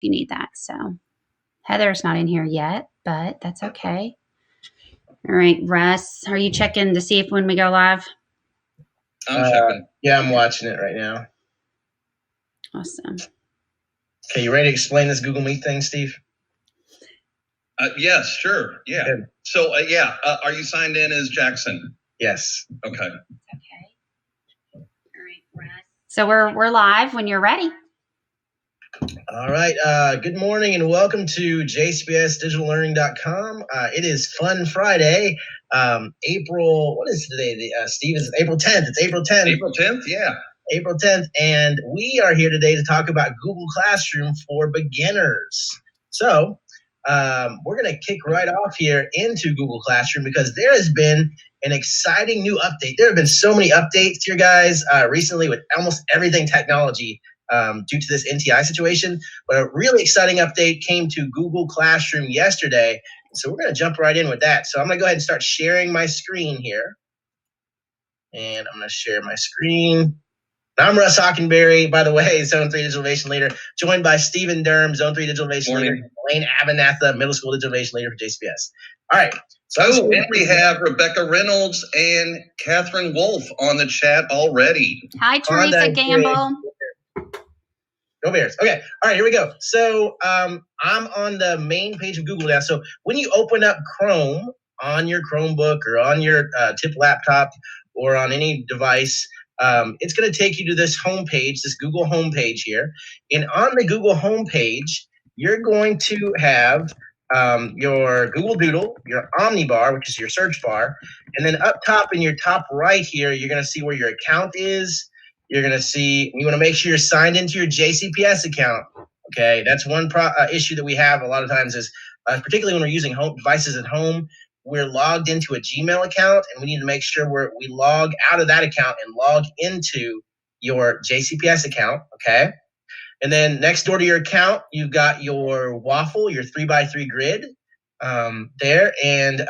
you need that. So Heather's not in here yet, but that's okay. All right, Russ, are you checking to see if when we go live? I'm checking. Yeah, I'm watching it right now. Awesome. Okay, you ready to explain this Google Meet thing, Steve? Yes, sure. Yeah. Good. So, are you signed in as Jackson? Yes. Okay. Okay. All right, Russ. So we're live when you're ready. All right. Good morning and welcome to jcpsdigitallearning.com. It is Fun Friday. April, what is today? Steve, is April 10th. It's April 10th. April 10th, yeah. April 10th. And we are here today to talk about Google Classroom for beginners. So we're going to kick right off here into Google Classroom because there has been an exciting new update. There have been so many updates here, guys, recently with almost everything technology. Due to this NTI situation, but a really exciting update came to Google Classroom yesterday. So we're going to jump right in with that. So I'm going to go ahead and start sharing my screen here. And I'm going to share my screen. I'm Russ Hockenberry, by the way, Zone 3 Digital Innovation Leader, joined by Stephen Durham, Zone 3 Digital Innovation Leader, Elaine Abernatha, Middle School Digital Innovation Leader for JCPS. All right. So and we have Rebecca Reynolds and Catherine Wolf on the chat already. Hi, Teresa Gamble. Go Bears. Okay. All right, here we go. So I'm on the main page of Google now. So when you open up Chrome on your Chromebook or on your TIP laptop or on any device, it's going to take you to this homepage, this Google homepage here. And on the Google homepage, you're going to have your Google Doodle, your Omnibar, which is your search bar. And then up top in your top right here, you're going to see where your account is. You're going to see, you want to make sure you're signed into your JCPS account. Okay, that's one issue that we have a lot of times is, particularly when we're using home devices at home, we're logged into a Gmail account, and we need to make sure we log out of that account and log into your JCPS account, okay? And then next door to your account, you've got your waffle, your 3x3 grid there, and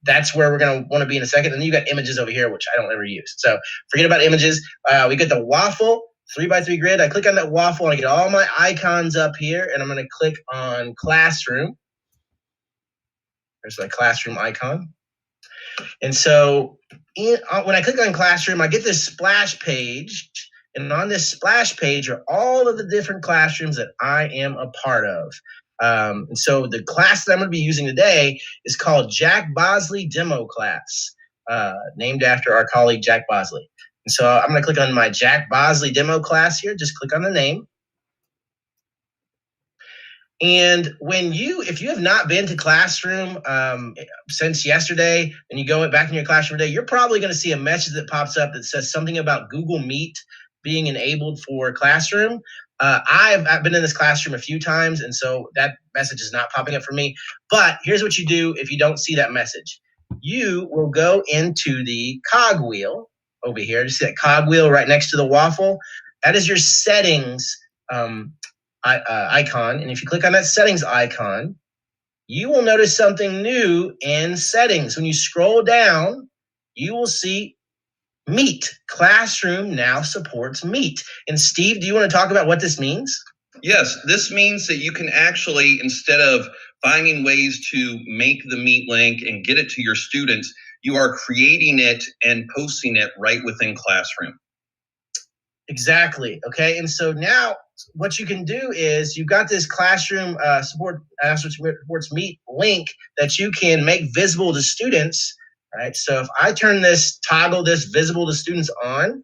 that's where we're going to want to be in a second. And then you got images over here, which I don't ever use. So forget about images. We get the waffle, 3x3 grid. I click on that waffle, and I get all my icons up here, and I'm going to click on Classroom. There's my Classroom icon. And so when I click on Classroom, I get this splash page. And on this splash page are all of the different classrooms that I am a part of. And so the class that I'm going to be using today is called Jack Bosley Demo Class, named after our colleague Jack Bosley. And so I'm going to click on my Jack Bosley Demo Class here. Just click on the name. And if you have not been to Classroom since yesterday, and you go back in your Classroom today, you're probably going to see a message that pops up that says something about Google Meet being enabled for Classroom. I've been in this classroom a few times, and so that message is not popping up for me. But here's what you do if you don't see that message. You will go into the cogwheel over here. You see that cogwheel right next to the waffle? That is your settings icon. And if you click on that settings icon, you will notice something new in settings. When you scroll down, you will see Meet. Classroom now supports Meet. And Steve, do you want to talk about what this means? Yes, this means that you can actually, instead of finding ways to make the Meet link and get it to your students, you are creating it and posting it right within Classroom. Exactly. Okay. And so now what you can do is you've got this Classroom supports Meet link that you can make visible to students. All right, so if I toggle this visible to students on,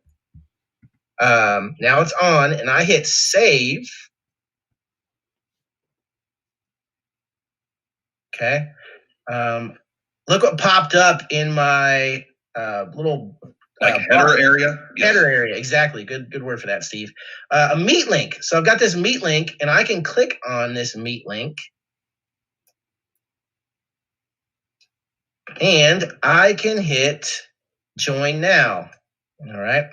now it's on, and I hit save. Okay, look what popped up in my little header area. Header area, exactly. Good word for that, Steve. A Meet link. So I've got this Meet link, and I can click on this Meet link. And I can hit join now. All right.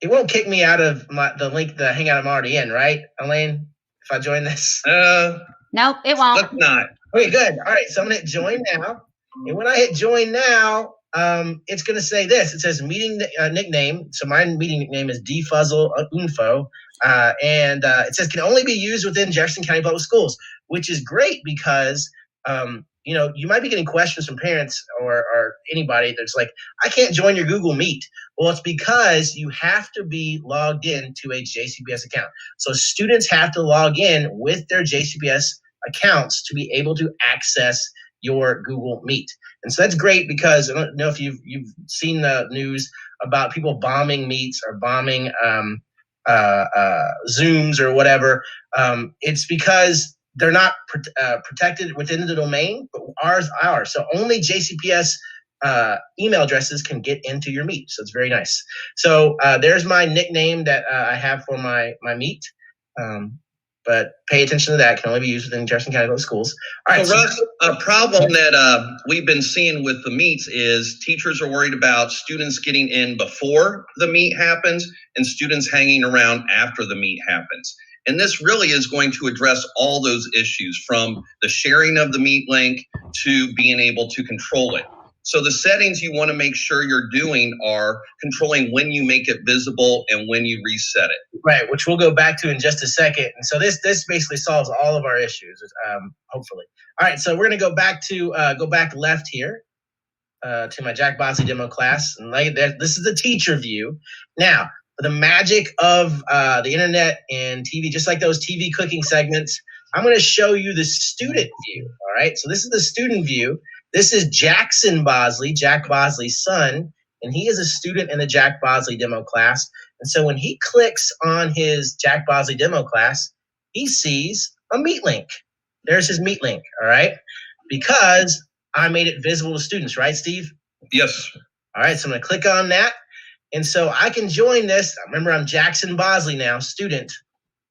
It won't kick me out of the link, the Hangout I'm already in, right, Elaine? If I join this? Nope, it won't. Let's not. Okay, good. All right, so I'm going to hit join now. And when I hit join now, it's going to say this. It says meeting nickname. So my meeting nickname is dfuzzle unfo. And it says can only be used within Jefferson County Public Schools, which is great because you might be getting questions from parents or anybody that's like, I can't join your Google Meet. Well, it's because you have to be logged in to a JCPS account. So students have to log in with their JCPS accounts to be able to access your Google Meet. And so that's great because I don't know if you've seen the news about people bombing meets or bombing Zooms or whatever. It's because they're not protected within the domain, but ours are. So only JCPS email addresses can get into your Meet. So it's very nice. So there's my nickname that I have for my Meet. But pay attention to that. It can only be used within Jefferson County Public Schools. All right. So Russ, a problem that we've been seeing with the meets is teachers are worried about students getting in before the meet happens and students hanging around after the meet happens. And this really is going to address all those issues, from the sharing of the meet link to being able to control it. So the settings you want to make sure you're doing are controlling when you make it visible and when you reset it. Right, which we'll go back to in just a second. And so this basically solves all of our issues, hopefully. All right, so we're going to go back left here to my Jack Bosley demo class. And this is the teacher view. Now, for the magic of the internet and TV, just like those TV cooking segments, I'm going to show you the student view. All right, so this is the student view. This is Jackson Bosley, Jack Bosley's son, and he is a student in the Jack Bosley demo class. And so when he clicks on his Jack Bosley demo class, he sees a Meet link. There's his Meet link, all right? Because I made it visible to students, right, Steve? Yes. All right, so I'm going to click on that. And so I can join this. Remember, I'm Jackson Bosley now, student.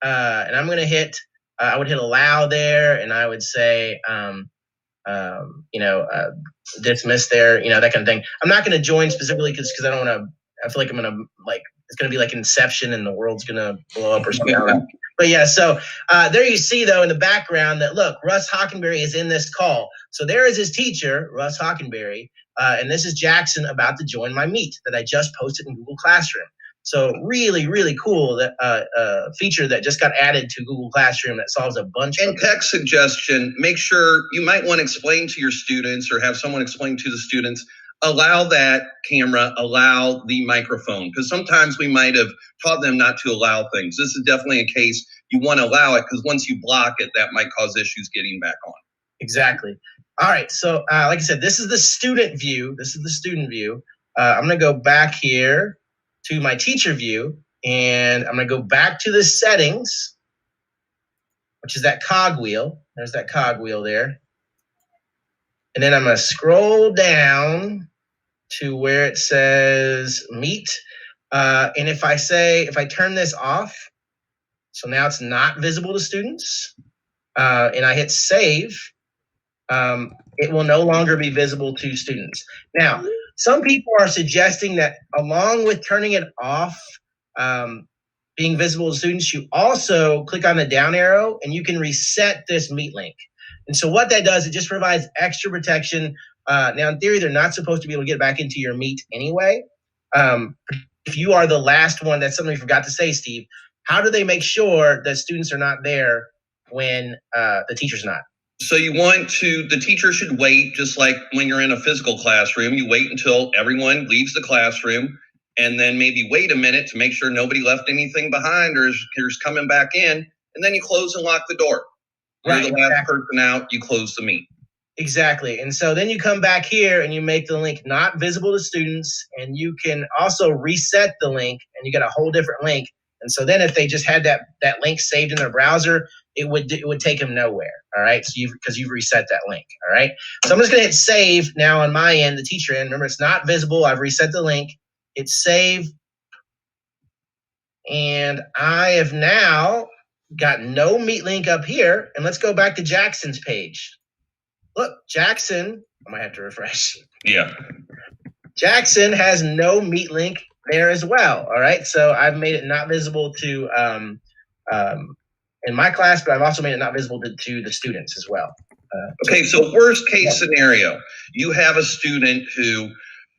And I'm going to hit, I would hit allow there, and I would say, dismiss there, that kind of thing. I'm not going to join specifically because I don't want to, I feel like I'm going to it's going to be like Inception and the world's going to blow up or something. But yeah, so there you see though in the background that look, Russ Hockenberry is in this call. So there is his teacher, Russ Hockenberry. And this is Jackson about to join my Meet that I just posted in Google Classroom. So really, really cool that feature that just got added to Google Classroom that solves a bunch of. And text suggestion, make sure you might want to explain to your students or have someone explain to the students, allow that camera, allow the microphone, because sometimes we might have taught them not to allow things. This is definitely a case you want to allow it because once you block it, that might cause issues getting back on. Exactly. All right. So like I said, this is the student view. I'm going to go back here to my teacher view, and I'm going to go back to the settings, which is that cogwheel. There's that cogwheel there. And then I'm going to scroll down to where it says Meet. And if I turn this off, so now it's not visible to students, and I hit save, it will no longer be visible to students. Now, some people are suggesting that along with turning it off, being visible to students, you also click on the down arrow and you can reset this Meet link. And so what that does, it just provides extra protection. Now, in theory, they're not supposed to be able to get back into your Meet anyway. If you are the last one, that's something we forgot to say, Steve. How do they make sure that students are not there when the teacher's not? So the teacher should wait, just like when you're in a physical classroom, you wait until everyone leaves the classroom and then maybe wait a minute to make sure nobody left anything behind or is coming back in. And then you close and lock the door. You're the last person out, you close the Meet. Exactly. And so then you come back here and you make the link not visible to students, and you can also reset the link and you get a whole different link. And so then if they just had that link saved in their browser, it would take them nowhere. All right. So because you've reset that link. All right. So I'm just going to hit save now on my end, the teacher end. Remember, it's not visible. I've reset the link. Hit save. And I have now got no Meet link up here. And let's go back to Jackson's page. Look, Jackson, I might have to refresh. Yeah. Jackson has no Meet link there as well. All right. So I've made it not visible to in my class, but I've also made it not visible to the students as well. Okay, so worst case scenario, you have a student who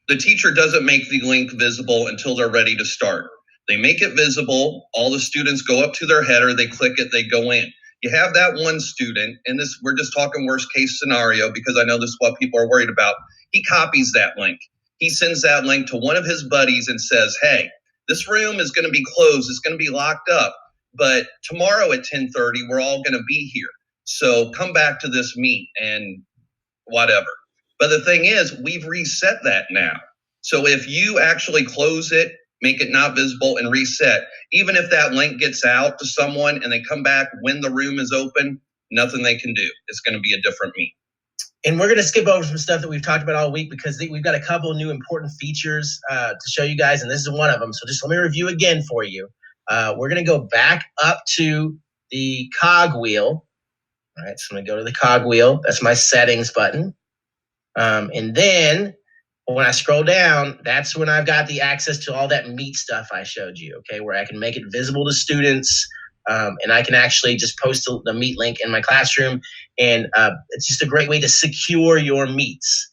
the teacher doesn't make the link visible until they're ready to start. They make it visible. All the students go up to their header, they click it, they go in. You have that one student, and this, we're just talking worst case scenario because I know this is what people are worried about. He copies that link. He sends that link to one of his buddies and says, hey, this room is going to be closed. It's going to be locked up. But tomorrow at 10:30, we're all going to be here. So come back to this meet and whatever. But the thing is, we've reset that now. So if you actually close it, make it not visible and reset, even if that link gets out to someone and they come back when the room is open, nothing they can do. It's going to be a different meet. And we're going to skip over some stuff that we've talked about all week because we've got a couple new important features to show you guys, and this is one of them. So just let me review again for you. We're going to go back up to the cog wheel. All right, so I'm going to go to the cog wheel. That's my settings button. And then when I scroll down, that's when I've got the access to all that Meet stuff I showed you, okay, where I can make it visible to students, and I can actually just post the Meet link in my classroom, and it's just a great way to secure your Meets.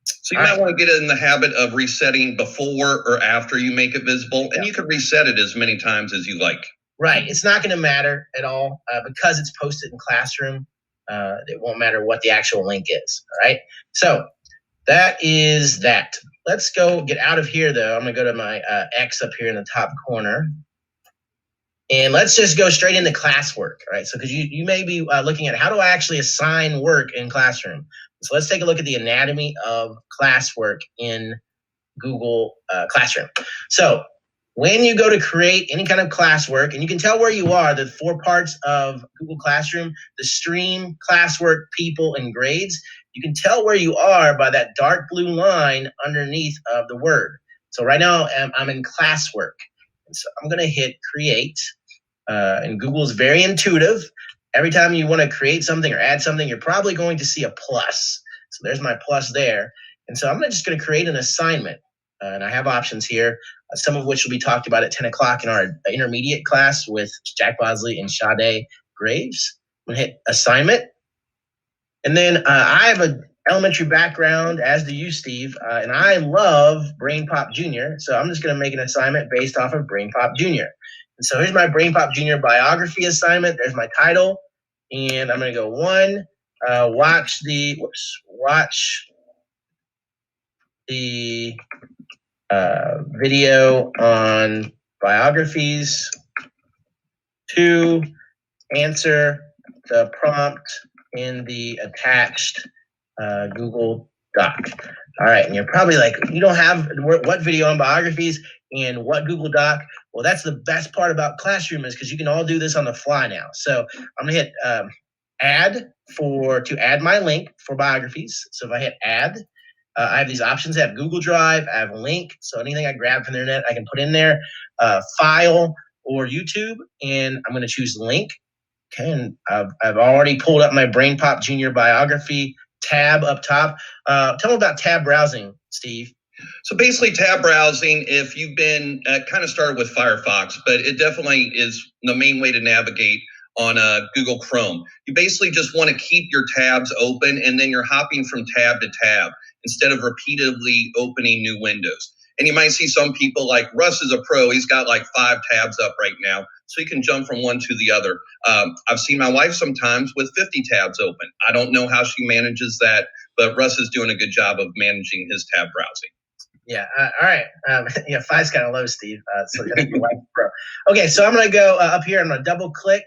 So you might want to get in the habit of resetting before or after you make it visible, and you can reset it as many times as you like. Right. It's not going to matter at all because it's posted in Classroom. It won't matter what the actual link is. All right. So that is that. Let's go get out of here, though. I'm going to go to my X up here in the top corner. And let's just go straight into classwork. All right. So because you may be looking at how do I actually assign work in Classroom? So let's take a look at the anatomy of classwork in Google Classroom. So when you go to create any kind of classwork, and you can tell where you are, the 4 parts of Google Classroom, the stream, classwork, people, and grades, you can tell where you are by that dark blue line underneath of the word. So right now I'm in classwork. And so I'm going to hit create. And Google is very intuitive. Every time you want to create something or add something, you're probably going to see a plus. So there's my plus there. And so I'm just going to create an assignment. And I have options here, some of which will be talked about at 10 o'clock in our intermediate class with Jack Bosley and Sade Graves. I'm going to hit assignment. And then I have an elementary background, as do you, Steve, and I love Brain Pop Junior. So I'm just going to make an assignment based off of Brain Pop Junior. And so here's my Brain Pop Junior biography assignment. There's my title. And I'm going to go 1, watch the video on biographies. 2, answer the prompt in the attached Google Doc. All right, and you're probably like, you don't have what video on biographies and what Google Doc? Well, that's the best part about Classroom is because you can all do this on the fly now. So I'm gonna hit add to add my link for biographies. So if I hit add, I have these options. I have Google Drive, I have a link. So anything I grab from the internet, I can put in there, file or YouTube, and I'm gonna choose link. Okay, and I've already pulled up my Brain Pop Junior biography tab up top. Tell me about tab browsing, Steve. So basically tab browsing, if you've been kind of started with Firefox, but it definitely is the main way to navigate on Google Chrome. You basically just want to keep your tabs open and then you're hopping from tab to tab instead of repeatedly opening new windows. And you might see some people like Russ is a pro. He's got like 5 tabs up right now, so he can jump from one to the other. I've seen my wife sometimes with 50 tabs open. I don't know how she manages that, but Russ is doing a good job of managing his tab browsing. Yeah. All right. Yeah, 5's kind of low, Steve. So I think your wife is pro. Okay, so I'm going to go up here. I'm going to double click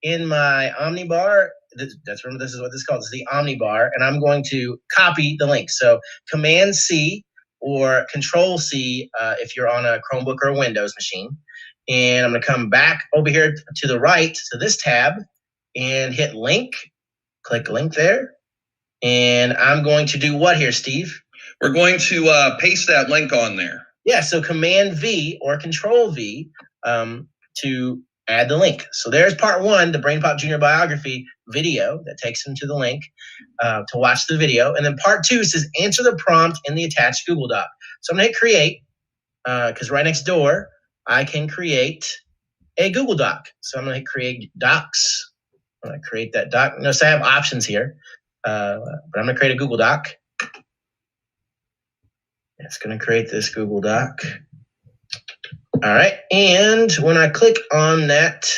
in my Omnibar. This is what this is called. This is the Omnibar, and I'm going to copy the link. So Command C or Control C if you're on a Chromebook or a Windows machine. And I'm going to come back over here to the right to this tab and hit link. Click link there. And I'm going to do what here, Steve? We're going to paste that link on there. Yeah, so Command V or Control V to add the link. So there's part 1, the Brain Pop Junior biography video that takes them to the link to watch the video. And then part 2 says answer the prompt in the attached Google Doc. So I'm going to hit create because right next door, I can create a Google Doc. So I'm going to hit create docs. I'm going to create that doc. Notice I have options here, but I'm going to create a Google Doc. It's going to create this Google Doc. All right. And when I click on that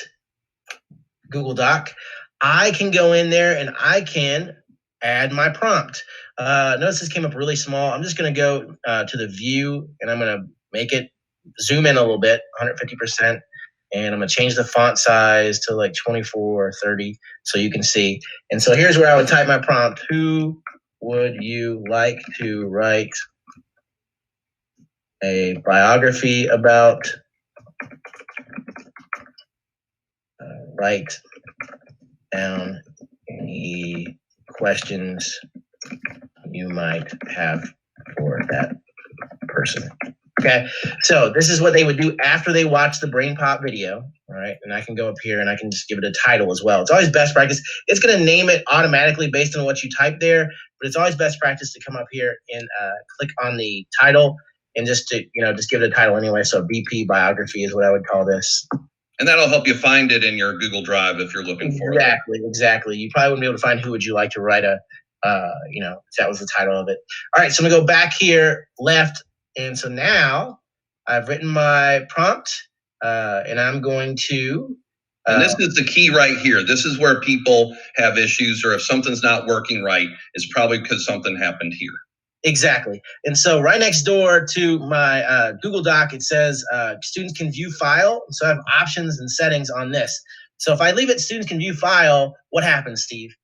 Google Doc, I can go in there and I can add my prompt. Notice this came up really small. I'm just going to go to the view and I'm going to make it zoom in a little bit, 150%. And I'm going to change the font size to like 24 or 30 so you can see. And so here's where I would type my prompt. Who would you like to write a biography about? Write down any questions you might have for that person. Okay, so this is what they would do after they watch the Brain Pop video. All right, and I can go up here and I can just give it a title as well. It's always best practice. It's going to name it automatically based on what you type there, but it's always best practice to come up here and click on the title and just to just give it a title anyway. So BP biography is what I would call this. And that'll help you find it in your Google Drive if you're looking for it. Exactly. You probably wouldn't be able to find who would you like to write if that was the title of it. All right, so I'm gonna go back here left. And so now I've written my prompt and I'm going to. And this is the key right here. This is where people have issues, or if something's not working right, it's probably because something happened here. Exactly. And so right next door to my Google Doc, it says students can view file. So I have options and settings on this. So if I leave it students can view file, what happens, Steve?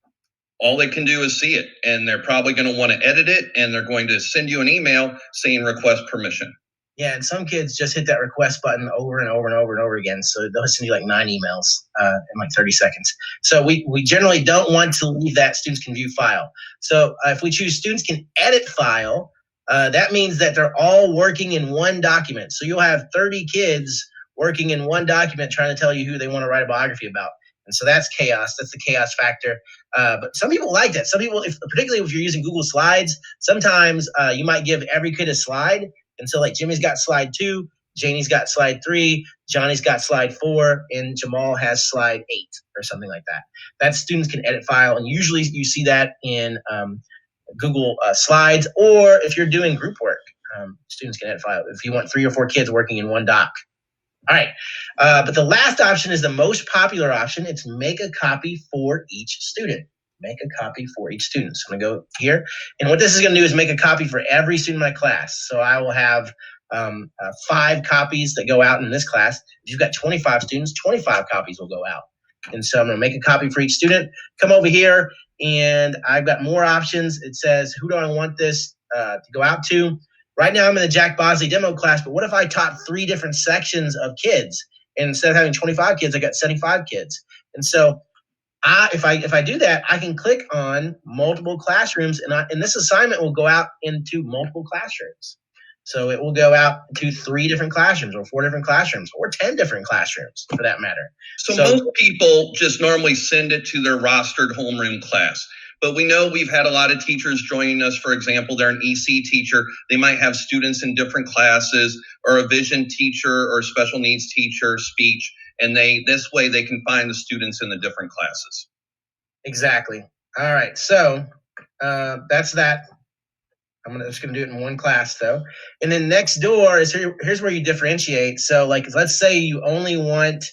All they can do is see it, and they're probably going to want to edit it, and they're going to send you an email saying request permission. Yeah, and some kids just hit that request button over and over and over and over again. So they'll send you like 9 emails in like 30 seconds. So we generally don't want to leave that students can view file. So if we choose students can edit file, that means that they're all working in one document. So you'll have 30 kids working in one document trying to tell you who they want to write a biography about. And so that's chaos. That's the chaos factor. But some people like that. Some people, particularly if you're using Google Slides, sometimes you might give every kid a slide. And so like Jimmy's got slide 2, Janie's got slide 3, Johnny's got slide 4, and Jamal has slide 8 or something like that. That students can edit file. And usually you see that in Google Slides, or if you're doing group work, students can edit file if you want 3 or 4 kids working in one doc. All right, but the last option is the most popular option. It's make a copy for each student. Make a copy for each student. So I'm gonna go here. And what this is gonna do is make a copy for every student in my class. So I will have 5 copies that go out in this class. If you've got 25 students, 25 copies will go out. And so I'm gonna make a copy for each student. Come over here and I've got more options. It says, who do I want this to go out to? Right now I'm in the Jack Bosley demo class, but what if I taught 3 different sections of kids? And instead of having 25 kids, I got 75 kids. And so if I do that, I can click on multiple classrooms, and this assignment will go out into multiple classrooms. So it will go out to 3 different classrooms, or 4 different classrooms, or 10 different classrooms for that matter. So most people just normally send it to their rostered homeroom class. But we know we've had a lot of teachers joining us. For example, they're an EC teacher. They might have students in different classes, or a vision teacher or special needs teacher, speech. And this way they can find the students in the different classes. Exactly. All right. So that's that. I'm just going to do it in one class though. And then next door is here's where you differentiate. So like, let's say you only want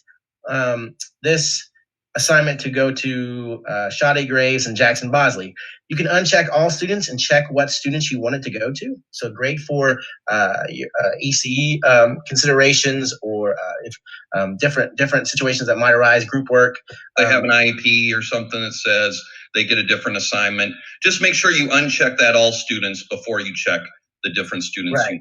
this assignment to go to Sade Graves and Jackson Bosley. You can uncheck all students and check what students you want it to go to. So great for ECE considerations, or if different situations that might arise, group work. They have an IEP or something that says they get a different assignment. Just make sure you uncheck that all students before you check the different students. Right.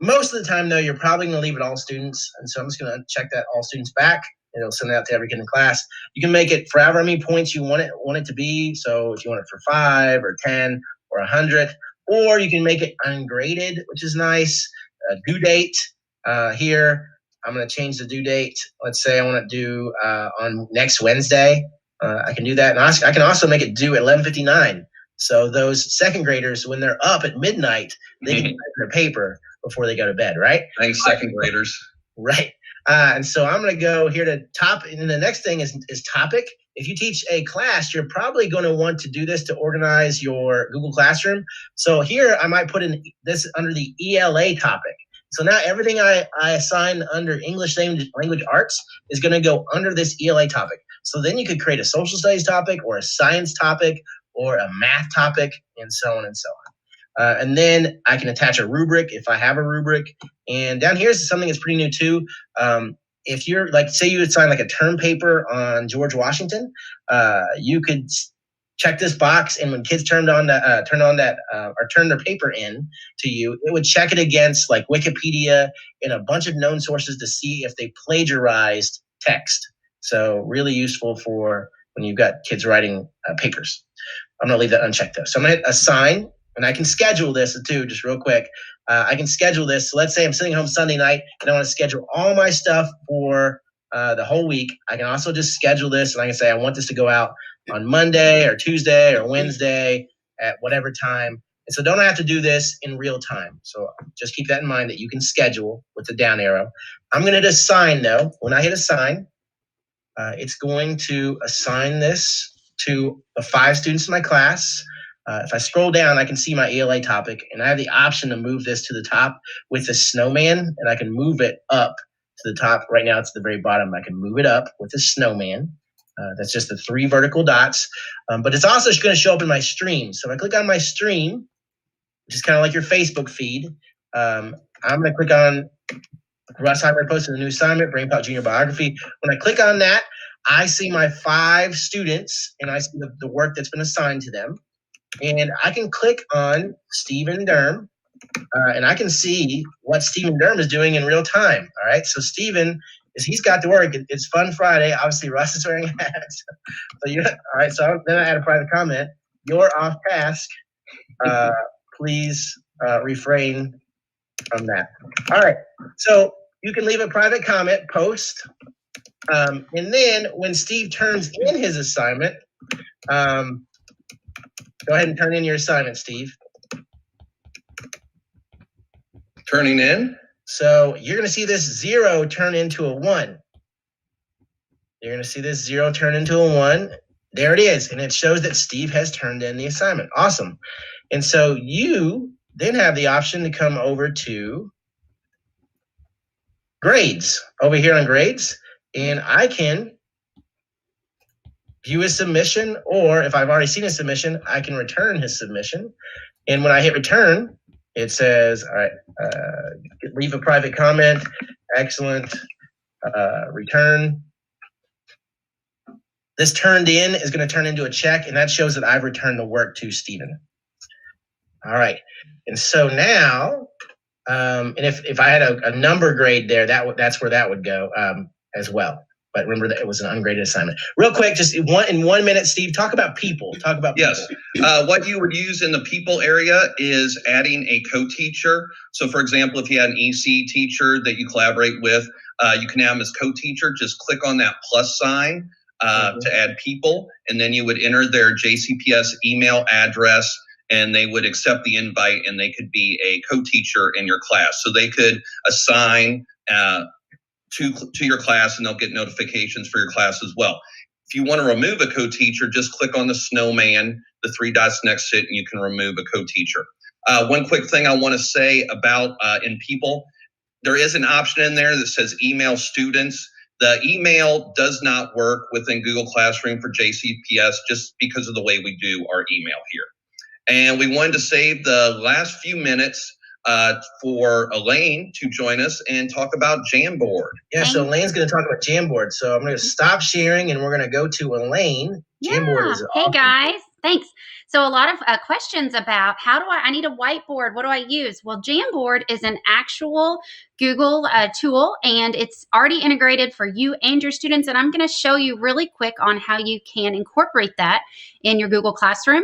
Most of the time though, you're probably going to leave it all students. And so I'm just going to check that all students back. It'll send it out to every kid in class. You can make it for however many points you want it to be. So if you want it for 5 or 10 or 100, or you can make it ungraded, which is nice. Due date here. I'm going to change the due date. Let's say I want to do on next Wednesday. I can do that. And I can also make it due at 11:59. So those second graders, when they're up at midnight, they can write their paper before they go to bed, right? Thanks, second graders. Right. And so I'm going to go here to top. And the next thing is topic. if you teach a class, you're probably going to want to do this to organize your Google Classroom. So here I might put in this under the ELA topic. So now everything I assign under English language arts is going to go under this ELA topic. So then you could create a social studies topic or a science topic or a math topic and so on and so on. And then I can attach a rubric if I have a rubric. And down here is something that's pretty new too. If you're like, say you assign like a term paper on George Washington, you could check this box, and when kids turn their paper in to you, it would check it against like Wikipedia and a bunch of known sources to see if they plagiarized text. So really useful for when you've got kids writing papers. I'm going to leave that unchecked though. So I'm going to hit assign, and I can schedule this too, just real quick. I can schedule this. So let's say I'm sitting home Sunday night and I want to schedule all my stuff for the whole week. I can also just schedule this, and I can say I want this to go out on Monday or Tuesday or Wednesday at whatever time. And so don't have to do this in real time. So just keep that in mind that you can schedule with the down arrow. I'm going to hit assign though. When I hit assign, it's going to assign this to the 5 students in my class. If I scroll down, I can see my ELA topic, and I have the option to move this to the top with the snowman, and I can move it up to the top. Right now it's at the very bottom. I can move it up with the snowman. That's just the 3 vertical dots. But it's also going to show up in my stream. So if I click on my stream, which is kind of like your Facebook feed, I'm going to click on Russ Heimer posted a new assignment, BrainPop Junior Biography. When I click on that, I see my 5 students, and I see the work that's been assigned to them. And I can click on Stephen Derm, and I can see what Stephen Derm is doing in real time. All right, so Stephen, he's got to work. It's Fun Friday. Obviously, Russ is wearing hats. So all right. So then I add a private comment. You're off task. Please refrain from that. All right. So you can leave a private comment, post, and then when Steve turns in his assignment, go ahead and turn in your assignment, Steve. Turning in. So you're going to see this 0 turn into a 1. You're going to see this 0 turn into a 1. There it is. And it shows that Steve has turned in the assignment. Awesome. And so you then have the option to come over to grades, over here on grades. And I can view his submission, or if I've already seen his submission, I can return his submission. And when I hit return, it says, all right, leave a private comment, excellent, return. This turned in is going to turn into a check, and that shows that I've returned the work to Stephen. All right, and so now, and if I had a number grade there, that's where that would go as well. But remember that it was an ungraded assignment. Real quick, just in 1 minute, Steve, talk about people. Talk about people. Yes. What you would use in the people area is adding a co-teacher. So, for example, if you had an EC teacher that you collaborate with, you can have them as co-teacher. Just click on that plus sign to add people, and then you would enter their JCPS email address, and they would accept the invite, and they could be a co-teacher in your class. So they could assign to your class, and they'll get notifications for your class as well. If you want to remove a co-teacher, just click on the snowman, the 3 dots next to it, and you can remove a co-teacher. One quick thing I want to say about in people, there is an option in there that says email students. The email does not work within Google Classroom for JCPS just because of the way we do our email here. And we wanted to save the last few minutes for Elaine to join us and talk about Jamboard. Yeah, so Elaine's going to talk about Jamboard. So I'm going to stop sharing, and we're going to go to Elaine. Jamboard is awesome. Hey guys, thanks. So a lot of questions about how do I need a whiteboard? What do I use? Well, Jamboard is an actual Google tool, and it's already integrated for you and your students. And I'm going to show you really quick on how you can incorporate that in your Google Classroom,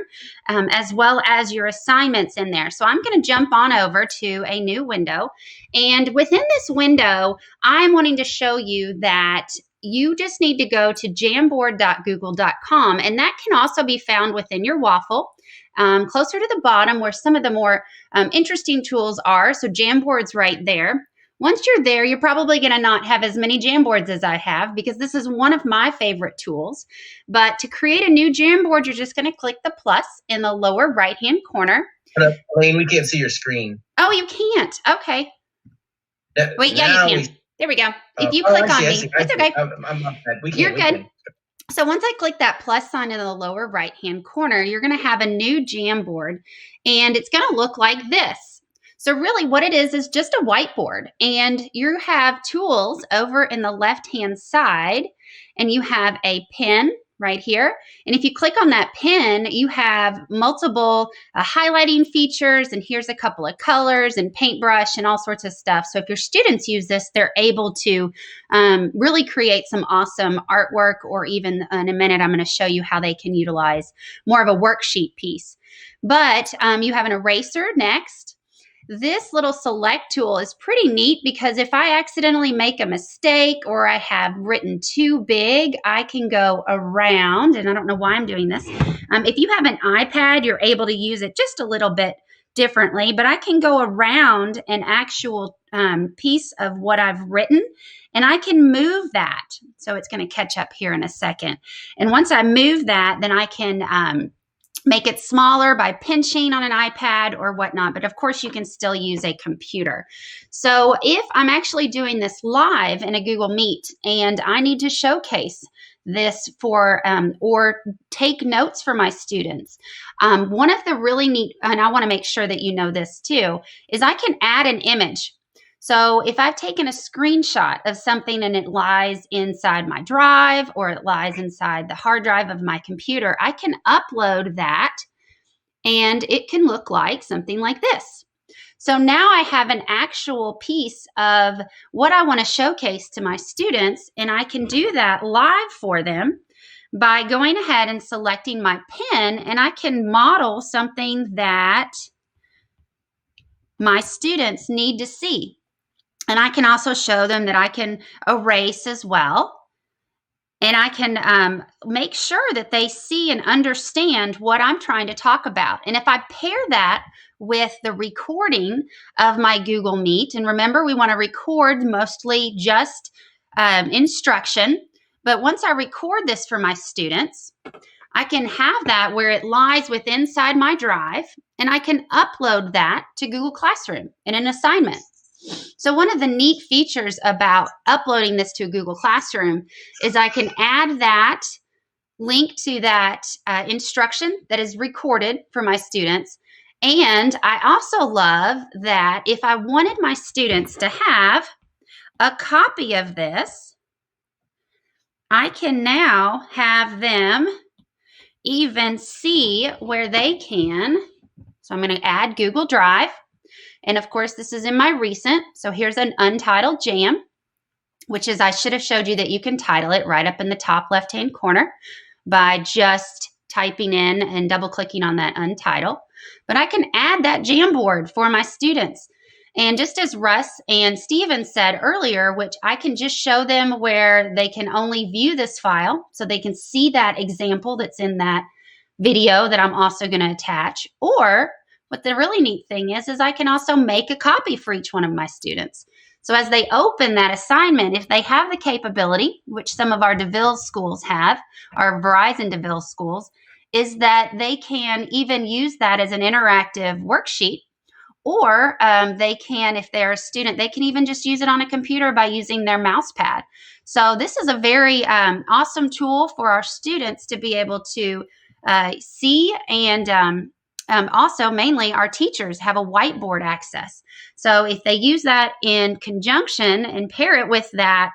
as well as your assignments in there. So I'm going to jump on over to a new window. And within this window, I'm wanting to show you that you just need to go to jamboard.google.com, and that can also be found within your waffle, closer to the bottom where some of the more interesting tools are. So Jamboard's right there. Once you're there, you're probably going to not have as many Jamboards as I have because this is one of my favorite tools. But to create a new Jamboard, you're just going to click the plus in the lower right-hand corner. Elaine, we can't see your screen. Oh, you can't. Okay. Wait, yeah, Now you can. There we go. If you click on me, it's okay. I'm not bad. You're good. So once I click that plus sign in the lower right-hand corner, you're going to have a new Jamboard, and it's going to look like this. So really what it is just a whiteboard, and you have tools over in the left-hand side, and you have a pen right here. And if you click on that pen, you have multiple highlighting features, and here's a couple of colors and paintbrush and all sorts of stuff. So if your students use this, they're able to really create some awesome artwork, or even in a minute, I'm going to show you how they can utilize more of a worksheet piece. But you have an eraser next. This little select tool is pretty neat because if I accidentally make a mistake or I have written too big, I can go around, and I don't know why I'm doing this. If you have an iPad, you're able to use it just a little bit differently, but I can go around an actual piece of what I've written, and I can move that. So it's going to catch up here in a second. And once I move that, then I can make it smaller by pinching on an iPad or whatnot, but of course you can still use a computer. So if I'm actually doing this live in a Google Meet and I need to showcase this for or take notes for my students, one of the really neat, and I want to make sure that you know this too, is I can add an image. So if I've taken a screenshot of something and it lies inside my drive or it lies inside the hard drive of my computer, I can upload that and it can look like something like this. So now I have an actual piece of what I want to showcase to my students, and I can do that live for them by going ahead and selecting my pen, and I can model something that my students need to see. And I can also show them that I can erase as well. And I can make sure that they see and understand what I'm trying to talk about. And if I pair that with the recording of my Google Meet, and remember, we want to record mostly just instruction. But once I record this for my students, I can have that where it lies within inside my drive, and I can upload that to Google Classroom in an assignment. So one of the neat features about uploading this to Google Classroom is I can add that link to that instruction that is recorded for my students. And I also love that if I wanted my students to have a copy of this, I can now have them even see where they can. So I'm going to add Google Drive. And of course, this is in my recent. So here's an untitled jam, which is, I should have showed you that you can title it right up in the top left-hand corner by just typing in and double clicking on that untitled. But I can add that Jamboard for my students. And just as Russ and Steven said earlier, which I can just show them where they can only view this file so they can see that example that's in that video that I'm also going to attach. Or what the really neat thing is I can also make a copy for each one of my students. So as they open that assignment, if they have the capability, which some of our DeVille schools have, our Verizon DeVille schools, is that they can even use that as an interactive worksheet. Or they can, if they're a student, they can even just use it on a computer by using their mouse pad. So this is a very awesome tool for our students to be able to see, and also mainly our teachers have a whiteboard access. So if they use that in conjunction and pair it with that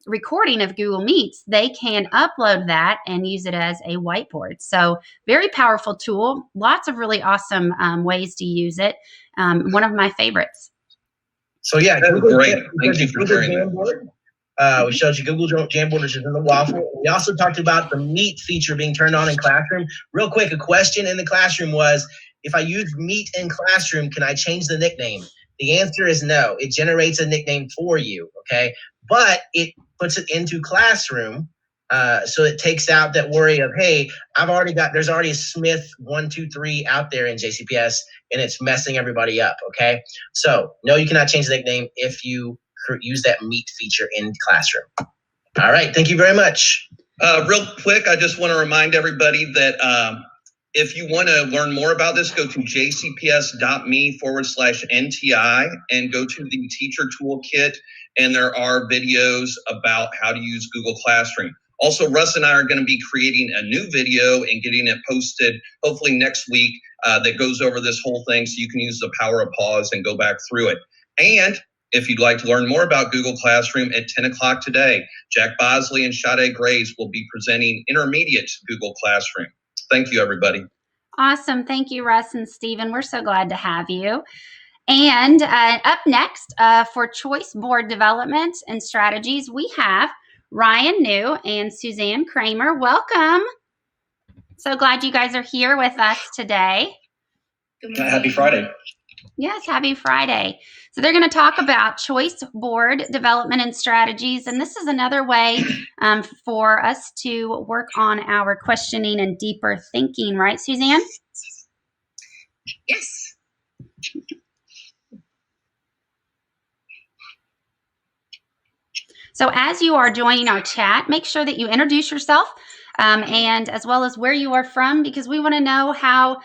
recording of Google Meets, they can upload that and use it as a whiteboard. So very powerful tool. Lots of really awesome ways to use it. One of my favorites. So yeah, that's great. Thank you for sharing that. We showed you Google Jamboard, which is in the waffle. We also talked about the Meet feature being turned on in Classroom. Real quick, a question in the classroom was, if I use Meet in Classroom, can I change the nickname? The answer is no. It generates a nickname for you, okay? But it puts it into Classroom, So it takes out that worry of, hey, there's already a Smith 123 out there in JCPS and it's messing everybody up. Okay. So no, you cannot change the nickname if you use that meet feature in Classroom. All right. Thank you very much. Real quick, I just want to remind everybody that if you want to learn more about this, go to jcps.me/NTI and go to the teacher toolkit. And there are videos about how to use Google Classroom. Also, Russ and I are going to be creating a new video and getting it posted hopefully next week that goes over this whole thing so you can use the power of pause and go back through it. And if you'd like to learn more about Google Classroom, at 10 o'clock today, Jack Bosley and Sade Graves will be presenting intermediate Google Classroom. Thank you, everybody. Awesome. Thank you, Russ and Stephen. We're so glad to have you. And up next for choice board development and strategies, we have Ryan New and Suzanne Kramer. Welcome. So glad you guys are here with us today. Happy Friday. Yes, happy Friday. So they're going to talk about choice board development and strategies. And this is another way for us to work on our questioning and deeper thinking, right, Suzanne? Yes. So as you are joining our chat, make sure that you introduce yourself and as well as where you are from, because we want to know how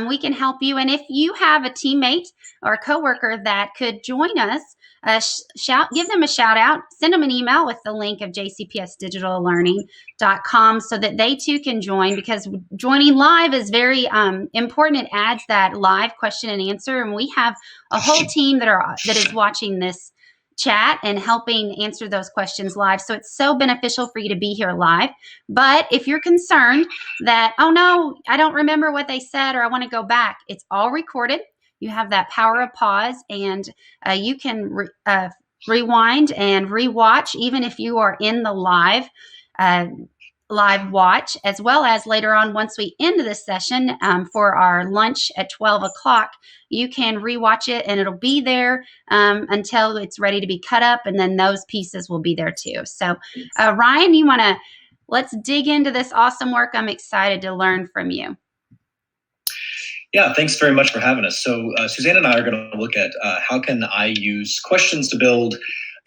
we can help you. And if you have a teammate or a coworker that could join us, give them a shout out, send them an email with the link of jcpsdigitallearning.com so that they too can join, because joining live is very important. It adds that live question and answer. And we have a whole team that is watching this chat and helping answer those questions live. So it's so beneficial for you to be here live. But if you're concerned that, oh no, I don't remember what they said, or I want to go back, it's all recorded. You have that power of pause, and you can rewind and rewatch, even if you are in the live watch, as well as later on, once we end this session for our lunch at 12 o'clock, you can rewatch it and it'll be there until it's ready to be cut up, and then those pieces will be there too. So Ryan, let's dig into this awesome work. I'm excited to learn from you. Yeah, thanks very much for having us. So Suzanne and I are going to look at how can I use questions to build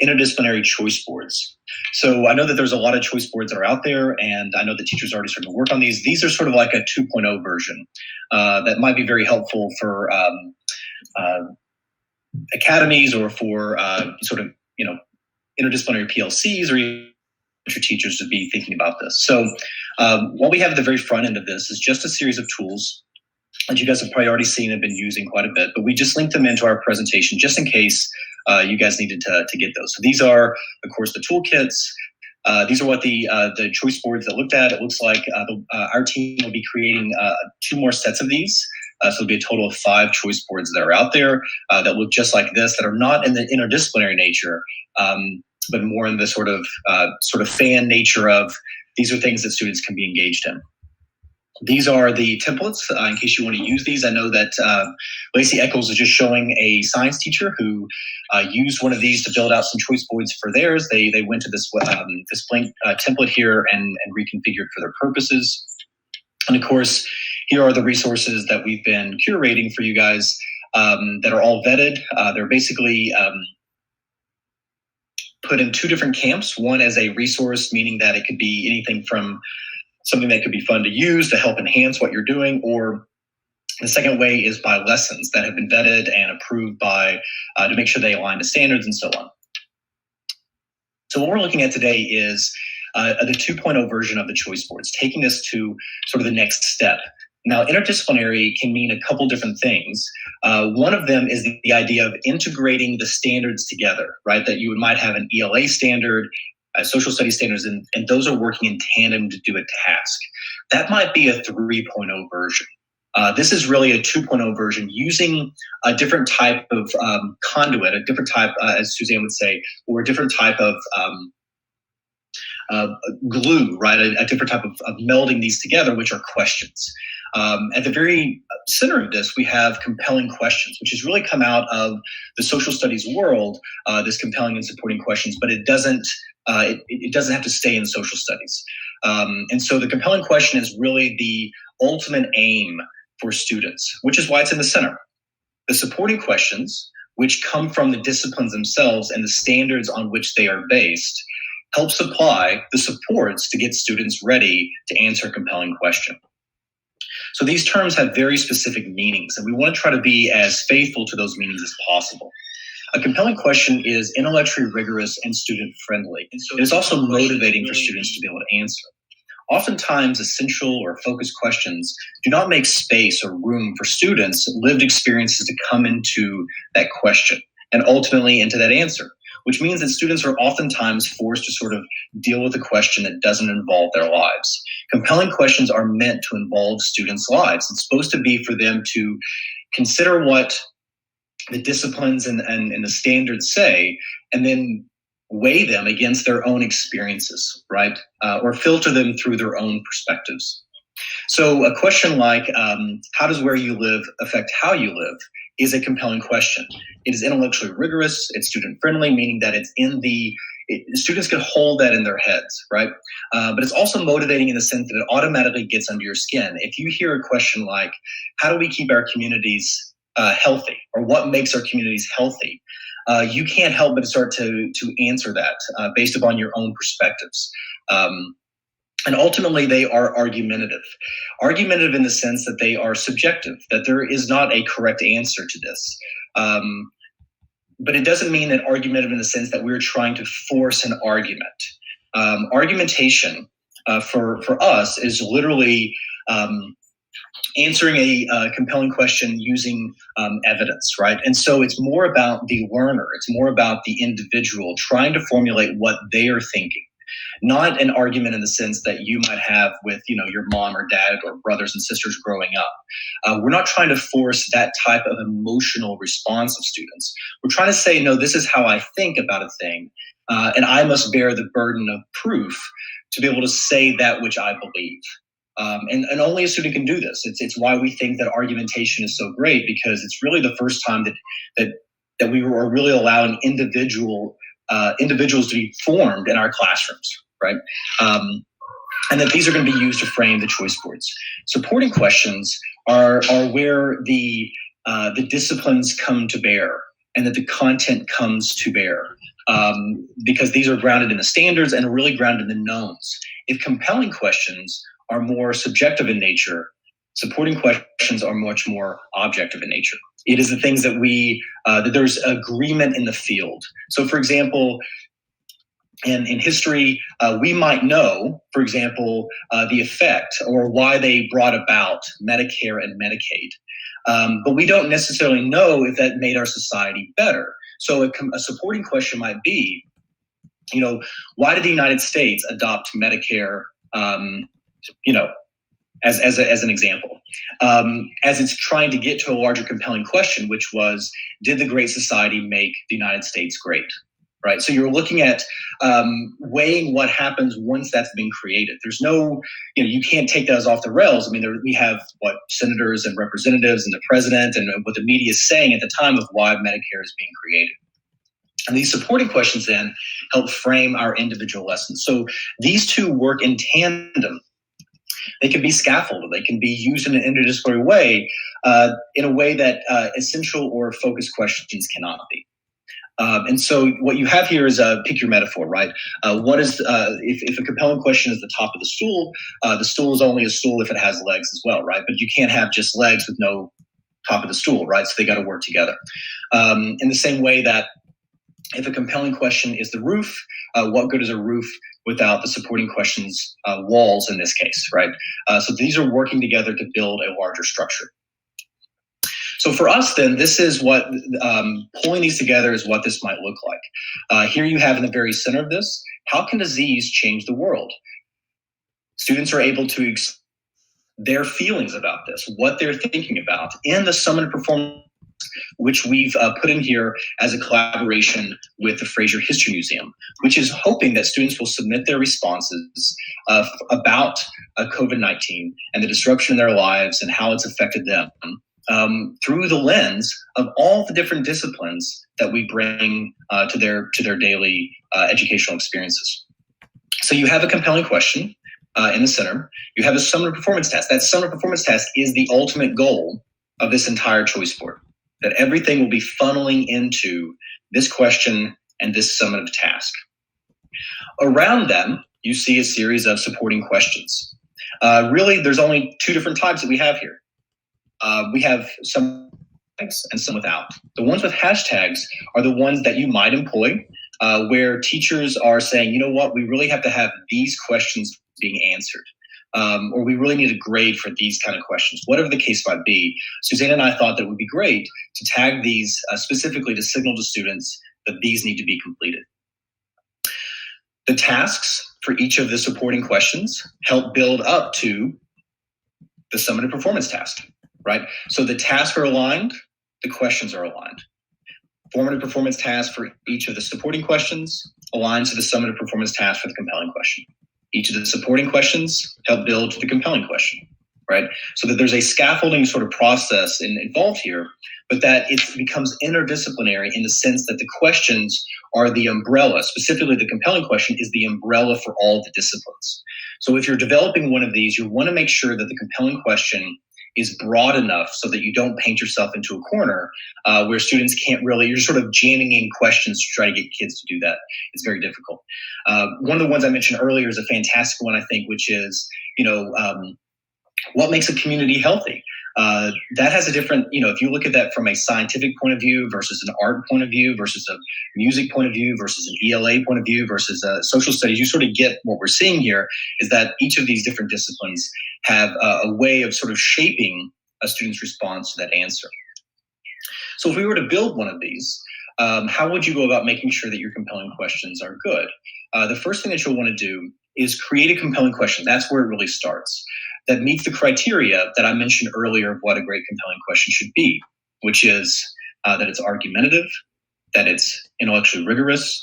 interdisciplinary choice boards. So I know that there's a lot of choice boards that are out there, and I know that teachers are already starting to work on these. These are sort of like a 2.0 version that might be very helpful for academies or for sort of, interdisciplinary PLCs, or even for teachers to be thinking about this. So what we have at the very front end of this is just a series of tools that you guys have probably already seen and been using quite a bit, but we just linked them into our presentation just in case you guys needed to get those. So these are, of course, the toolkits. These are what the choice boards that looked at. It looks like our team will be creating 2 more sets of these. So it'll be a total of 5 choice boards that are out there that look just like this, that are not in the interdisciplinary nature, but more in the sort of fan nature of these are things that students can be engaged in. These are the templates in case you want to use these. I know that Lacey Eccles is just showing a science teacher who used one of these to build out some choice boards for theirs. They went to this blank template here and reconfigured for their purposes. And of course, here are the resources that we've been curating for you guys that are all vetted. They're basically put in 2 different camps. One as a resource, meaning that it could be anything from something that could be fun to use to help enhance what you're doing, or the second way is by lessons that have been vetted and approved by to make sure they align to standards and so on. So what we're looking at today is the 2.0 version of the choice boards, taking this to sort of the next step. Now, interdisciplinary can mean a couple different things. One of them is the idea of integrating the standards together, right? That you might have an ELA standard, social studies standards, and those are working in tandem to do a task. That might be a 3.0 version. This is really a 2.0 version using a different type of conduit, a different type, as Suzanne would say, or a different type of glue, right? A different type of melding these together, which are questions. At the very center of this, we have compelling questions, which has really come out of the social studies world, this compelling and supporting questions, but it doesn't have to stay in social studies. And so the compelling question is really the ultimate aim for students, which is why it's in the center. The supporting questions, which come from the disciplines themselves and the standards on which they are based, help supply the supports to get students ready to answer a compelling question. So these terms have very specific meanings, and we want to try to be as faithful to those meanings as possible. A compelling question is intellectually rigorous and student-friendly. It is also motivating for students to be able to answer. Oftentimes, essential or focused questions do not make space or room for students' lived experiences to come into that question and ultimately into that answer, which means that students are oftentimes forced to sort of deal with a question that doesn't involve their lives. Compelling questions are meant to involve students' lives. It's supposed to be for them to consider what the disciplines and the standards say, and then weigh them against their own experiences, right? Or filter them through their own perspectives. So a question like, how does where you live affect how you live, is a compelling question. It is intellectually rigorous, it's student-friendly, meaning that students can hold that in their heads, right? But it's also motivating in the sense that it automatically gets under your skin. If you hear a question like, how do we keep our communities healthy, or what makes our communities healthy? You can't help but start to answer that based upon your own perspectives. And ultimately, they are argumentative. Argumentative in the sense that they are subjective, that there is not a correct answer to this. But it doesn't mean that argumentative in the sense that we're trying to force an argument. Argumentation for us is literally answering a compelling question using evidence, right? And so it's more about the learner. It's more about the individual trying to formulate what they are thinking, not an argument in the sense that you might have with, your mom or dad or brothers and sisters growing up. We're not trying to force that type of emotional response of students. We're trying to say, no, this is how I think about a thing, and I must bear the burden of proof to be able to say that which I believe. And only a student can do this. It's why we think that argumentation is so great, because it's really the first time that we were really allowing individuals to be formed in our classrooms, right? And that these are going to be used to frame the choice boards. Supporting questions are where the disciplines come to bear, and that the content comes to bear, because these are grounded in the standards and are really grounded in the knowns. If compelling questions are more subjective in nature, supporting questions are much more objective in nature. It is the things that that there's agreement in the field. So for example, in history, we might know, for example, the effect or why they brought about Medicare and Medicaid. But we don't necessarily know if that made our society better. So a supporting question might be, why did the United States adopt Medicare, as an example, as it's trying to get to a larger compelling question, which was, did the Great Society make the United States great? Right. So you're looking at weighing what happens once that's been created. There's no, you can't take those off the rails. I mean, we have senators and representatives and the president and what the media is saying at the time of why Medicare is being created. And these supporting questions then help frame our individual lessons. So these two work in tandem. They can be scaffolded. They can be used in an interdisciplinary way, in a way that essential or focused questions cannot be. And so what you have here is pick your metaphor, right? What is if a compelling question is the top of the stool is only a stool if it has legs as well, right? But you can't have just legs with no top of the stool, right? So they got to work together. In the same way that if a compelling question is the roof, what good is a roof without the supporting questions, walls in this case, right? So these are working together to build a larger structure. So for us then, this is what, pulling these together is what this might look like. Here you have in the very center of this, how can disease change the world? Students are able to their feelings about this, what they're thinking about in the sum and performance which we've put in here as a collaboration with the Fraser History Museum, which is hoping that students will submit their responses about COVID-19 and the disruption in their lives and how it's affected them through the lens of all the different disciplines that we bring to their daily educational experiences. So you have a compelling question in the center. You have a summative performance task. That summative performance task is the ultimate goal of this entire choice board, that everything will be funneling into this question and this summative task. Around them, you see a series of supporting questions. Really, there's only two different types that we have here. We have some hashtags and some without. The ones with hashtags are the ones that you might employ where teachers are saying, you know what, we really have to have these questions being answered. Or we really need a grade for these kind of questions, whatever the case might be. Suzanne and I thought that it would be great to tag these specifically to signal to students that these need to be completed. The tasks for each of the supporting questions help build up to the summative performance task, right? So the tasks are aligned, the questions are aligned. Formative performance task for each of the supporting questions aligns to the summative performance task for the compelling question. Each of the supporting questions help build to the compelling question, right? So that there's a scaffolding sort of process involved here, but that it becomes interdisciplinary in the sense that the questions are the umbrella. Specifically, the compelling question is the umbrella for all the disciplines. So if you're developing one of these, you want to make sure that the compelling question is broad enough so that you don't paint yourself into a corner where students can't really, you're sort of jamming in questions to try to get kids to do that. It's very difficult. One of the ones I mentioned earlier is a fantastic one, I think, which is, what makes a community healthy? That has a different, if you look at that from a scientific point of view versus an art point of view versus a music point of view versus an ELA point of view versus a social studies, you sort of get what we're seeing here is that each of these different disciplines have a way of sort of shaping a student's response to that answer. So if we were to build one of these, how would you go about making sure that your compelling questions are good? The first thing that you'll want to do is create a compelling question. That's where it really starts. That meets the criteria that I mentioned earlier of what a great compelling question should be, which is that it's argumentative, that it's intellectually rigorous,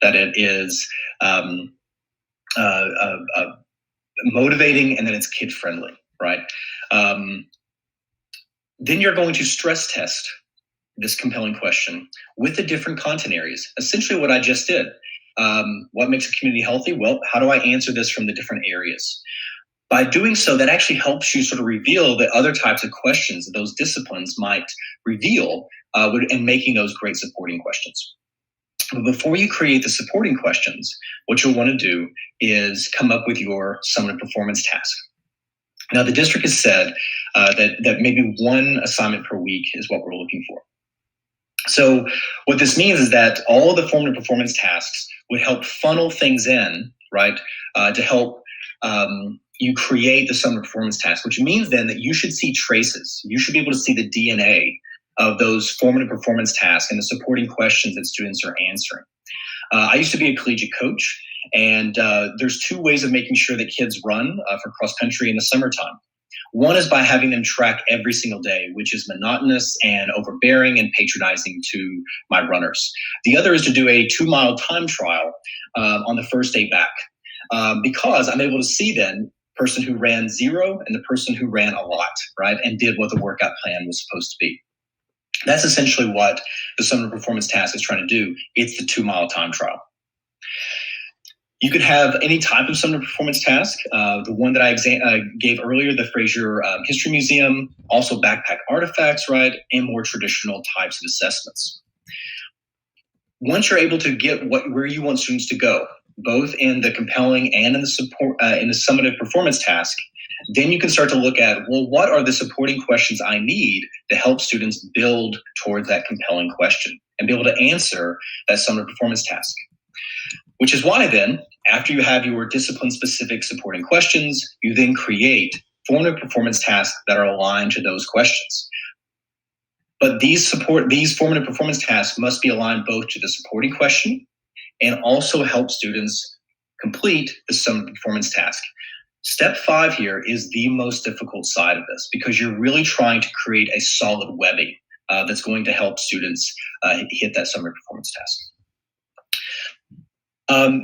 that it is motivating, and that it's kid-friendly, right? Then you're going to stress test this compelling question with the different content areas. Essentially what I just did. What makes a community healthy? Well, how do I answer this from the different areas? By doing so, that actually helps you sort of reveal the other types of questions that those disciplines might reveal in making those great supporting questions. But before you create the supporting questions, what you'll want to do is come up with your summative performance task. Now, the district has said that maybe one assignment per week is what we're looking for. So what this means is that all of the formative performance tasks would help funnel things in, right, to help you create the summative performance task, which means then that you should see traces. You should be able to see the DNA of those formative performance tasks and the supporting questions that students are answering. I used to be a collegiate coach, and there's two ways of making sure that kids run for cross country in the summertime. One is by having them track every single day, which is monotonous and overbearing and patronizing to my runners. The other is to do a 2-mile time trial on the first day back, because I'm able to see then the person who ran 0 and the person who ran a lot, right, and did what the workout plan was supposed to be. That's essentially what the summative performance task is trying to do. It's the 2-mile time trial. You could have any type of summative performance task. The one that I gave earlier, the Fraser History Museum, also backpack artifacts, right, and more traditional types of assessments. Once you're able to get where you want students to go, both in the compelling and in the summative performance task, then you can start to look at, well, what are the supporting questions I need to help students build towards that compelling question and be able to answer that summative performance task. Which is why then, after you have your discipline-specific supporting questions, you then create formative performance tasks that are aligned to those questions. But these formative performance tasks must be aligned both to the supporting question and also help students complete the summative performance task. Step 5 here is the most difficult side of this because you're really trying to create a solid webbing that's going to help students hit that summary performance task.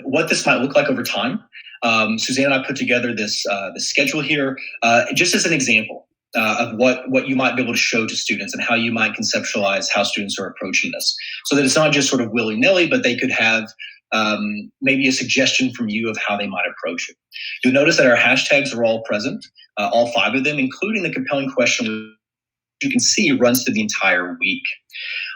What this might look like over time. Suzanne and I put together this schedule here just as an example of what you might be able to show to students and how you might conceptualize how students are approaching this, so that it's not just sort of willy-nilly, but they could have maybe a suggestion from you of how they might approach it. You'll notice that our hashtags are all present, all 5 of them, including the compelling question, you can see runs through the entire week.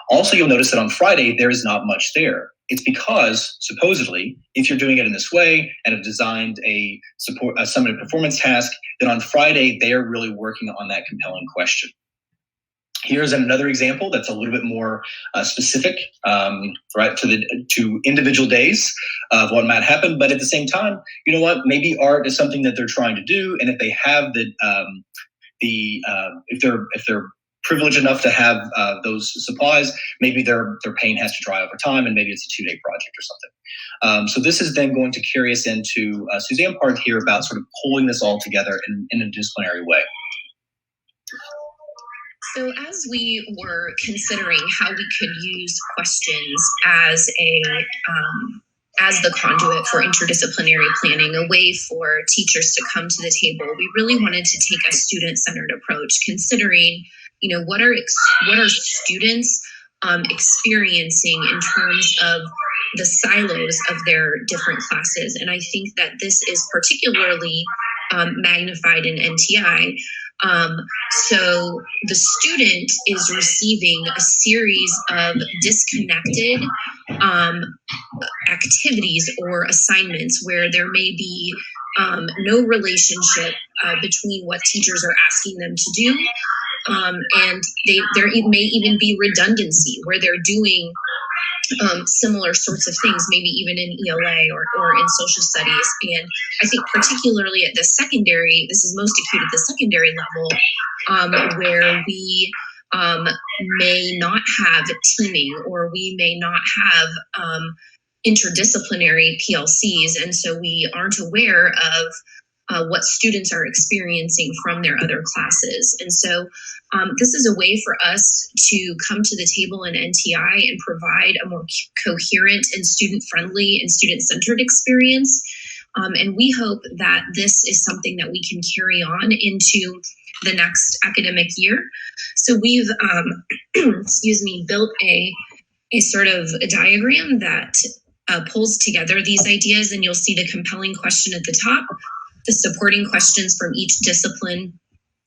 Also, you'll notice that on Friday, there is not much there. It's because, supposedly, if you're doing it in this way and have designed a summative performance task, then on Friday, they are really working on that compelling question. Here's another example that's a little bit more specific, right, to individual days of what might happen. But at the same time, you know what? Maybe art is something that they're trying to do, and if they have if they're privileged enough to have those supplies, maybe their paint has to dry over time, and maybe it's a 2-day project or something. So this is then going to carry us into Suzanne part here about sort of pulling this all together in a disciplinary way. So as we were considering how we could use questions as the conduit for interdisciplinary planning, a way for teachers to come to the table, we really wanted to take a student-centered approach, considering, what are students experiencing in terms of the silos of their different classes. And I think that this is particularly magnified in NTI. So the student is receiving a series of disconnected activities or assignments where there may be no relationship between what teachers are asking them to do. And there may even be redundancy where they're doing similar sorts of things, maybe even in ELA or in social studies. And I think particularly at the secondary, this is most acute at the secondary level, where we may not have teaming, or we may not have interdisciplinary PLCs. And so we aren't aware of what students are experiencing from their other classes. And so this is a way for us to come to the table in NTI and provide a more coherent and student-friendly and student-centered experience. And we hope that this is something that we can carry on into the next academic year. So we've, built a sort of a diagram that pulls together these ideas, and you'll see the compelling question at the top, the supporting questions from each discipline.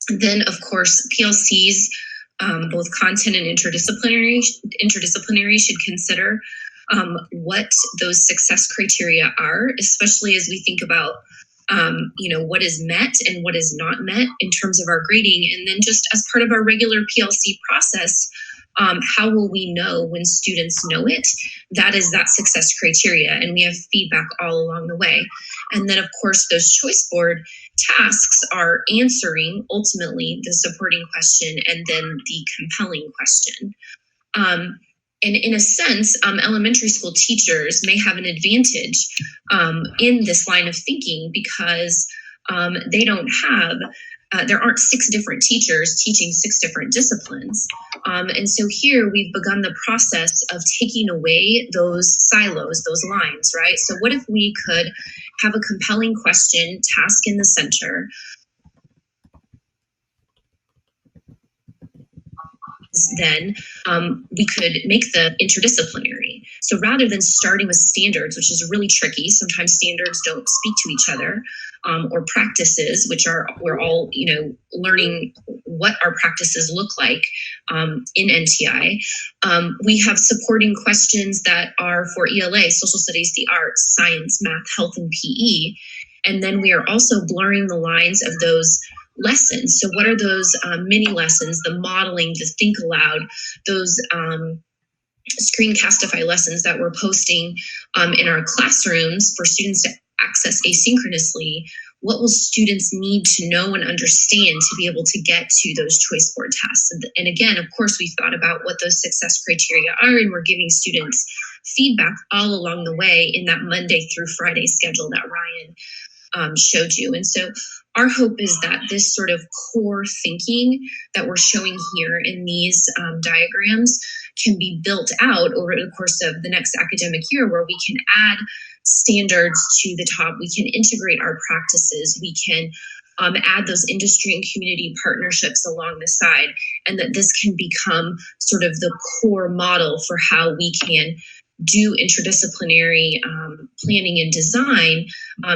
Then, of course, PLCs, both content and interdisciplinary should consider what those success criteria are, especially as we think about, what is met and what is not met in terms of our grading. And then just as part of our regular PLC process, how will we know when students know it? That is that success criteria, and we have feedback all along the way. And then, of course, those choice board tasks are answering ultimately the supporting question and then the compelling question. And in a sense, elementary school teachers may have an advantage in this line of thinking because they don't have there aren't 6 different teachers teaching 6 different disciplines. And so here we've begun the process of taking away those silos, those lines, right? So what if we could have a compelling question, task in the center, then we could make the interdisciplinary. So rather than starting with standards, which is really tricky, sometimes standards don't speak to each other, or practices, which we're all, learning what our practices look like in NTI. We have supporting questions that are for ELA, social studies, the arts, science, math, health, and PE. And then we are also blurring the lines of those lessons. So what are those mini lessons, the modeling, the think aloud, those Screencastify lessons that we're posting in our classrooms for students to access asynchronously? What will students need to know and understand to be able to get to those choice board tests? And again, of course, we've thought about what those success criteria are, and we're giving students feedback all along the way in that Monday through Friday schedule that Ryan showed you. And so our hope is that this sort of core thinking that we're showing here in these diagrams can be built out over the course of the next academic year, where we can add standards to the top, we can integrate our practices, we can add those industry and community partnerships along the side, and that this can become sort of the core model for how we can do interdisciplinary planning and design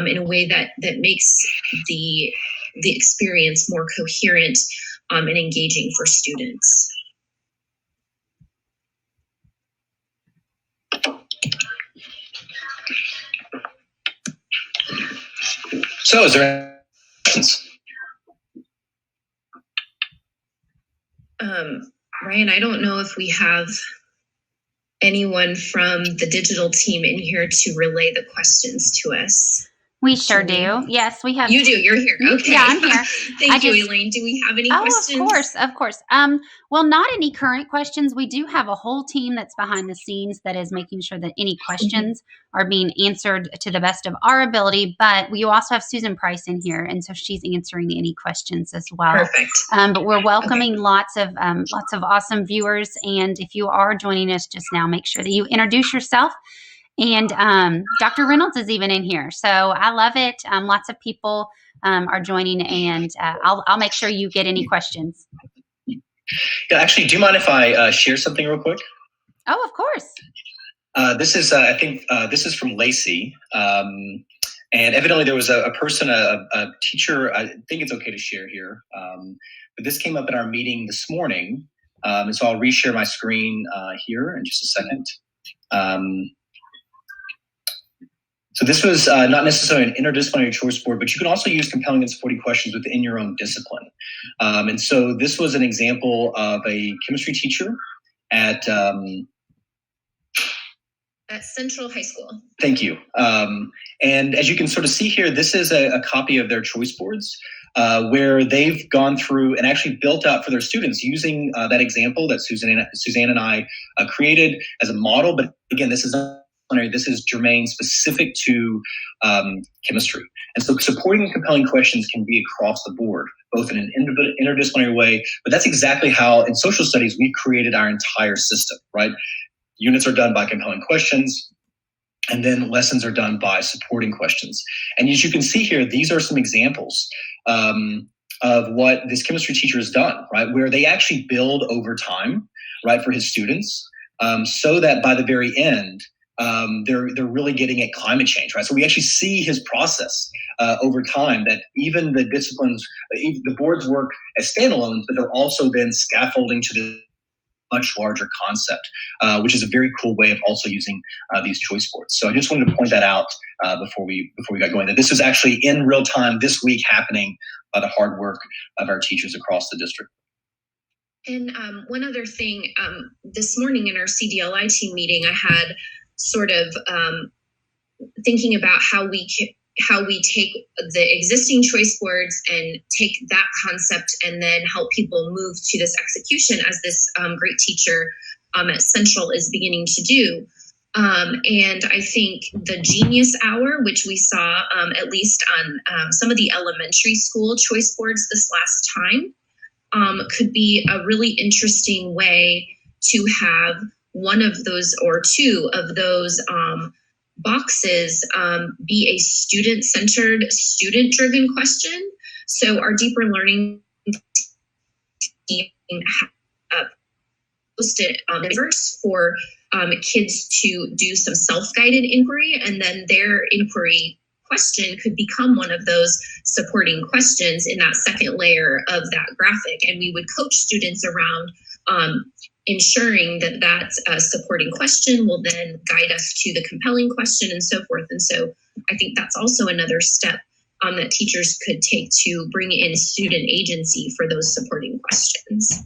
in a way that makes the experience more coherent and engaging for students. So is there any questions? Ryan, I don't know if we have anyone from the digital team in here to relay the questions to us. We sure do. Yes, we have. You do. You're here. Okay. Yeah, I'm here. Thank you, Elaine. Do we have any questions? Of course. Well, not any current questions. We do have a whole team that's behind the scenes that is making sure that any questions are being answered to the best of our ability. But we also have Susan Price in here, and so she's answering any questions as well. Perfect. But we're welcoming lots of awesome viewers. And if you are joining us just now, make sure that you introduce yourself. And Dr. Reynolds is even in here. So I love it. Lots of people are joining, and I'll make sure you get any questions. Yeah, actually, do you mind if I share something real quick? Oh, of course. This is, I think, this is from Lacey. And evidently there was a person, a teacher, I think it's okay to share here. But this came up in our meeting this morning. And so I'll reshare my screen here in just a second. So this was not necessarily an interdisciplinary choice board, but you can also use compelling and supporting questions within your own discipline. And so this was an example of a chemistry teacher at Central High School. Thank you. And as you can sort of see here, this is a copy of their choice boards where they've gone through and actually built out for their students using that example that Suzanne and I created as a model. But again, this is germane specific to chemistry. And so supporting and compelling questions can be across the board, both in an interdisciplinary way, but that's exactly how in social studies we've created our entire system, right? Units are done by compelling questions, and then lessons are done by supporting questions. And as you can see here, these are some examples of what this chemistry teacher has done, right? Where they actually build over time, right, for his students, so that by the very end, they're really getting at climate change, right? So we actually see his process over time, that even the disciplines, the boards work as standalones, but they're also then scaffolding to the much larger concept, which is a very cool way of also using these choice boards. So I just wanted to point that out before we got going, that this is actually in real time this week happening by the hard work of our teachers across the district. And one other thing, this morning in our CDLI team meeting, I had sort of thinking about how we take the existing choice boards and take that concept and then help people move to this execution, as this great teacher at Central is beginning to do. And I think the Genius Hour, which we saw at least on some of the elementary school choice boards this last time, could be a really interesting way to have one of those or two of those boxes be a student-centered, student-driven question. So our deeper learning team posted diverse for kids to do some self-guided inquiry, and then their inquiry question could become one of those supporting questions in that second layer of that graphic. And we would coach students around ensuring that that supporting question will then guide us to the compelling question and so forth. And so I think that's also another step that teachers could take to bring in student agency for those supporting questions.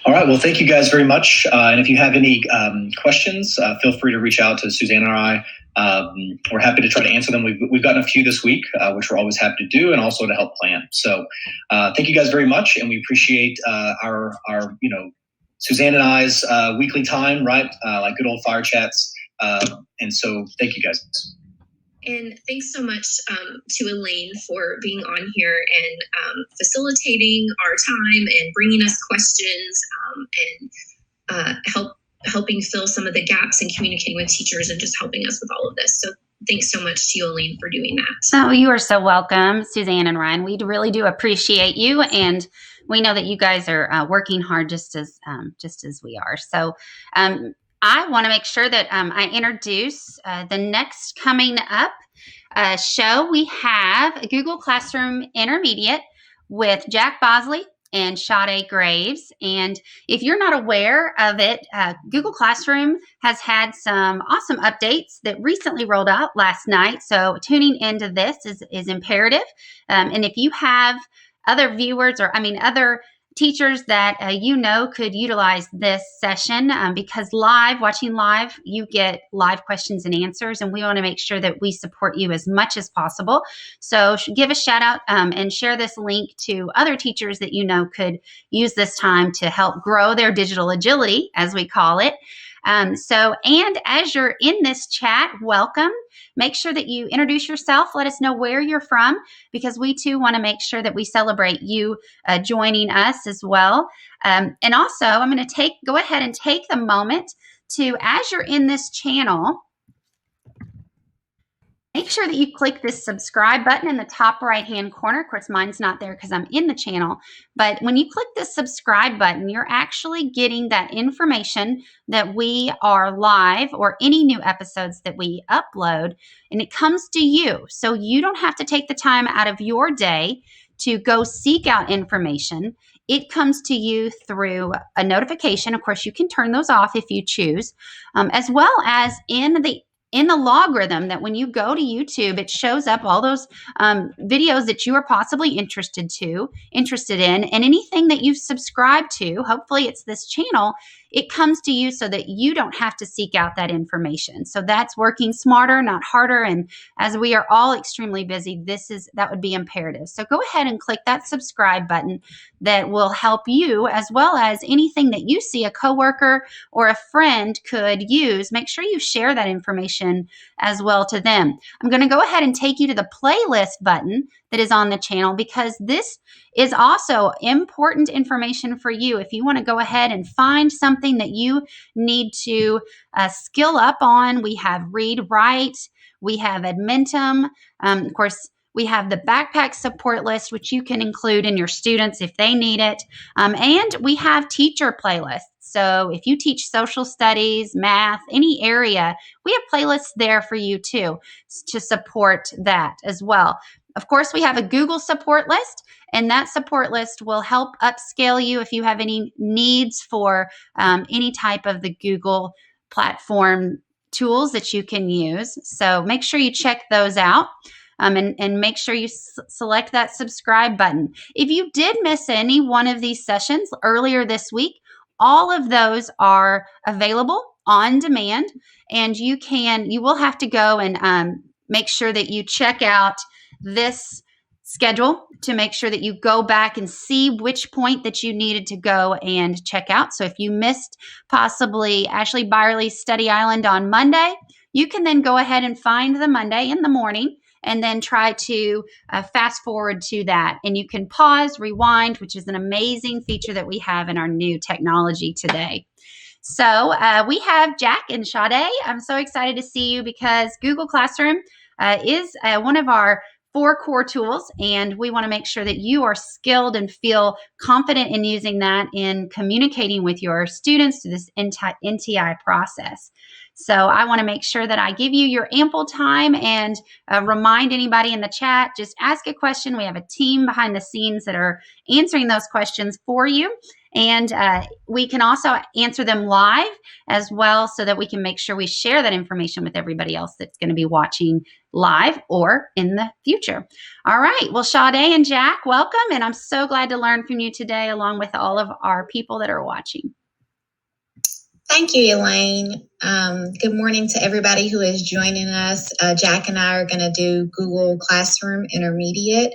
All right. Well, thank you guys very much. And if you have any questions, feel free to reach out to Suzanne or I. We're happy to try to answer them. We've gotten a few this week, which we're always happy to do, and also to help plan. So thank you guys very much, and we appreciate our Suzanne and I's weekly time, right? Like good old fire chats. And so thank you guys. And thanks so much to Elaine for being on here and facilitating our time and bringing us questions and helping fill some of the gaps in communicating with teachers and just helping us with all of this. So thanks so much to you, Elaine, for doing that. Oh, you are so welcome, Suzanne and Ryan. We really do appreciate you, and we know that you guys are working hard just as we are. So I want to make sure that I introduce the next coming up show. We have Google Classroom Intermediate with Jack Bosley and Sade Graves. And if you're not aware of it, Google Classroom has had some awesome updates that recently rolled out last night. So tuning into this is imperative. And if you have other viewers or other teachers that could utilize this session, because watching live, you get live questions and answers, and we want to make sure that we support you as much as possible. So give a shout out and share this link to other teachers that could use this time to help grow their digital agility, as we call it. And as you're in this chat, welcome. Make sure that you introduce yourself. Let us know where you're from, because we too want to make sure that we celebrate you joining us as well. And also, I'm going to go ahead and take the moment to, as you're in this channel, make sure that you click this subscribe button in the top right-hand corner. Of course, mine's not there because I'm in the channel. But when you click this subscribe button, you're actually getting that information that we are live or any new episodes that we upload, and it comes to you. So you don't have to take the time out of your day to go seek out information. It comes to you through a notification. Of course, you can turn those off if you choose, as well as in the logarithm that when you go to YouTube, it shows up all those videos that you are possibly interested in, and anything that you've subscribed to, hopefully it's this channel, it comes to you so that you don't have to seek out that information. So that's working smarter, not harder. And as we are all extremely busy, that would be imperative. So go ahead and click that subscribe button. That will help you, as well as anything that you see a coworker or a friend could use. Make sure you share that information as well to them. I'm going to go ahead and take you to the playlist button that is on the channel, because this is also important information for you. If you want to go ahead and find something that you need to skill up on, we have Read Write, we have Edmentum, of course, we have the backpack support list, which you can include in your students if they need it. And we have teacher playlists. So if you teach social studies, math, any area, we have playlists there for you too, to support that as well. Of course, we have a Google support list, and that support list will help upscale you if you have any needs for any type of the Google platform tools that you can use. So make sure you check those out. And make sure you select that subscribe button. If you did miss any one of these sessions earlier this week, all of those are available on demand, and you will have to go and make sure that you check out this schedule to make sure that you go back and see which point that you needed to go and check out. So if you missed possibly Ashley Byerly's Study Island on Monday, you can then go ahead and find the Monday in the morning and then try to fast forward to that. And you can pause, rewind, which is an amazing feature that we have in our new technology today. So we have Jack and Sade. I'm so excited to see you, because Google Classroom is one of our 4 core tools, and we want to make sure that you are skilled and feel confident in using that in communicating with your students through this NTI process. So I want to make sure that I give you your ample time and remind anybody in the chat, just ask a question. We have a team behind the scenes that are answering those questions for you. And we can also answer them live as well so that we can make sure we share that information with everybody else that's going to be watching live or in the future. All right. Well, Sade and Jack, welcome. And I'm so glad to learn from you today, along with all of our people that are watching. Thank you, Elaine. Good morning to everybody who is joining us. Jack and I are going to do Google Classroom Intermediate.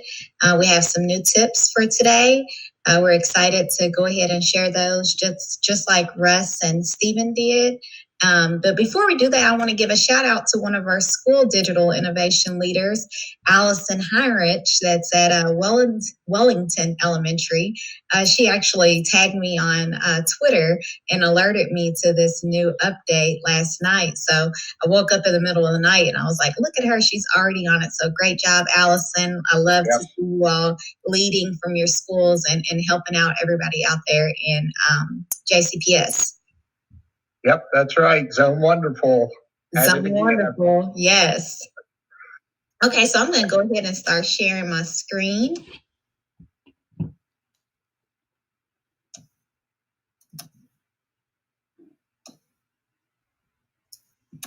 We have some new tips for today. We're excited to go ahead and share those just like Russ and Stephen did. But before we do that, I want to give a shout out to one of our school digital innovation leaders, Allison Heinrich, that's at Wellington Elementary. She actually tagged me on Twitter and alerted me to this new update last night. So I woke up in the middle of the night and I was like, look at her, she's already on it. So great job, Allison. I love to see you all leading from your schools and helping out everybody out there in JCPS. Yep, that's right. Zone Wonderful. Zone Wonderful, yes. Okay, so I'm going to go ahead and start sharing my screen.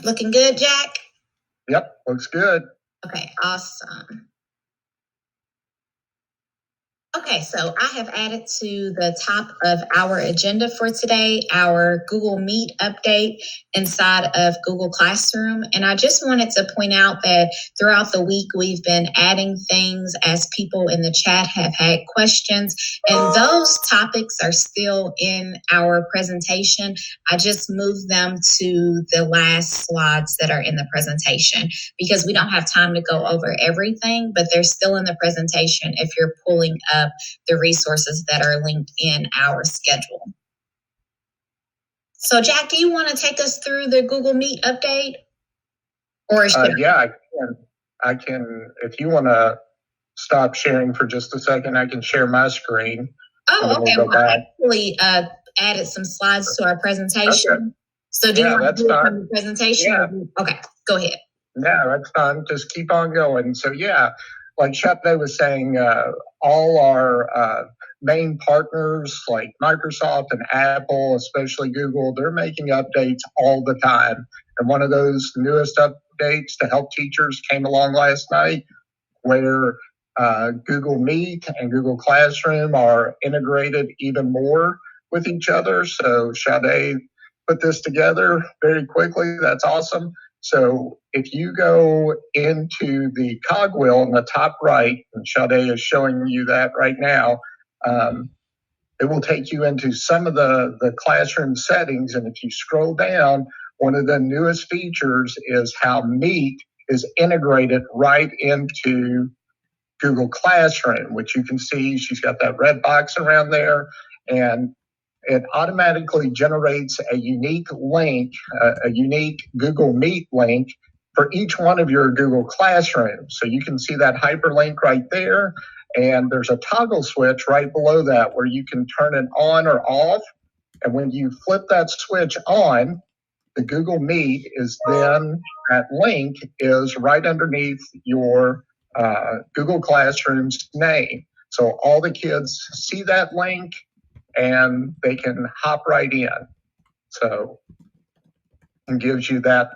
Looking good, Jack? Yep, looks good. Okay, awesome. Okay, so I have added to the top of our agenda for today our Google Meet update inside of Google Classroom. And I just wanted to point out that throughout the week, we've been adding things as people in the chat have had questions. And those topics are still in our presentation. I just moved them to the last slides that are in the presentation because we don't have time to go over everything, but they're still in the presentation if you're pulling up the resources that are linked in our schedule. So Jack, do you want to take us through the Google Meet update? Or yeah, I can. If you want to stop sharing for just a second, I can share my screen. Oh, okay. Well, I actually added some slides to our presentation. Okay. So do you want to do it from the presentation? Yeah. Okay, go ahead. Yeah, that's fine. Just keep on going. So yeah, like Shepne was saying, all our main partners like Microsoft and Apple, especially Google, they're making updates all the time. And one of those newest updates to help teachers came along last night where Google Meet and Google Classroom are integrated even more with each other. So Sade put this together very quickly. That's awesome. So if you go into the cogwheel in the top right, and Sade is showing you that right now, it will take you into some of the classroom settings. And if you scroll down, one of the newest features is how Meet is integrated right into Google Classroom, which you can see she's got that red box around there. And it automatically generates a unique link, a unique Google Meet link for each one of your Google Classrooms. So you can see that hyperlink right there. And there's a toggle switch right below that where you can turn it on or off. And when you flip that switch on, the Google Meet is then, that link is right underneath your Google Classroom's name. So all the kids see that link and they can hop right in. So it gives you that,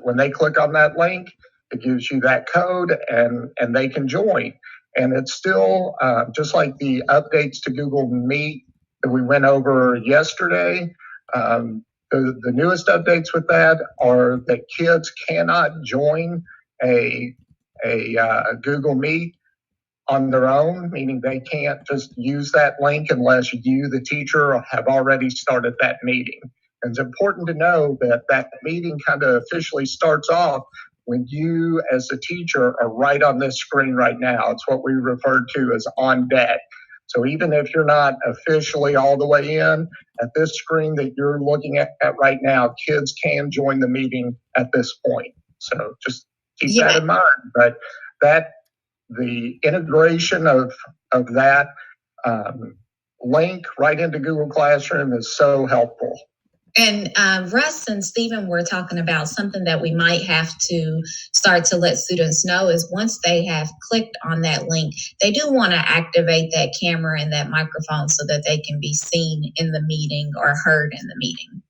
when they click on that link, it gives you that code and they can join. And it's still just like the updates to Google Meet that we went over yesterday. The newest updates with that are that kids cannot join a Google Meet on their own, meaning they can't just use that link unless you, the teacher, have already started that meeting. And it's important to know that that meeting kind of officially starts off when you, as the teacher, are right on this screen right now. It's what we refer to as on deck. So even if you're not officially all the way in, at this screen that you're looking at right now, kids can join the meeting at this point. So just keep that in mind. But the integration of that link right into Google Classroom is so helpful. And Russ and Stephen were talking about something that we might have to start to let students know is once they have clicked on that link, they do want to activate that camera and that microphone so that they can be seen in the meeting or heard in the meeting.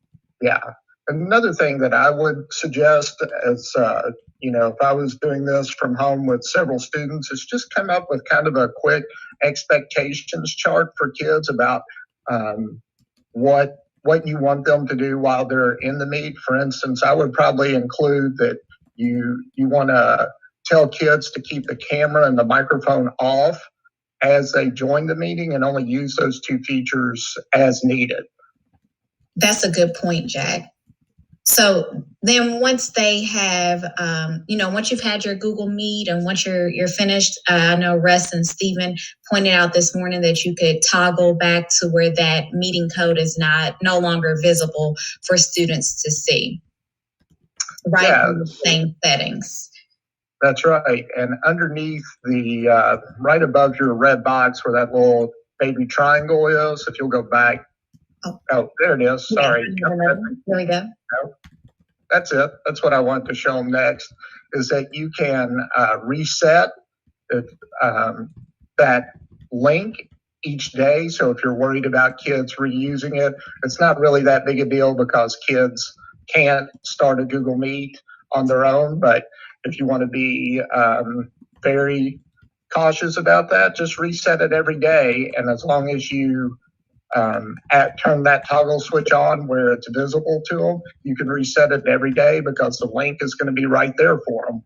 Yeah. Another thing that I would suggest is, if I was doing this from home with several students, is just come up with kind of a quick expectations chart for kids about what you want them to do while they're in the meet. For instance, I would probably include that you want to tell kids to keep the camera and the microphone off as they join the meeting and only use those two features as needed. That's a good point, Jack. So then once they have, once you've had your Google Meet and once you're finished, I know Russ and Stephen pointed out this morning that you could toggle back to where that meeting code is no longer visible for students to see. Right in the same settings. That's right. And underneath the, right above your red box where that little baby triangle is, if you'll go back. Oh, there it is. Sorry. There we go. That's it. That's what I want to show them next, is that you can reset that link each day. So if you're worried about kids reusing it, it's not really that big a deal because kids can't start a Google Meet on their own. But if you want to be very cautious about that, just reset it every day. And as long as you turn that toggle switch on where it's visible to them, you can reset it every day because the link is going to be right there for them.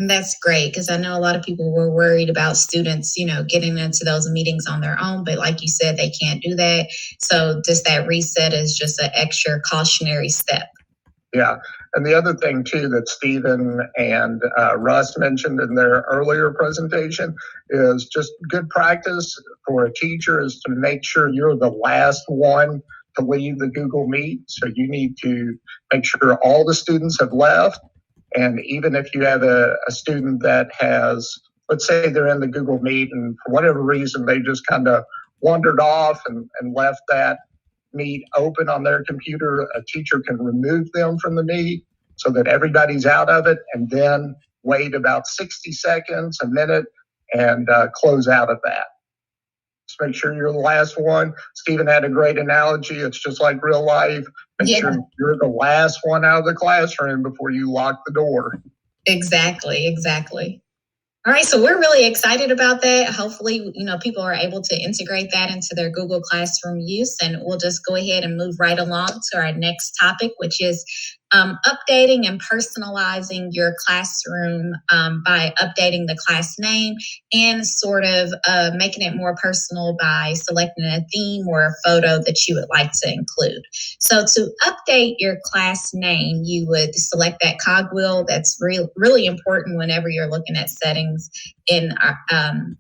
That's great, because I know a lot of people were worried about students, getting into those meetings on their own, but like you said, they can't do that. So just that reset is just an extra cautionary step. Yeah. And the other thing too that Stephen and Russ mentioned in their earlier presentation is just good practice for a teacher is to make sure you're the last one to leave the Google Meet. So you need to make sure all the students have left. And even if you have a student that has, let's say they're in the Google Meet and for whatever reason, they just kind of wandered off and left that Meet open on their computer, a teacher can remove them from the Meet so that everybody's out of it and then wait about 60 seconds, a minute, and close out of that. Just make sure you're the last one. Stephen had a great analogy. It's just like real life. Make sure you're the last one out of the classroom before you lock the door. Exactly. All right, so we're really excited about that. Hopefully, people are able to integrate that into their Google Classroom use, and we'll just go ahead and move right along to our next topic, which is updating and personalizing your classroom by updating the class name and sort of making it more personal by selecting a theme or a photo that you would like to include. So to update your class name, you would select that cogwheel. That's really important whenever you're looking at settings in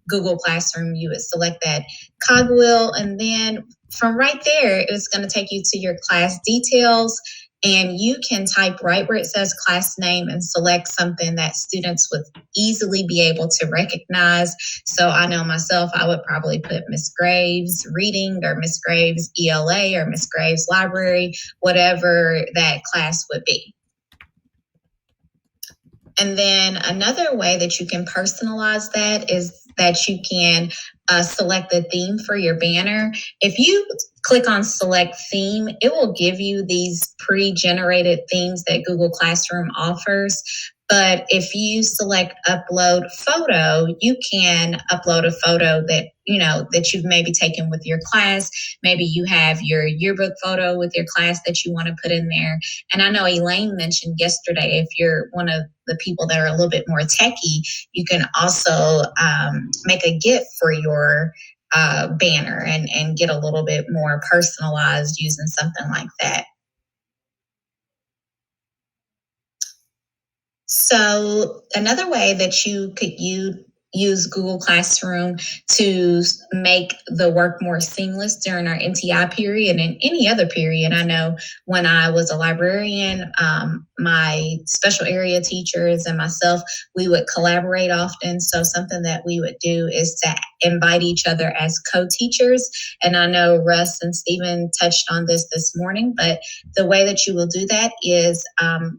Google Classroom. You would select that cogwheel, and then from right there, it's going to take you to your class details. And you can type right where it says class name and select something that students would easily be able to recognize. So I know myself, I would probably put Miss Graves Reading or Miss Graves ELA or Miss Graves Library, whatever that class would be. And then another way that you can personalize that is that you can select the theme for your banner. If you click on select theme, it will give you these pre-generated themes that Google Classroom offers. But if you select upload photo, you can upload a photo that that you've maybe taken with your class. Maybe you have your yearbook photo with your class that you want to put in there. And I know Elaine mentioned yesterday, if you're one of the people that are a little bit more techie, you can also make a GIF for your banner and get a little bit more personalized using something like that. So another way that you could use Google Classroom to make the work more seamless during our NTI period and any other period. I know when I was a librarian, my special area teachers and myself, we would collaborate often. So something that we would do is to invite each other as co-teachers. And I know Russ and Stephen touched on this morning, but the way that you will do that is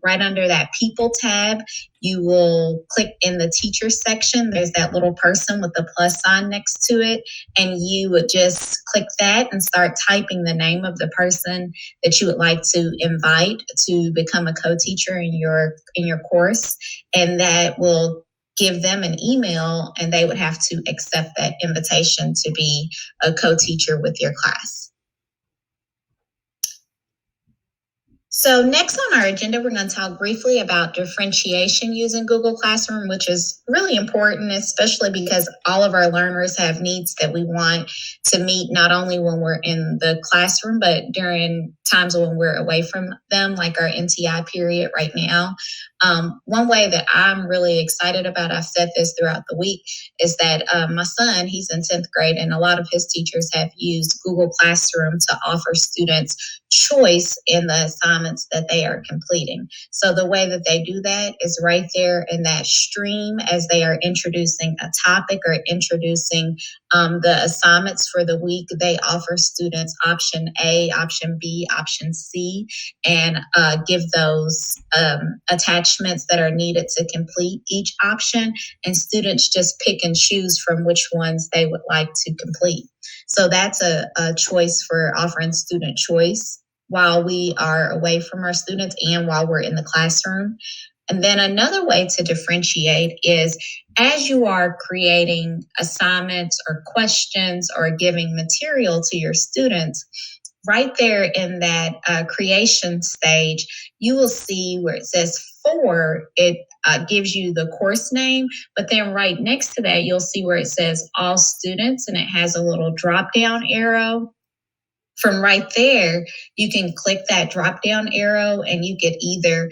right under that People tab, you will click in the teacher section. There's that little person with the plus sign next to it. And you would just click that and start typing the name of the person that you would like to invite to become a co-teacher in your course. And that will give them an email, and they would have to accept that invitation to be a co-teacher with your class. So next on our agenda, we're going to talk briefly about differentiation using Google Classroom, which is really important, especially because all of our learners have needs that we want to meet, not only when we're in the classroom, but during times when we're away from them, like our NTI period right now. One way that I'm really excited about, I've said this throughout the week, is that my son, he's in 10th grade, and a lot of his teachers have used Google Classroom to offer students choice in the assignments that they are completing. So the way that they do that is right there in that stream as they are introducing a topic or introducing the assignments for the week. They offer students option A, option B, option C, and give those attachments that are needed to complete each option. And students just pick and choose from which ones they would like to complete. So that's a choice for offering student choice while we are away from our students and while we're in the classroom. And then another way to differentiate is as you are creating assignments or questions or giving material to your students, right there in that creation stage, you will see where it says 4, it gives you the course name, but then right next to that, you'll see where it says all students, and it has a little drop down arrow. From right there, you can click that drop down arrow and you could either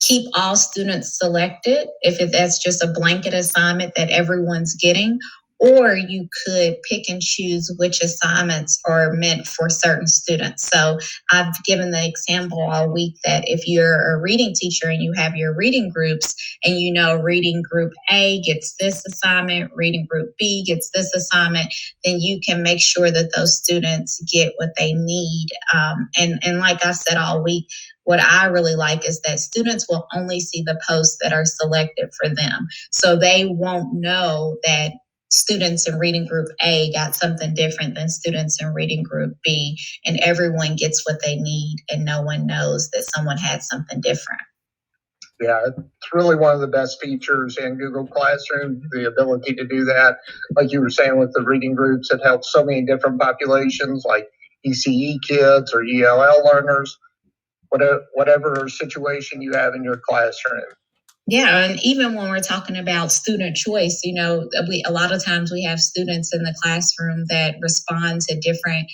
keep all students selected if that's just a blanket assignment that everyone's getting, or you could pick and choose which assignments are meant for certain students. So I've given the example all week that if you're a reading teacher and you have your reading groups and you know reading group A gets this assignment, reading group B gets this assignment, then you can make sure that those students get what they need. And like I said all week, what I really like is that students will only see the posts that are selected for them. So they won't know that students in reading group A got something different than students in reading group B, and everyone gets what they need and no one knows that someone had something different. Yeah, it's really one of the best features in Google Classroom, the ability to do that. Like you were saying with the reading groups, it helps so many different populations like ECE kids or ELL learners, whatever situation you have in your classroom. Yeah, and even when we're talking about student choice, you know, a lot of times we have students in the classroom that respond to different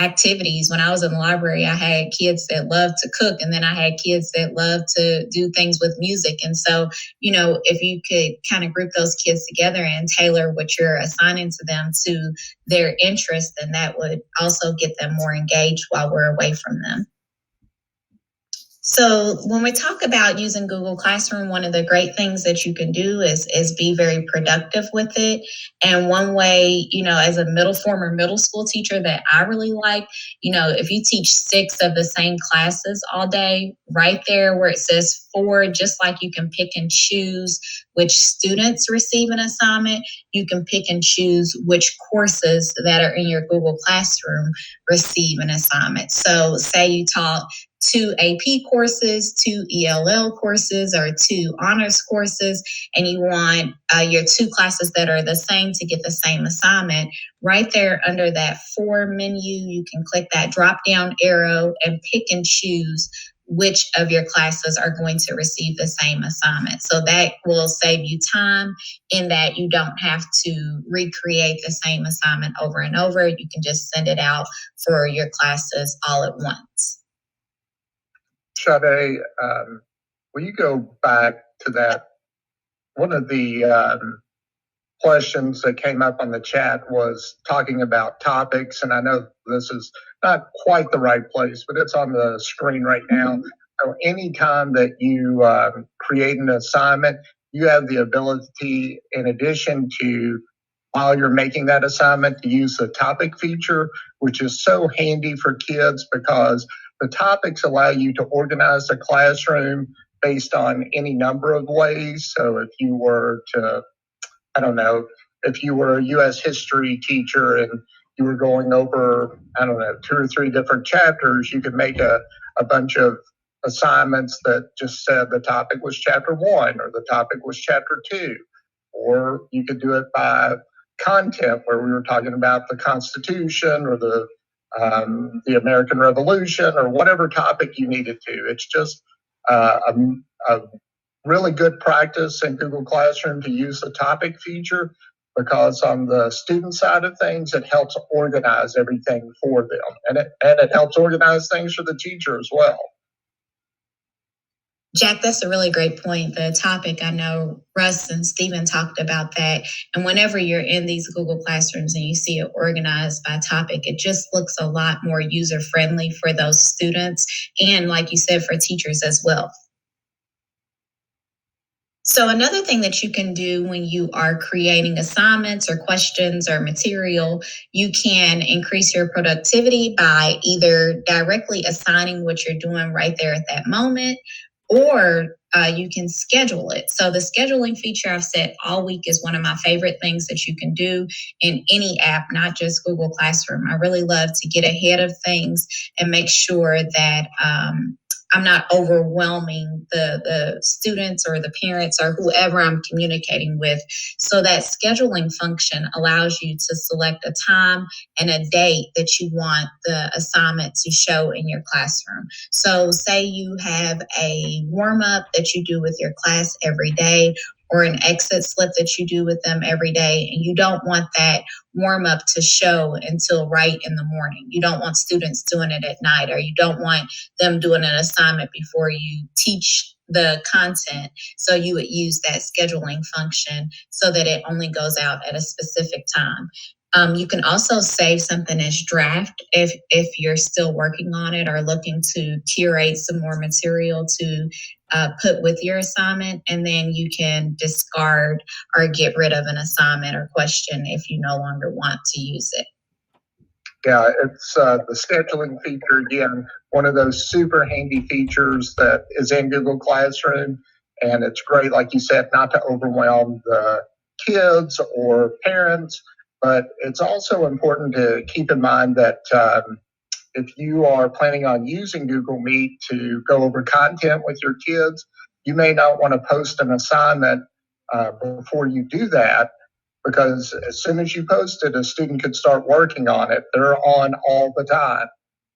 activities. When I was in the library, I had kids that loved to cook, and then I had kids that loved to do things with music. And so, you know, if you could kind of group those kids together and tailor what you're assigning to them to their interests, then that would also get them more engaged while we're away from them. So when we talk about using Google Classroom, one of the great things that you can do is be very productive with it. And one way, you know, as a former middle school teacher that I really like, you know, if you teach 6 of the same classes all day, right there where it says 4, just like you can pick and choose which students receive an assignment, you can pick and choose which courses that are in your Google Classroom receive an assignment. So say you taught 2 AP courses, 2 ELL courses, or 2 honors courses, and you want your 2 classes that are the same to get the same assignment. Right there under that 4 menu, you can click that drop down arrow and pick and choose which of your classes are going to receive the same assignment. So that will save you time in that you don't have to recreate the same assignment over and over. You can just send it out for your classes all at once. Sade, will you go back to that? One of the questions that came up on the chat was talking about topics. And I know this is not quite the right place, but it's on the screen right now. So anytime that you create an assignment, you have the ability, in addition to, while you're making that assignment, to use the topic feature, which is so handy for kids because the topics allow you to organize the classroom based on any number of ways. So if you were to, I don't know, if you were a U.S. history teacher and you were going over, I don't know, 2 or 3 different chapters, you could make a bunch of assignments that just said the topic was chapter 1 or the topic was chapter 2. Or you could do it by content, where we were talking about the Constitution or the American Revolution or whatever topic you needed to. It's just a really good practice in Google Classroom to use the topic feature, because on the student side of things, it helps organize everything for them, and it helps organize things for the teacher as well. Jack, that's a really great point. The topic, I know Russ and Stephen talked about that. And whenever you're in these Google Classrooms and you see it organized by topic, it just looks a lot more user-friendly for those students and, like you said, for teachers as well. So another thing that you can do when you are creating assignments or questions or material, you can increase your productivity by either directly assigning what you're doing right there at that moment, or you can schedule it. So the scheduling feature I've said all week is one of my favorite things that you can do in any app, not just Google Classroom. I really love to get ahead of things and make sure that I'm not overwhelming the students or the parents or whoever I'm communicating with. So that scheduling function allows you to select a time and a date that you want the assignment to show in your classroom. So say you have a warm-up that you do with your class every day, or an exit slip that you do with them every day, and you don't want that warm-up to show until right in the morning. You don't want students doing it at night, or you don't want them doing an assignment before you teach the content. So you would use that scheduling function so that it only goes out at a specific time. You can also save something as draft if you're still working on it or looking to curate some more material to put with your assignment, and then you can discard or get rid of an assignment or question if you no longer want to use it. Yeah, it's the scheduling feature, again, one of those super handy features that is in Google Classroom. And it's great, like you said, not to overwhelm the kids or parents, but it's also important to keep in mind that if you are planning on using Google Meet to go over content with your kids, you may not want to post an assignment before you do that, because as soon as you post it, a student could start working on it. They're on all the time.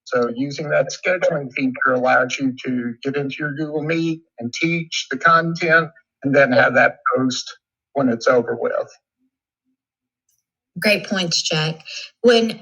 So using that scheduling feature allows you to get into your Google Meet and teach the content and then have that post when it's over with. Great points, Jack. When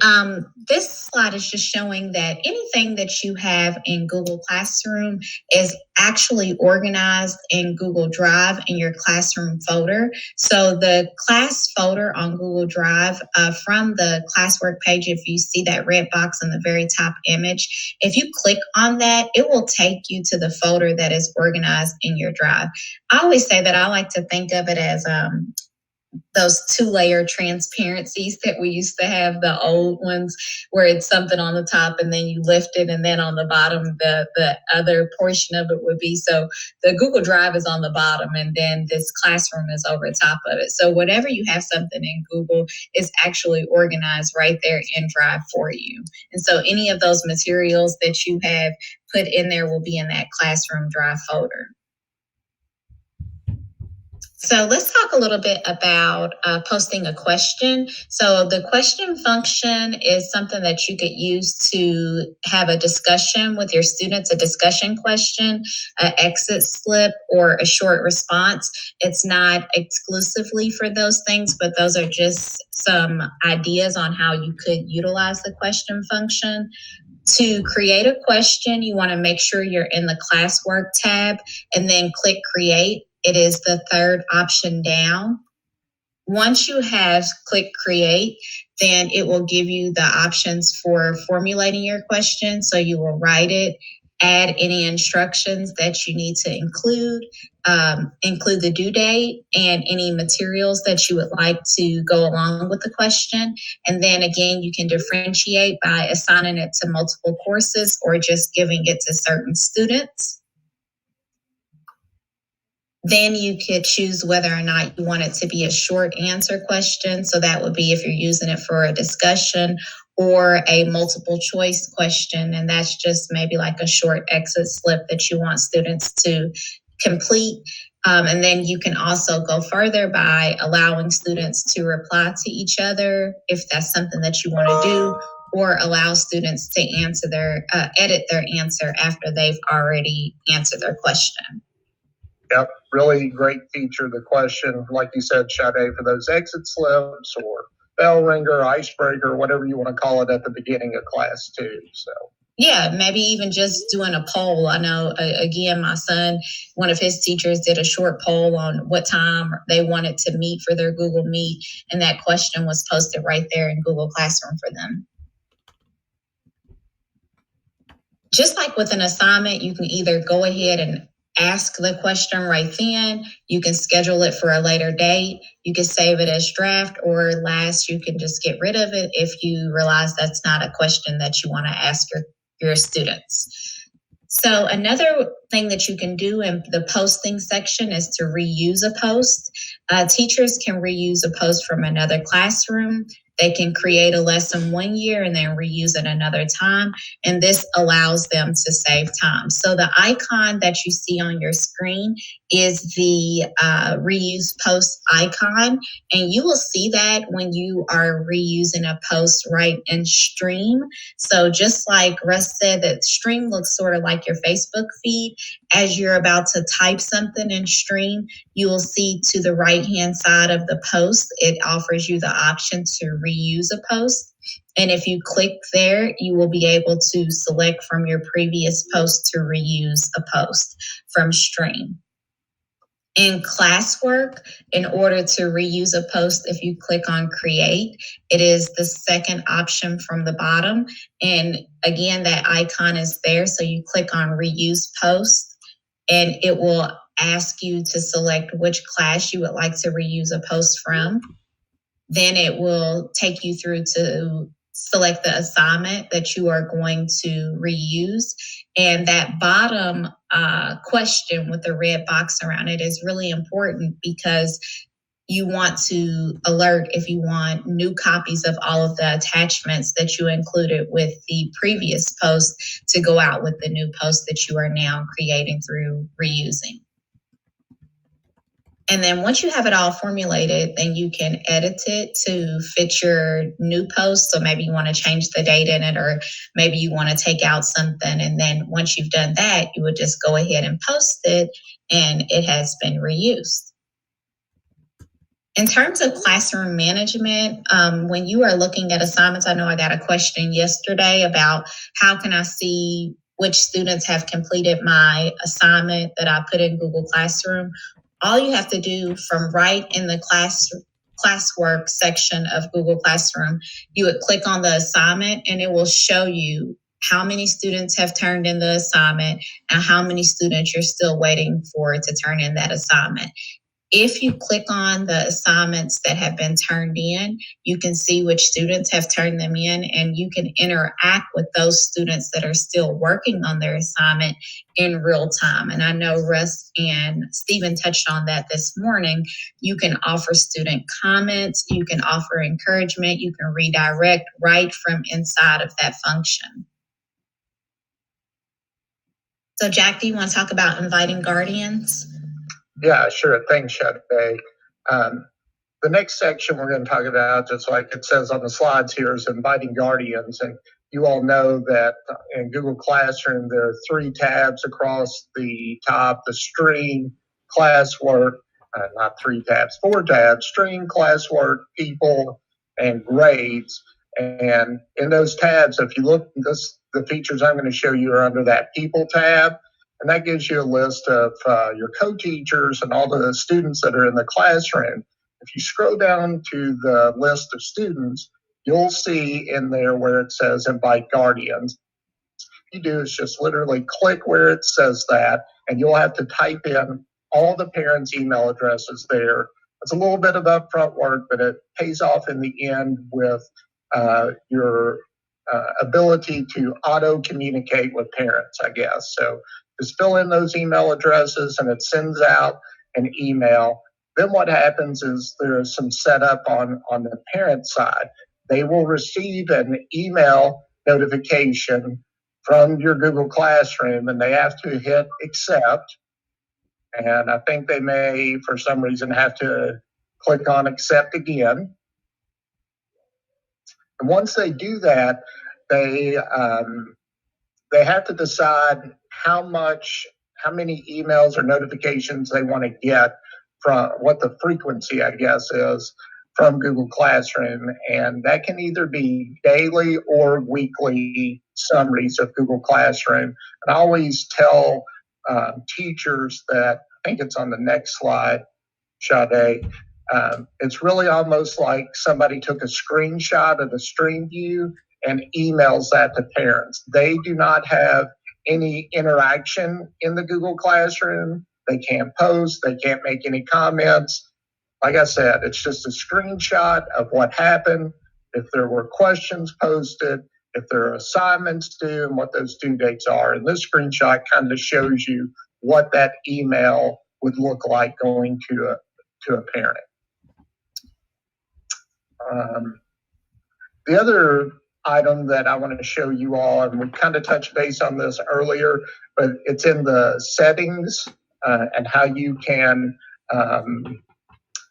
this slide is just showing that anything that you have in Google Classroom is actually organized in Google Drive in your classroom folder. So the class folder on Google Drive, from the classwork page, if you see that red box in the very top image, if you click on that, it will take you to the folder that is organized in your Drive. I always say that I like to think of it as those 2-layer transparencies that we used to have, the old ones, where it's something on the top and then you lift it, and then on the bottom the other portion of it would be. So the Google Drive is on the bottom, and then this classroom is over top of it. So whenever you have something in Google, is actually organized right there in Drive for you. And so any of those materials that you have put in there will be in that classroom Drive folder. So let's talk a little bit about posting a question. So the question function is something that you could use to have a discussion with your students, a discussion question, an exit slip, or a short response. It's not exclusively for those things, but those are just some ideas on how you could utilize the question function. To create a question, you want to make sure you're in the classwork tab and then click create. It is the third option down. Once you have clicked create, then it will give you the options for formulating your question. So you will write it, add any instructions that you need to include the due date and any materials that you would like to go along with the question. And then again, you can differentiate by assigning it to multiple courses or just giving it to certain students. Then you could choose whether or not you want it to be a short answer question. So that would be if you're using it for a discussion, or a multiple choice question. And that's just maybe like a short exit slip that you want students to complete. And then you can also go further by allowing students to reply to each other if that's something that you want to do, or allow students to answer edit their answer after they've already answered their question. Yep, really great feature. The question, like you said, Sade, for those exit slips or bell ringer, icebreaker, whatever you want to call it at the beginning of class too. So yeah, maybe even just doing a poll. I know, again, my son, one of his teachers did a short poll on what time they wanted to meet for their Google Meet, and that question was posted right there in Google Classroom for them. Just like with an assignment, you can either go ahead and ask the question right then. You can schedule it for a later date. You can save it as draft, or last, you can just get rid of it if you realize that's not a question that you want to ask your students. So another thing that you can do in the posting section is to reuse a post. Teachers can reuse a post from another classroom. They can create a lesson one year and then reuse it another time. And this allows them to save time. So the icon that you see on your screen is the reuse post icon. And you will see that when you are reusing a post right in Stream. So just like Russ said, that Stream looks sort of like your Facebook feed. As you're about to type something in Stream, you will see to the right-hand side of the post, it offers you the option to reuse a post. And if you click there, you will be able to select from your previous post to reuse a post from Stream. In classwork, in order to reuse a post, if you click on create, it is the second option from the bottom. And again, that icon is there. So you click on reuse post, and it will ask you to select which class you would like to reuse a post from. Then it will take you through to select the assignment that you are going to reuse. And that bottom question with the red box around it is really important, because you want to alert if you want new copies of all of the attachments that you included with the previous post to go out with the new post that you are now creating through reusing. And then once you have it all formulated, then you can edit it to fit your new post. So maybe you want to change the date in it, or maybe you want to take out something. And then once you've done that, you would just go ahead and post it, and it has been reused. In terms of classroom management, when you are looking at assignments, I know I got a question yesterday about how can I see which students have completed my assignment that I put in Google Classroom. All you have to do from right in the classwork section of Google Classroom, you would click on the assignment, and it will show you how many students have turned in the assignment and how many students you're still waiting for to turn in that assignment. If you click on the assignments that have been turned in, you can see which students have turned them in, and you can interact with those students that are still working on their assignment in real time. And I know Russ and Stephen touched on that this morning. You can offer student comments, you can offer encouragement, you can redirect right from inside of that function. So Jack, do you want to talk about inviting guardians? yeah, sure. Thanks, Sade. The next section we're going to talk about, just like it says on the slides here, is inviting guardians. And you all know that in Google Classroom, there are 3 tabs across the top: the Stream, Classwork, not 3 tabs, 4 tabs: Stream, Classwork, People, and Grades. And in those tabs, if you look, the features I'm going to show you are under that People tab. And that gives you a list of your co-teachers and all the students that are in the classroom. If you scroll down to the list of students, you'll see in there where it says invite guardians. What you do is just literally click where it says that, and you'll have to type in all the parents' email addresses there. It's a little bit of upfront work, but it pays off in the end with your ability to auto communicate with parents, I guess. So just fill in those email addresses and it sends out an email. Then what happens is there's some setup on the parent side. They will receive an email notification from your Google Classroom, and they have to hit accept. And I think they may, for some reason, have to click on accept again. And once they do that, they have to decide how many emails or notifications they want to get from, what the frequency, I guess, is from Google Classroom. And that can either be daily or weekly summaries of Google Classroom. And I always tell teachers that, I think it's on the next slide, Sade, it's really almost like somebody took a screenshot of the stream view and emails that to parents. They do not have any interaction in the Google Classroom. They can't post, they can't make any comments. Like I said, it's just a screenshot of what happened, if there were questions posted, if there are assignments due, and what those due dates are. And this screenshot kind of shows you what that email would look like going to a parent. The other item that I want to show you all, and we kind of touched base on this earlier, but it's in the settings and how you can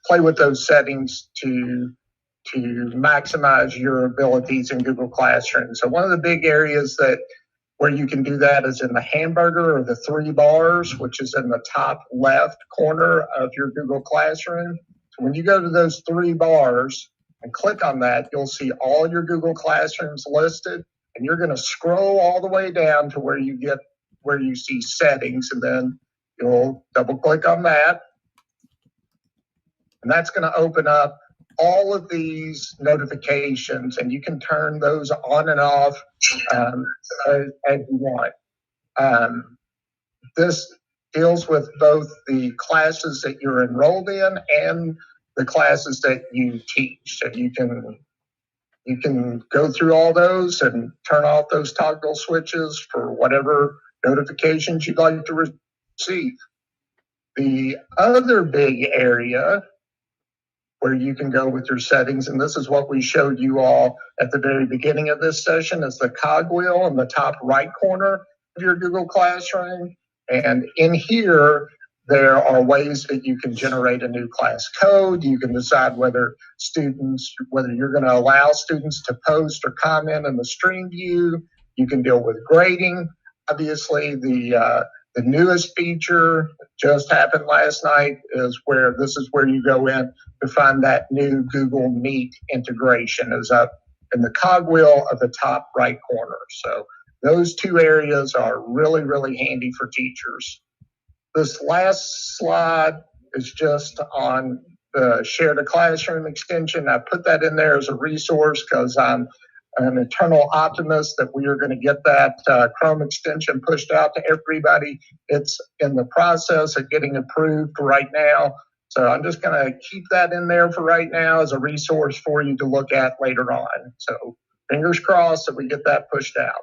play with those settings to maximize your abilities in Google Classroom. So one of the big areas where you can do that is in the hamburger or the 3 bars, which is in the top left corner of your Google Classroom. So when you go to those 3 bars and click on that, you'll see all your Google Classrooms listed, and you're going to scroll all the way down to where you see settings, and then you'll double click on that. And that's going to open up all of these notifications, and you can turn those on and off as you want. This deals with both the classes that you're enrolled in and the classes that you teach. So you can go through all those and turn off those toggle switches for whatever notifications you'd like to receive. The other big area where you can go with your settings, and this is what we showed you all at the very beginning of this session, is the cogwheel in the top right corner of your Google Classroom. And in here, there are ways that you can generate a new class code. You can decide whether you're going to allow students to post or comment in the stream view. You can deal with grading. Obviously, the newest feature just happened last night is where you go in to find that new Google Meet integration is up in the cogwheel of the top right corner. So those 2 areas are really, really handy for teachers. This last slide is just on the Share to Classroom extension. I put that in there as a resource because I'm an eternal optimist that we are going to get that Chrome extension pushed out to everybody. It's in the process of getting approved right now. So I'm just going to keep that in there for right now as a resource for you to look at later on. So fingers crossed that we get that pushed out.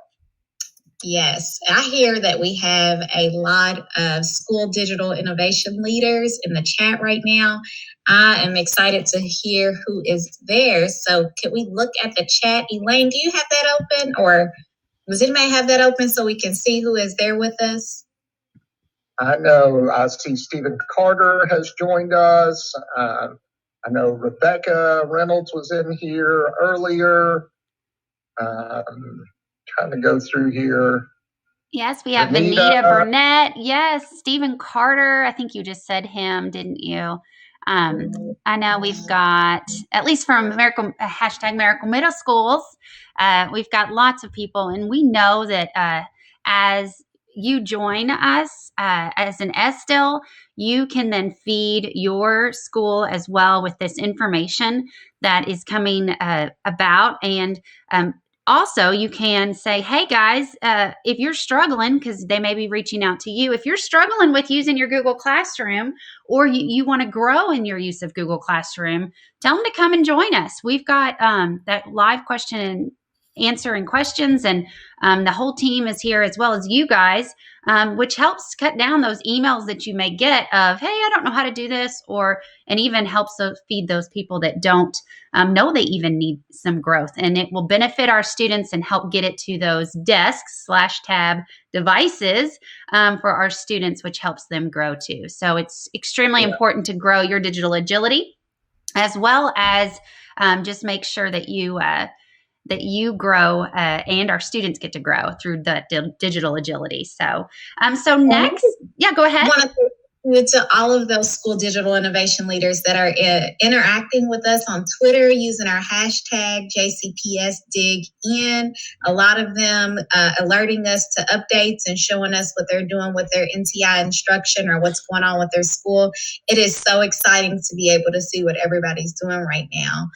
Yes, I hear that we have a lot of school digital innovation leaders in the chat right now. I am excited to hear who is there. So can we look at the chat? Elaine, do you have that open, or does anybody have that open so we can see who is there with us? I know I see Stephen Carter has joined us. I know Rebecca Reynolds was in here earlier. Trying to go through here. Yes, we have Vanita Burnett. Yes, Stephen Carter. I think you just said him, didn't you? I know we've got, at least from hashtag Miracle Middle Schools, we've got lots of people, and we know that as you join us as an SDIL, you can then feed your school as well with this information that is coming about. And also, you can say, hey guys, if you're struggling, because they may be reaching out to you, if you're struggling with using your Google Classroom, or you want to grow in your use of Google Classroom, tell them to come and join us. We've got that live question and answering questions, and the whole team is here as well as you guys, which helps cut down those emails that you may get of, hey, I don't know how to do this, and even helps feed those people that don't know they even need some growth. And it will benefit our students and help get it to those desks/tab devices for our students, which helps them grow too. So it's extremely important to grow your digital agility, as well as just make sure that you grow and our students get to grow through the digital agility. So next, go ahead. I want to thank you to all of those school digital innovation leaders that are interacting with us on Twitter using our hashtag JCPSDigIn. A lot of them alerting us to updates and showing us what they're doing with their NTI instruction or what's going on with their school. It is so exciting to be able to see what everybody's doing right now.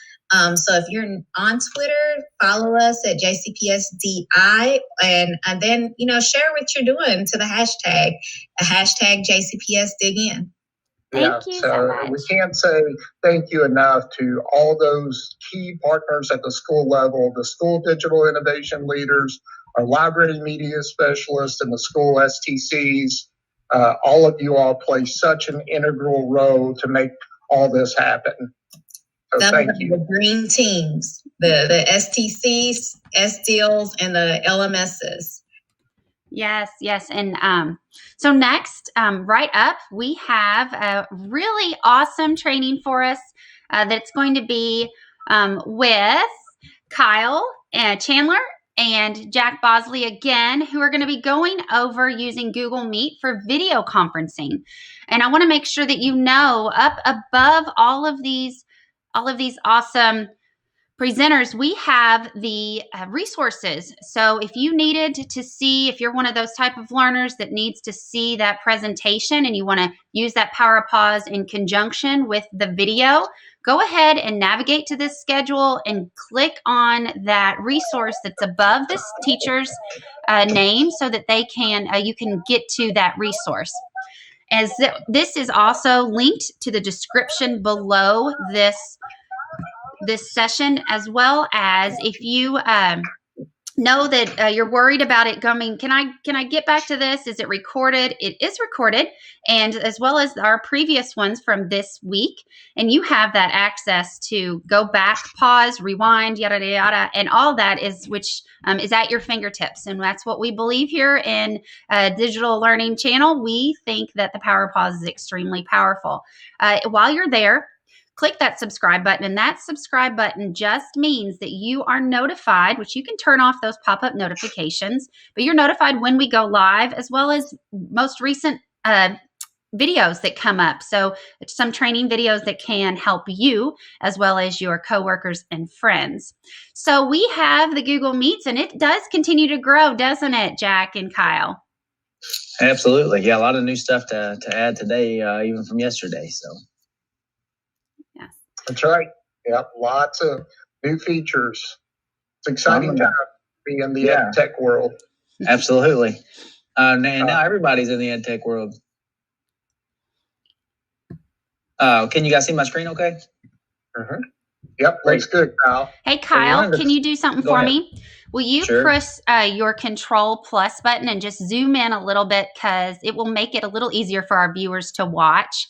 So if you're on Twitter, follow us at JCPSDI, and then, share what you're doing to the hashtag JCPSDigIn. Thank you so much. We can't say thank you enough to all those key partners at the school level, the school digital innovation leaders, our library media specialists, and the school STCs. All of you all play such an integral role to make all this happen. So thank you. The green teams, the STCs, SDILs, and the LMSs. Yes. And so next, right up, we have a really awesome training for us that's going to be with Kyle Chandler and Jack Bosley again, who are going to be going over using Google Meet for video conferencing. And I want to make sure that you know, up above all of these awesome presenters, we have the resources. So if you needed to see, if you're one of those type of learners that needs to see that presentation and you want to use that PowerPause in conjunction with the video, go ahead and navigate to this schedule and click on that resource that's above this teacher's name so that they can you can get to that resource. As this is also linked to the description below this session, as well as if you know that you're worried about it going, can I get back to this? Is it recorded? It is recorded, and as well as our previous ones from this week. And you have that access to go back, pause, rewind, yada, yada, yada, and all that which is at your fingertips. And that's what we believe here in Digital Learning Channel. We think that the PowerPause is extremely powerful. While you're there, click that subscribe button, and that subscribe button just means that you are notified, which you can turn off those pop-up notifications, but you're notified when we go live, as well as most recent videos that come up. So some training videos that can help you as well as your coworkers and friends. So we have the Google Meets, and it does continue to grow, doesn't it, Jack and Kyle? Absolutely. Yeah, a lot of new stuff to add today, even from yesterday. So. That's right. Yep, lots of new features. It's exciting time to be in the ed tech world. Absolutely. And now everybody's in the ed tech world. Can you guys see my screen okay? Mm-hmm. Yep, looks good, Kyle. Hey, Kyle, can you do something for me? Will you press your Control+ button and just zoom in a little bit, because it will make it a little easier for our viewers to watch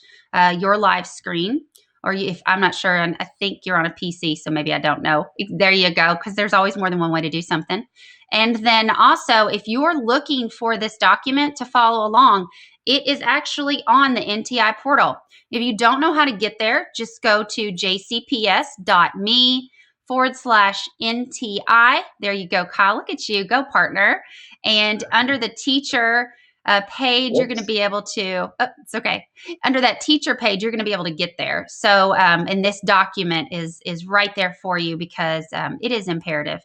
your live screen. Or if I'm not sure, and I think you're on a PC, so maybe I don't know. There you go, because there's always more than one way to do something. And then also, if you're looking for this document to follow along, it is actually on the NTI portal. If you don't know how to get there, just go to jcps.me/NTI. There you go, Kyle. Look at you. Go, partner. And under the teacher page, you're going to be able to, it's okay. Under that teacher page, you're going to be able to get there. So, and this document is right there for you because it is imperative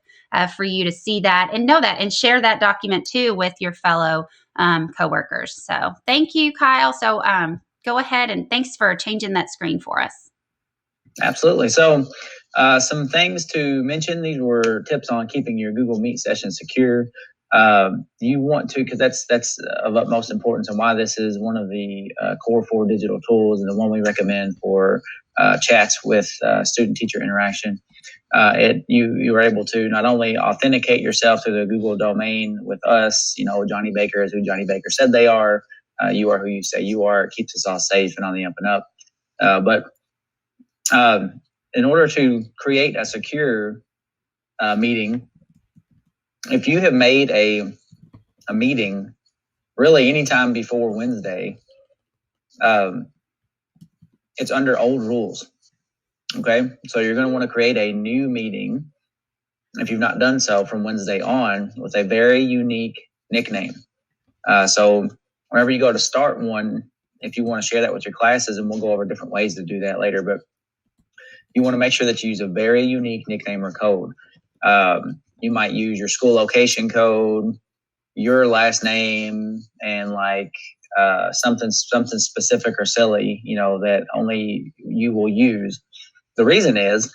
for you to see that and know that and share that document too with your fellow coworkers. So thank you, Kyle. So go ahead and thanks for changing that screen for us. Absolutely. So some things to mention. These were tips on keeping your Google Meet session secure. You want to, because that's of utmost importance, and why this is one of the core 4 digital tools and the one we recommend for chats with student-teacher interaction. You are able to not only authenticate yourself through the Google domain with us, Johnny Baker is who Johnny Baker said they are. You are who you say you are. It keeps us all safe and on the up and up. But in order to create a secure meeting, if you have made a meeting really anytime before Wednesday, it's under old rules. Okay, so you're going to want to create a new meeting if you've not done so from Wednesday on with a very unique nickname. So whenever you go to start one, if you want to share that with your classes, and we'll go over different ways to do that later, but you want to make sure that you use a very unique nickname or code. You might use your school location code, your last name, and something specific or silly, that only you will use. The reason is,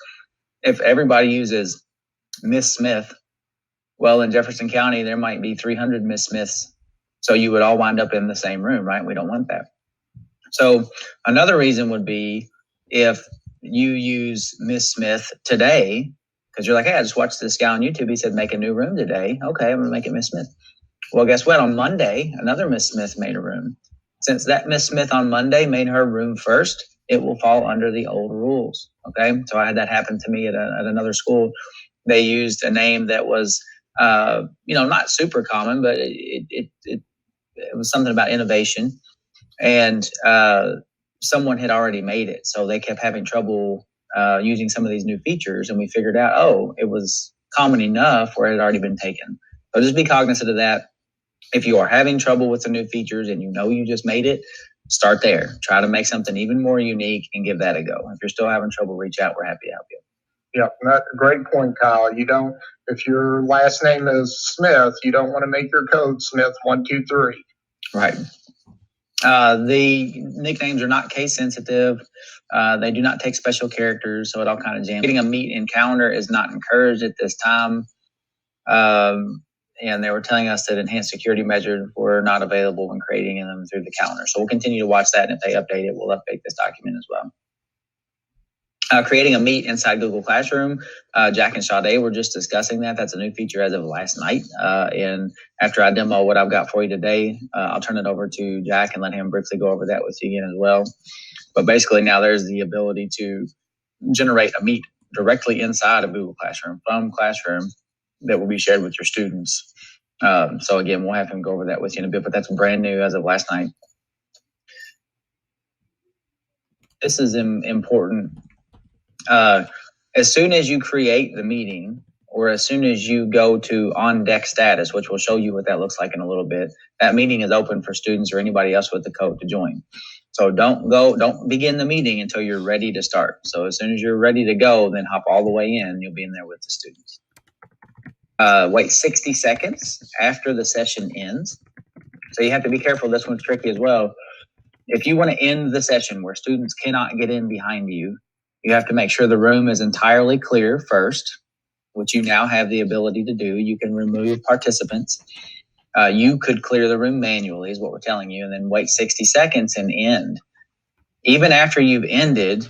if everybody uses Miss Smith, well, in Jefferson County, there might be 300 Miss Smiths. So you would all wind up in the same room, right? We don't want that. So another reason would be if you use Miss Smith today, because you're like, hey, I just watched this guy on YouTube. He said, make a new room today. Okay, I'm going to make it Miss Smith. Well, guess what? On Monday, another Miss Smith made a room. Since that Miss Smith on Monday made her room first, it will fall under the old rules. Okay, so I had that happen to me at another school. They used a name that was, not super common, but it was something about innovation, and someone had already made it, so they kept having trouble using some of these new features, and we figured out, it was common enough where it had already been taken. So just be cognizant of that. If you are having trouble with the new features and you just made it, start there. Try to make something even more unique and give that a go. If you're still having trouble, reach out. We're happy to help you. Yeah, that's a great point, Kyle. If your last name is Smith, you don't want to make your code Smith 123. Right. The nicknames are not case sensitive. They do not take special characters, so it all kind of jams. Getting a meet in calendar is not encouraged at this time. And they were telling us that enhanced security measures were not available when creating them through the calendar. So we'll continue to watch that, and if they update it, we'll update this document as well. Creating a meet inside Google Classroom. Jack and Sade were just discussing that. That's a new feature as of last night. And after I demo what I've got for you today, I'll turn it over to Jack and let him briefly go over that with you again as well. But basically now there's the ability to generate a meet directly inside of Google Classroom from Classroom that will be shared with your students. So again, we'll have him go over that with you in a bit, but that's brand new as of last night. This is important. As soon as you create the meeting, or as soon as you go to on deck status, which will show you what that looks like in a little bit, that meeting is open for students or anybody else with the code to join. So don't begin the meeting until you're ready to start. So as soon as you're ready to go, then hop all the way in. You'll be in there with the students. Wait 60 seconds after the session ends. So you have to be careful. This one's tricky as well. If you want to end the session where students cannot get in behind you, you have to make sure the room is entirely clear first, which you now have the ability to do. You can remove participants. You could clear the room manually is what we're telling you, and then wait 60 seconds and end. Even after you've ended,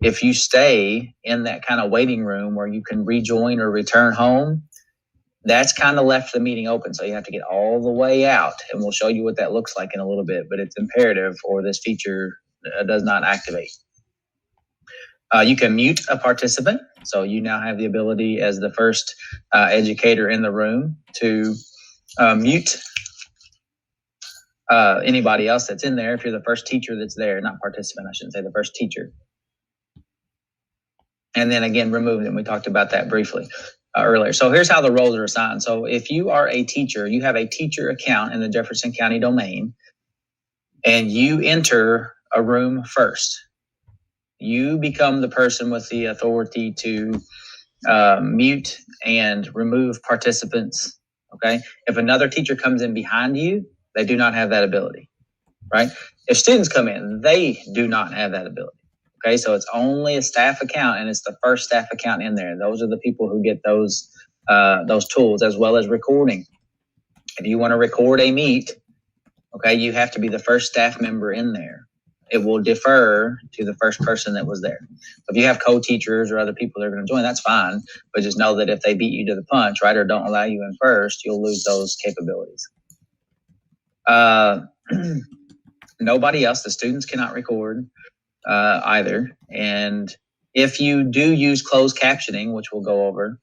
if you stay in that kind of waiting room where you can rejoin or return home, that's kind of left the meeting open. So you have to get all the way out, and we'll show you what that looks like in a little bit, but it's imperative or this feature does not activate. You can mute a participant. So you now have the ability as the first educator in the room to mute anybody else that's in there. If you're the first teacher that's there, not participant, I shouldn't say the first teacher. And then again, remove them. We talked about that briefly. earlier. So here's how the roles are assigned. So if you are a teacher, you have a teacher account in the Jefferson County domain, and you enter a room first. You become the person with the authority to mute and remove participants. Okay. If another teacher comes in behind you, they do not have that ability, right? If students come in, they do not have that ability. Okay. So it's only a staff account, and it's the first staff account in there. Those are the people who get those tools, as well as recording. If you want to record a meet, okay, you have to be the first staff member in there. It will defer to the first person that was there. If you have co-teachers or other people that are going to join, that's fine. But just know that if they beat you to the punch, right, or don't allow you in first, you'll lose those capabilities. Nobody else, the students cannot record either. And if you do use closed captioning, which we'll go over,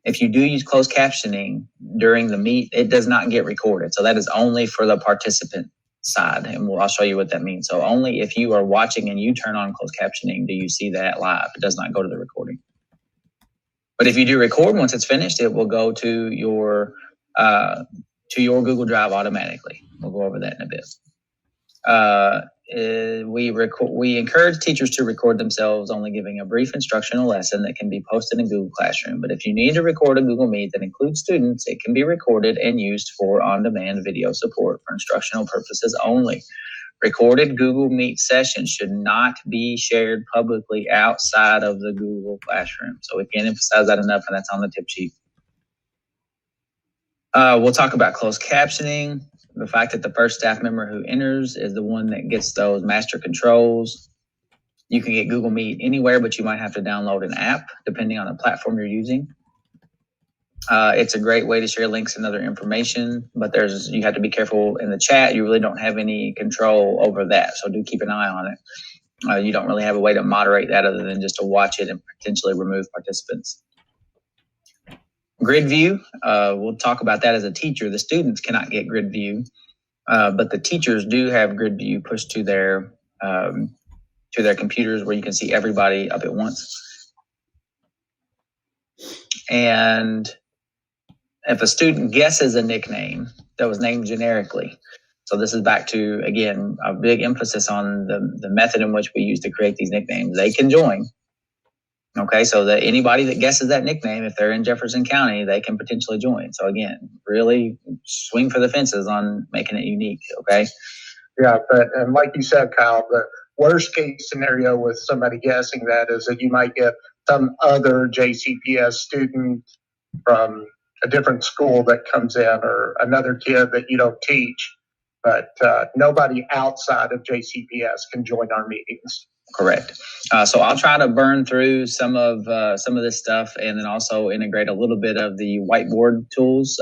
if you do use closed captioning during the meet, it does not get recorded. So that is only for the participant side, and I'll show you what that means. So only if you are watching and you turn on closed captioning do you see that live. It does not go to the recording. But if you do record, once it's finished, it will go to your Google Drive automatically. We'll go over that in a bit. We encourage teachers to record themselves, only giving a brief instructional lesson that can be posted in Google Classroom. But if you need to record a Google Meet that includes students, it can be recorded and used for on-demand video support for instructional purposes only. Recorded Google Meet sessions should not be shared publicly outside of the Google Classroom. So we can't emphasize that enough, and that's on the tip sheet. We'll talk about closed captioning. The fact that the first staff member who enters is the one that gets those master controls. You can get Google Meet anywhere, but you might have to download an app depending on the platform you're using. It's a great way to share links and other information, but you have to be careful in the chat. You really don't have any control over that, so do keep an eye on it. You don't really have a way to moderate that other than just to watch it and potentially remove participants. Grid view, we'll talk about that as a teacher. The students cannot get grid view, but the teachers do have grid view pushed to their computers where you can see everybody up at once. And if a student guesses a nickname that was named generically, so this is back to, again, a big emphasis on the method in which we use to create these nicknames. They can join. Okay, so that anybody that guesses that nickname, if they're in Jefferson County, they can potentially join. So again, really swing for the fences on making it unique, okay? Yeah, and like you said, Kyle, the worst case scenario with somebody guessing that is that you might get some other JCPS student from a different school that comes in, or another kid that you don't teach, but nobody outside of JCPS can join our meetings. Correct. So I'll try to burn through some of this stuff, and then also integrate a little bit of the whiteboard tools.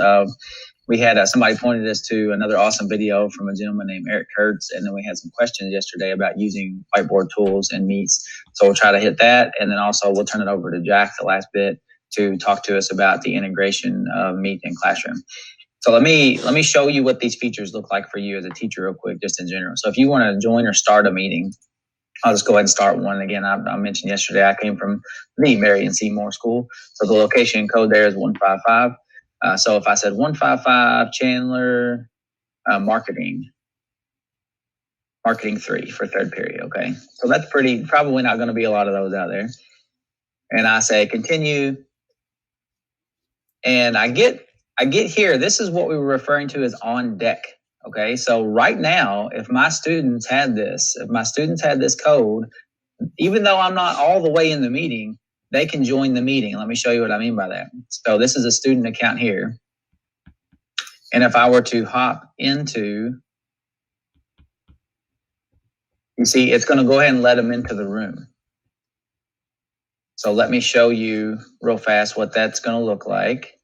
We had somebody pointed us to another awesome video from a gentleman named Eric Kurtz, and then we had some questions yesterday about using whiteboard tools and meets. So we'll try to hit that, and then also we'll turn it over to Jack the last bit to talk to us about the integration of Meet and Classroom. So let me show you what these features look like for you as a teacher real quick, just in general. So if you want to join or start a meeting, I'll just go ahead and start one. Again, I mentioned yesterday I came from the Marion Seymour School. So the location code there is 155. So if I said 155 Chandler marketing 3 for third period, okay? So that's probably not going to be a lot of those out there. And I say continue. And I get here, this is what we were referring to as on deck. Okay, so right now, if my students had this code, even though I'm not all the way in the meeting, they can join the meeting. Let me show you what I mean by that. So this is a student account here. And if I were to hop into, you see, it's going to go ahead and let them into the room. So let me show you real fast what that's going to look like.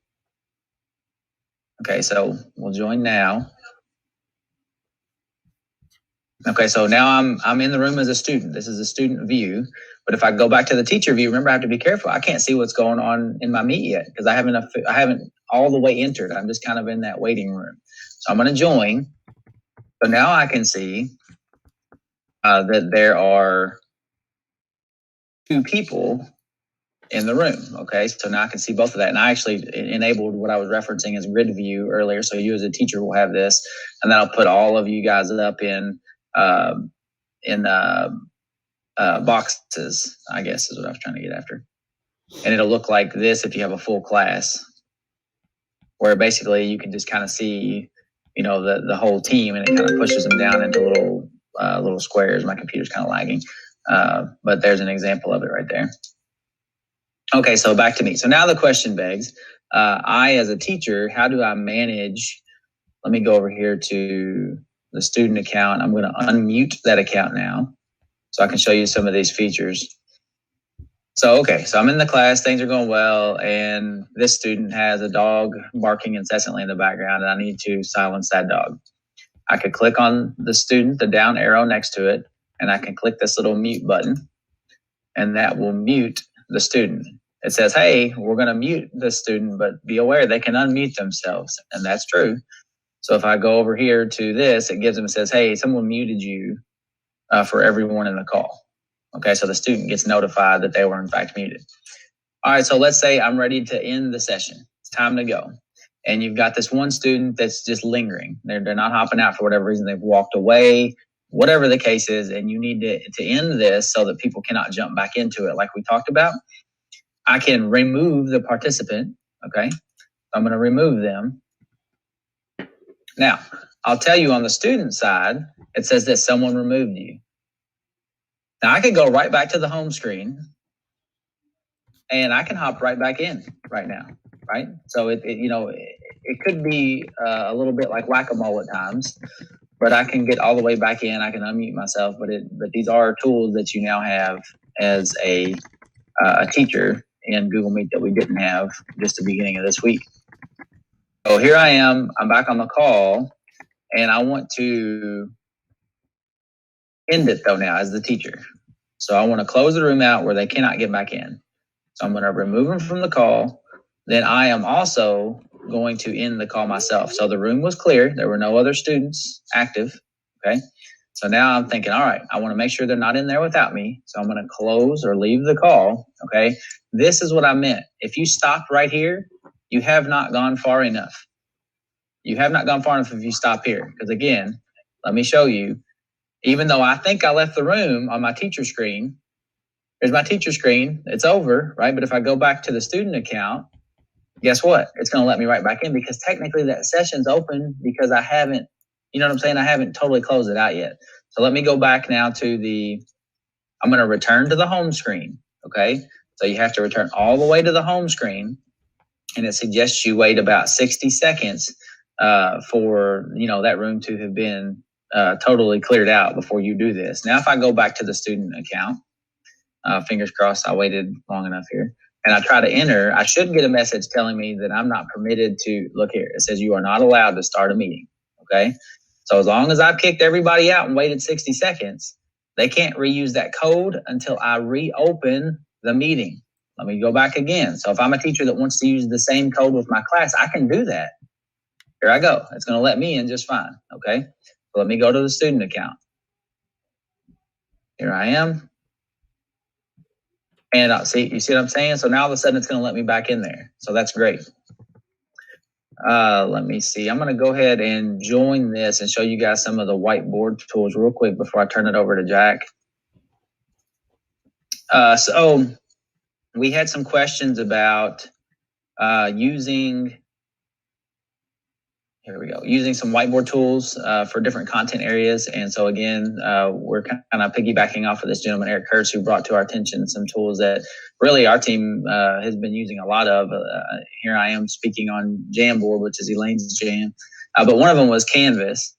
Okay, so we'll join now. Okay, so now I'm in the room as a student. This is a student view. But if I go back to the teacher view, remember I have to be careful. I can't see what's going on in my meet yet because I haven't all the way entered. I'm just kind of in that waiting room. So I'm going to join. So now I can see that there are 2 people in the room. Okay, so now I can see both of that. And I actually enabled what I was referencing as grid view earlier. So you as a teacher will have this, and then I'll put all of you guys up in boxes, I guess is what I was trying to get after. And it'll look like this if you have a full class, where basically you can just kind of see, you know, the whole team, and it kind of pushes them down into little squares. My computer's kind of lagging, but there's an example of it right there. Okay, so back to me. So now the question begs, I as a teacher, how do I manage? Let me go over here to the student account. I'm going to unmute that account now so I can show you some of these features. So, okay, so I'm in the class, things are going well, and this student has a dog barking incessantly in the background, and I need to silence that dog. I could click on the student, the down arrow next to it, and I can click this little mute button, and that will mute the student. It says, hey, we're going to mute the student, but be aware they can unmute themselves, and that's true. So if I go over here to this, it gives them, it says, hey, someone muted you for everyone in the call. Okay, so the student gets notified that they were in fact muted. All right, so let's say I'm ready to end the session. It's time to go. And you've got this one student that's just lingering. They're not hopping out for whatever reason. They've walked away, whatever the case is, and you need to end this so that people cannot jump back into it like we talked about. I can remove the participant, okay? I'm going to remove them. Now, I'll tell you on the student side, it says that someone removed you. Now, I could go right back to the home screen, and I can hop right back in right now, right? So, it could be a little bit like whack-a-mole at times, but I can get all the way back in. I can unmute myself, but these are tools that you now have as a teacher in Google Meet that we didn't have just the beginning of this week. So here I am. I'm back on the call, and I want to end it though now as the teacher. So I want to close the room out where they cannot get back in. So I'm going to remove them from the call. Then I am also going to end the call myself. So the room was clear. There were no other students active. Okay. So now I'm thinking, all right, I want to make sure they're not in there without me. So I'm going to close or leave the call. Okay. This is what I meant. If you stop right here, you have not gone far enough. You have not gone far enough if you stop here. Because again, let me show you. Even though I think I left the room on my teacher screen, there's my teacher screen. It's over, right? But if I go back to the student account, guess what? It's going to let me right back in because technically that session's open because I haven't, you know what I'm saying? I haven't totally closed it out yet. So let me go back now to I'm going to return to the home screen, okay? So you have to return all the way to the home screen, and it suggests you wait about 60 seconds for, that room to have been totally cleared out before you do this. Now, if I go back to the student account, fingers crossed I waited long enough here, and I try to enter, I should get a message telling me that I'm not permitted to, look here, it says you are not allowed to start a meeting, okay? So as long as I've kicked everybody out and waited 60 seconds, they can't reuse that code until I reopen the meeting. Let me go back again. So if I'm a teacher that wants to use the same code with my class, I can do that. Here I go. It's going to let me in just fine, okay? So let me go to the student account. Here I am. And you see what I'm saying? So now all of a sudden it's going to let me back in there. So that's great. Let me see. I'm going to go ahead and join this and show you guys some of the whiteboard tools real quick before I turn it over to Jack. So we had some questions about using some whiteboard tools for different content areas. And so again, we're kind of piggybacking off of this gentleman, Eric Kurtz, who brought to our attention some tools that really our team has been using a lot of. Here I am speaking on Jamboard, which is Elaine's jam. But one of them was Canvas.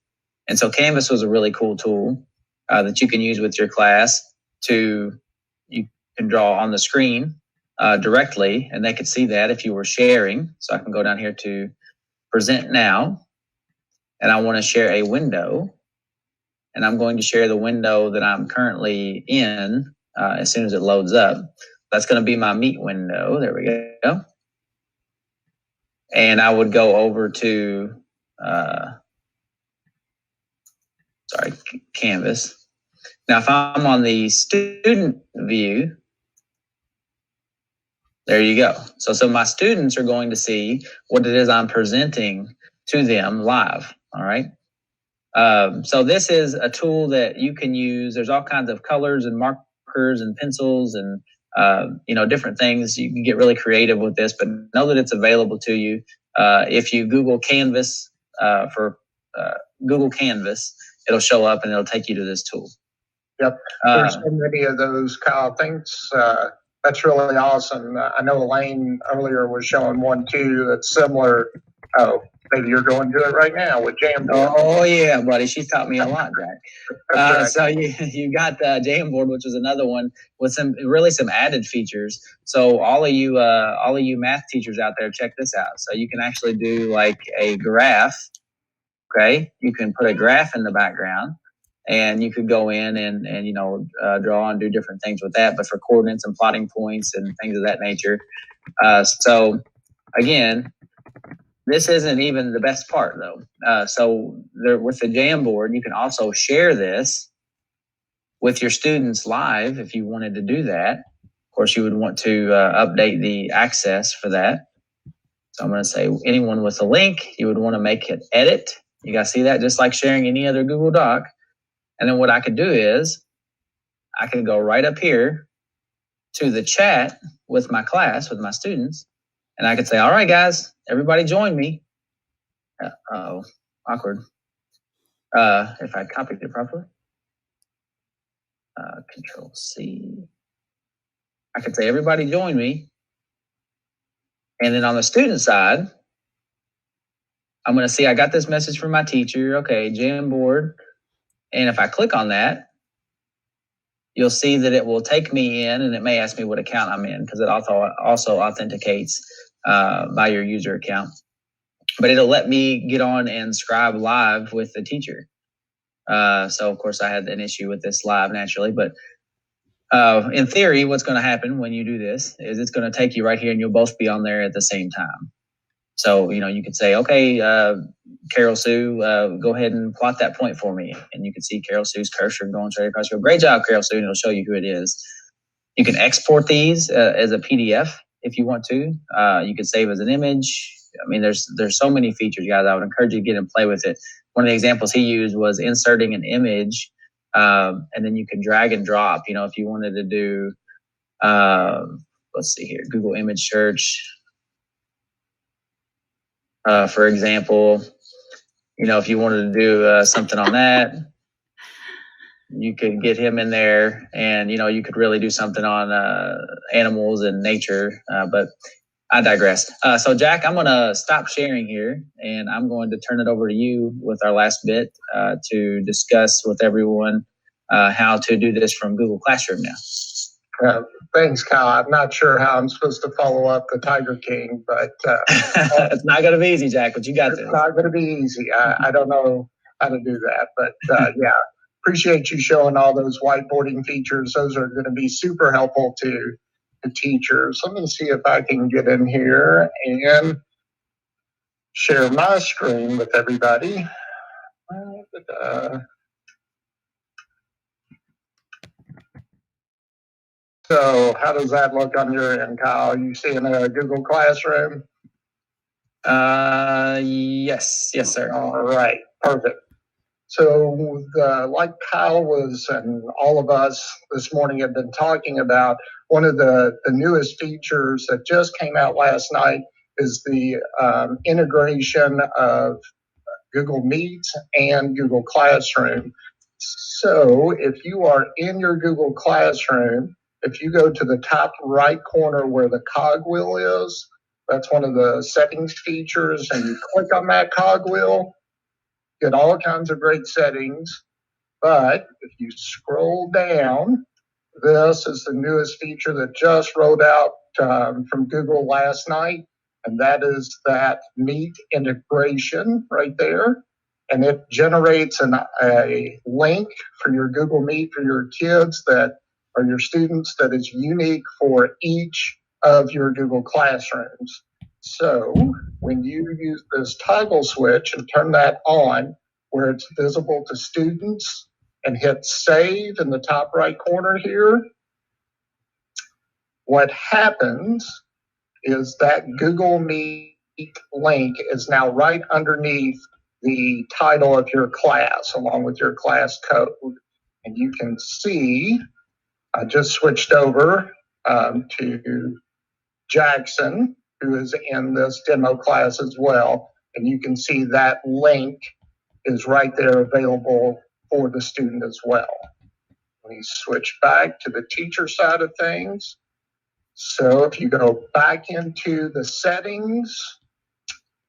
And so Canvas was a really cool tool that you can use with your class you can draw on the screen directly, and they could see that if you were sharing. So I can go down here to present now, and I want to share a window, and I'm going to share the window that I'm currently in as soon as it loads up. That's going to be my Meet window. There we go. And I would go over to, Canvas. Now, if I'm on the student view, There you go. So my students are going to see what it is I'm presenting to them live. All right. So this is a tool that you can use. There's all kinds of colors and markers and pencils and different things. You can get really creative with this, but know that it's available to you. If you Google Canvas for Google Canvas, it'll show up and it'll take you to this tool. Yep. There's so many of those, Kyle. Thanks. That's really awesome. I know Elaine earlier was showing one too that's similar. Oh, maybe you're going to it right now with Jamboard. Oh yeah, buddy. She taught me a lot, Jack. Right. So you got Jamboard, which was another one with some added features. So all of you math teachers out there, check this out. So you can actually do like a graph. Okay, you can put a graph in the background. And you could go in and draw and do different things with that, but for coordinates and plotting points and things of that nature. So again, this isn't even the best part though. So with the Jamboard, you can also share this with your students live if you wanted to do that. Of course, you would want to update the access for that. So I'm going to say anyone with a link, you would want to make it edit. You guys see that? Just like sharing any other Google Doc. And then what I could do is I can go right up here to the chat with my class, with my students, and I could say, all right, guys, everybody join me. Oh, awkward. If I copied it properly. Control C. I could say, everybody join me. And then on the student side, I'm going to see I got this message from my teacher. Okay, Jamboard. And if I click on that, you'll see that it will take me in, and it may ask me what account I'm in because it also authenticates by your user account. But it'll let me get on and scribe live with the teacher. So, of course, I had an issue with this live naturally. But in theory, what's going to happen when you do this is it's going to take you right here, and you'll both be on there at the same time. So, you could say, okay, Carol Sue, go ahead and plot that point for me. And you can see Carol Sue's cursor going straight across. Great job, Carol Sue, and it'll show you who it is. You can export these as a PDF if you want to. You can save as an image. I mean, there's so many features, guys. I would encourage you to get and play with it. One of the examples he used was inserting an image, and then you can drag and drop. If you wanted to do, let's see here, Google image search. For example, if you wanted to do something on that, you could get him in there, and you could really do something on animals and nature. But I digress. So Jack, I'm going to stop sharing here, and I'm going to turn it over to you with our last bit to discuss with everyone how to do this from Google Classroom now. Thanks, Kyle. I'm not sure how I'm supposed to follow up the Tiger King, but it's not going to be easy, Jack, but you got this. It's not going to be easy. I don't know how to do that, but yeah, appreciate you showing all those whiteboarding features. Those are going to be super helpful to the teachers. Let me see if I can get in here and share my screen with everybody. So how does that look on your end, Kyle? You seeing a Google Classroom? Yes, sir. All right, perfect. So like Kyle was and all of us this morning have been talking about, one of the newest features that just came out last night is the integration of Google Meet and Google Classroom. So if you are in your Google Classroom, if you go to the top right corner where the cogwheel is, that's one of the settings features, and you click on that cogwheel, get all kinds of great settings. But if you scroll down, this is the newest feature that just rolled out from Google last night, and that is that Meet integration right there. And it generates a link for your Google Meet for your kids that are your students that is unique for each of your Google Classrooms. So when you use this toggle switch and turn that on where it's visible to students and hit save in the top right corner here, what happens is that Google Meet link is now right underneath the title of your class along with your class code. And you can see, I just switched over to Jackson, who is in this demo class as well. And you can see that link is right there available for the student as well. Let me switch back to the teacher side of things. So if you go back into the settings,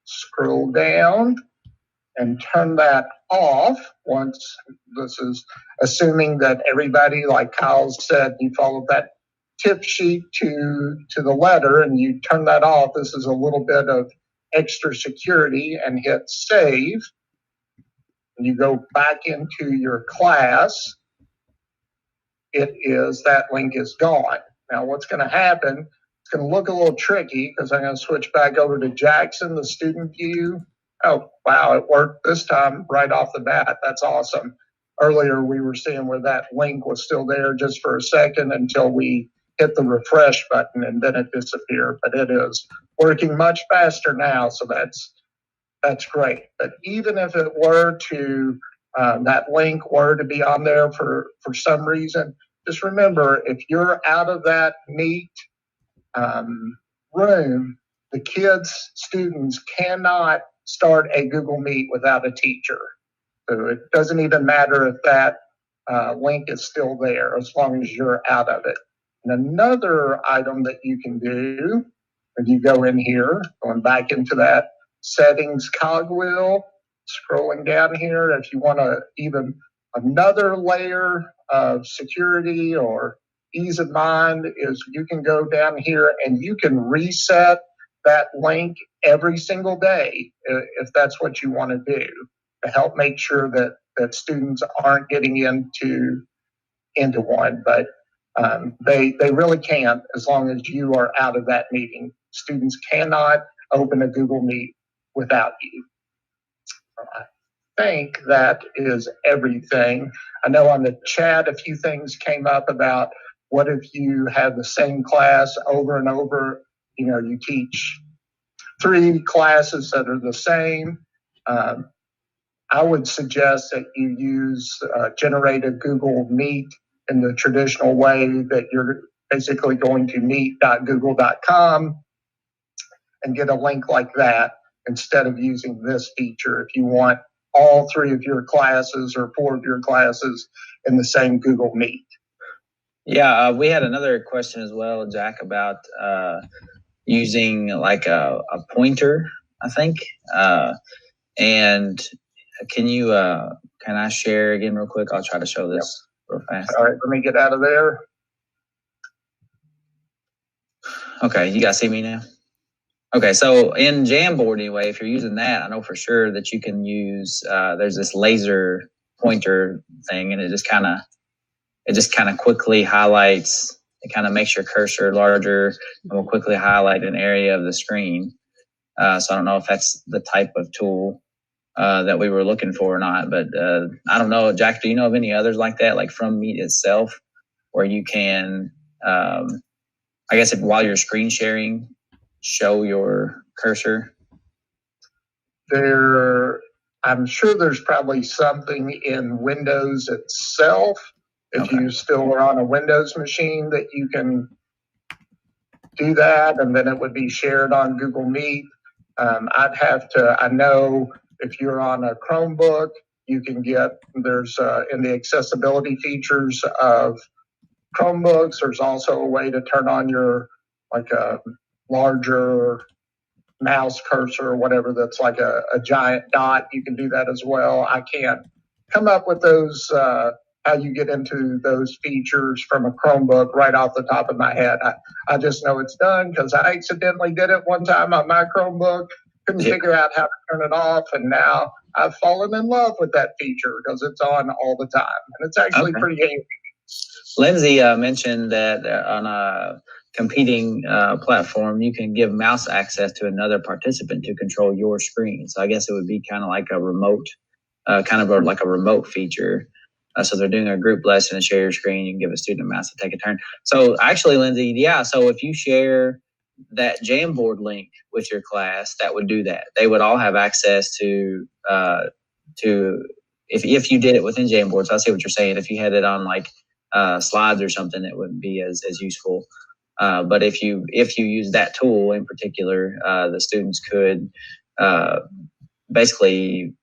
scroll down and turn that off. Once, this is assuming that everybody, like Kyle said, you followed that tip sheet to the letter and you turn that off. This is a little bit of extra security, and hit save. And you go back into your class, that link is gone. Now what's going to happen, it's going to look a little tricky because I'm going to switch back over to Jackson, the student view. Oh, wow, it worked this time right off the bat. That's awesome. Earlier we were seeing where that link was still there just for a second until we hit the refresh button and then it disappeared. But it is working much faster now, so that's great. But even if it were to, that link were to be on there for some reason, just remember, if you're out of that Meet room, the students cannot start a Google Meet without a teacher. So it doesn't even matter if that link is still there as long as you're out of it. And another item that you can do, if you go in here, going back into that settings cogwheel, scrolling down here, if you want to even another layer of security or ease of mind, is you can go down here and you can reset that link every single day if that's what you want to do, to help make sure that students aren't getting into one. But they really can't as long as you are out of that meeting. Students cannot open a Google Meet without you. I think that is everything. I know on the chat a few things came up about what if you have the same class over and over, you teach 3 classes that are the same. I would suggest that you use generate a Google Meet in the traditional way, that you're basically going to meet.google.com and get a link like that instead of using this feature if you want all 3 of your classes or 4 of your classes in the same Google Meet. Yeah, we had another question as well, Jack, about using like a pointer, I think. And can I share again real quick? I'll try to show this real fast. All right, let me get out of there. Okay, you guys see me now? Okay, so in Jamboard anyway, if you're using that, I know for sure that you can use, there's this laser pointer thing, and it just kind of quickly highlights, it kind of makes your cursor larger and will quickly highlight an area of the screen. So I don't know if that's the type of tool that we were looking for or not, but I don't know. Jack, do you know of any others like that, like from Meet itself, where you can, I guess while you're screen sharing, show your cursor? I'm sure there's probably something in Windows itself. If you still are on a Windows machine, that you can do that, and then it would be shared on Google Meet. I know if you're on a Chromebook, you can there's in the accessibility features of Chromebooks, there's also a way to turn on your, like a larger mouse cursor or whatever that's like a giant dot. You can do that as well. I can't come up with those, how you get into those features from a Chromebook right off the top of my head. I just know it's done because I accidentally did it one time on my Chromebook, couldn't figure out how to turn it off, and now I've fallen in love with that feature because it's on all the time, and it's actually pretty handy. Lindsay mentioned that on a competing platform, you can give mouse access to another participant to control your screen. So I guess it would be kind of like a remote, like a remote feature. So they're doing a group lesson and share your screen. You can give a student a mouse to take a turn. So actually, Lindsay, yeah. So if you share that Jamboard link with your class, that would do that. They would all have access to if you did it within Jamboard. So I see what you're saying. If you had it on like slides or something, it wouldn't be as useful. But if you use that tool in particular, the students could basically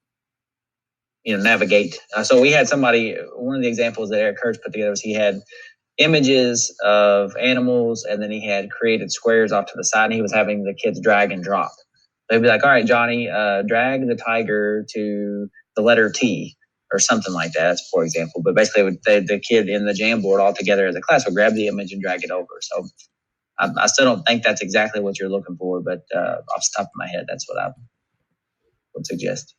navigate. So we had somebody, one of the examples that Eric Kurtz put together was he had images of animals, and then he had created squares off to the side, and he was having the kids drag and drop. They'd be like, all right, Johnny, drag the tiger to the letter T or something like that, for example. But basically, the kid in the Jamboard all together as a class would grab the image and drag it over. So I still don't think that's exactly what you're looking for, but off the top of my head, that's what I would suggest.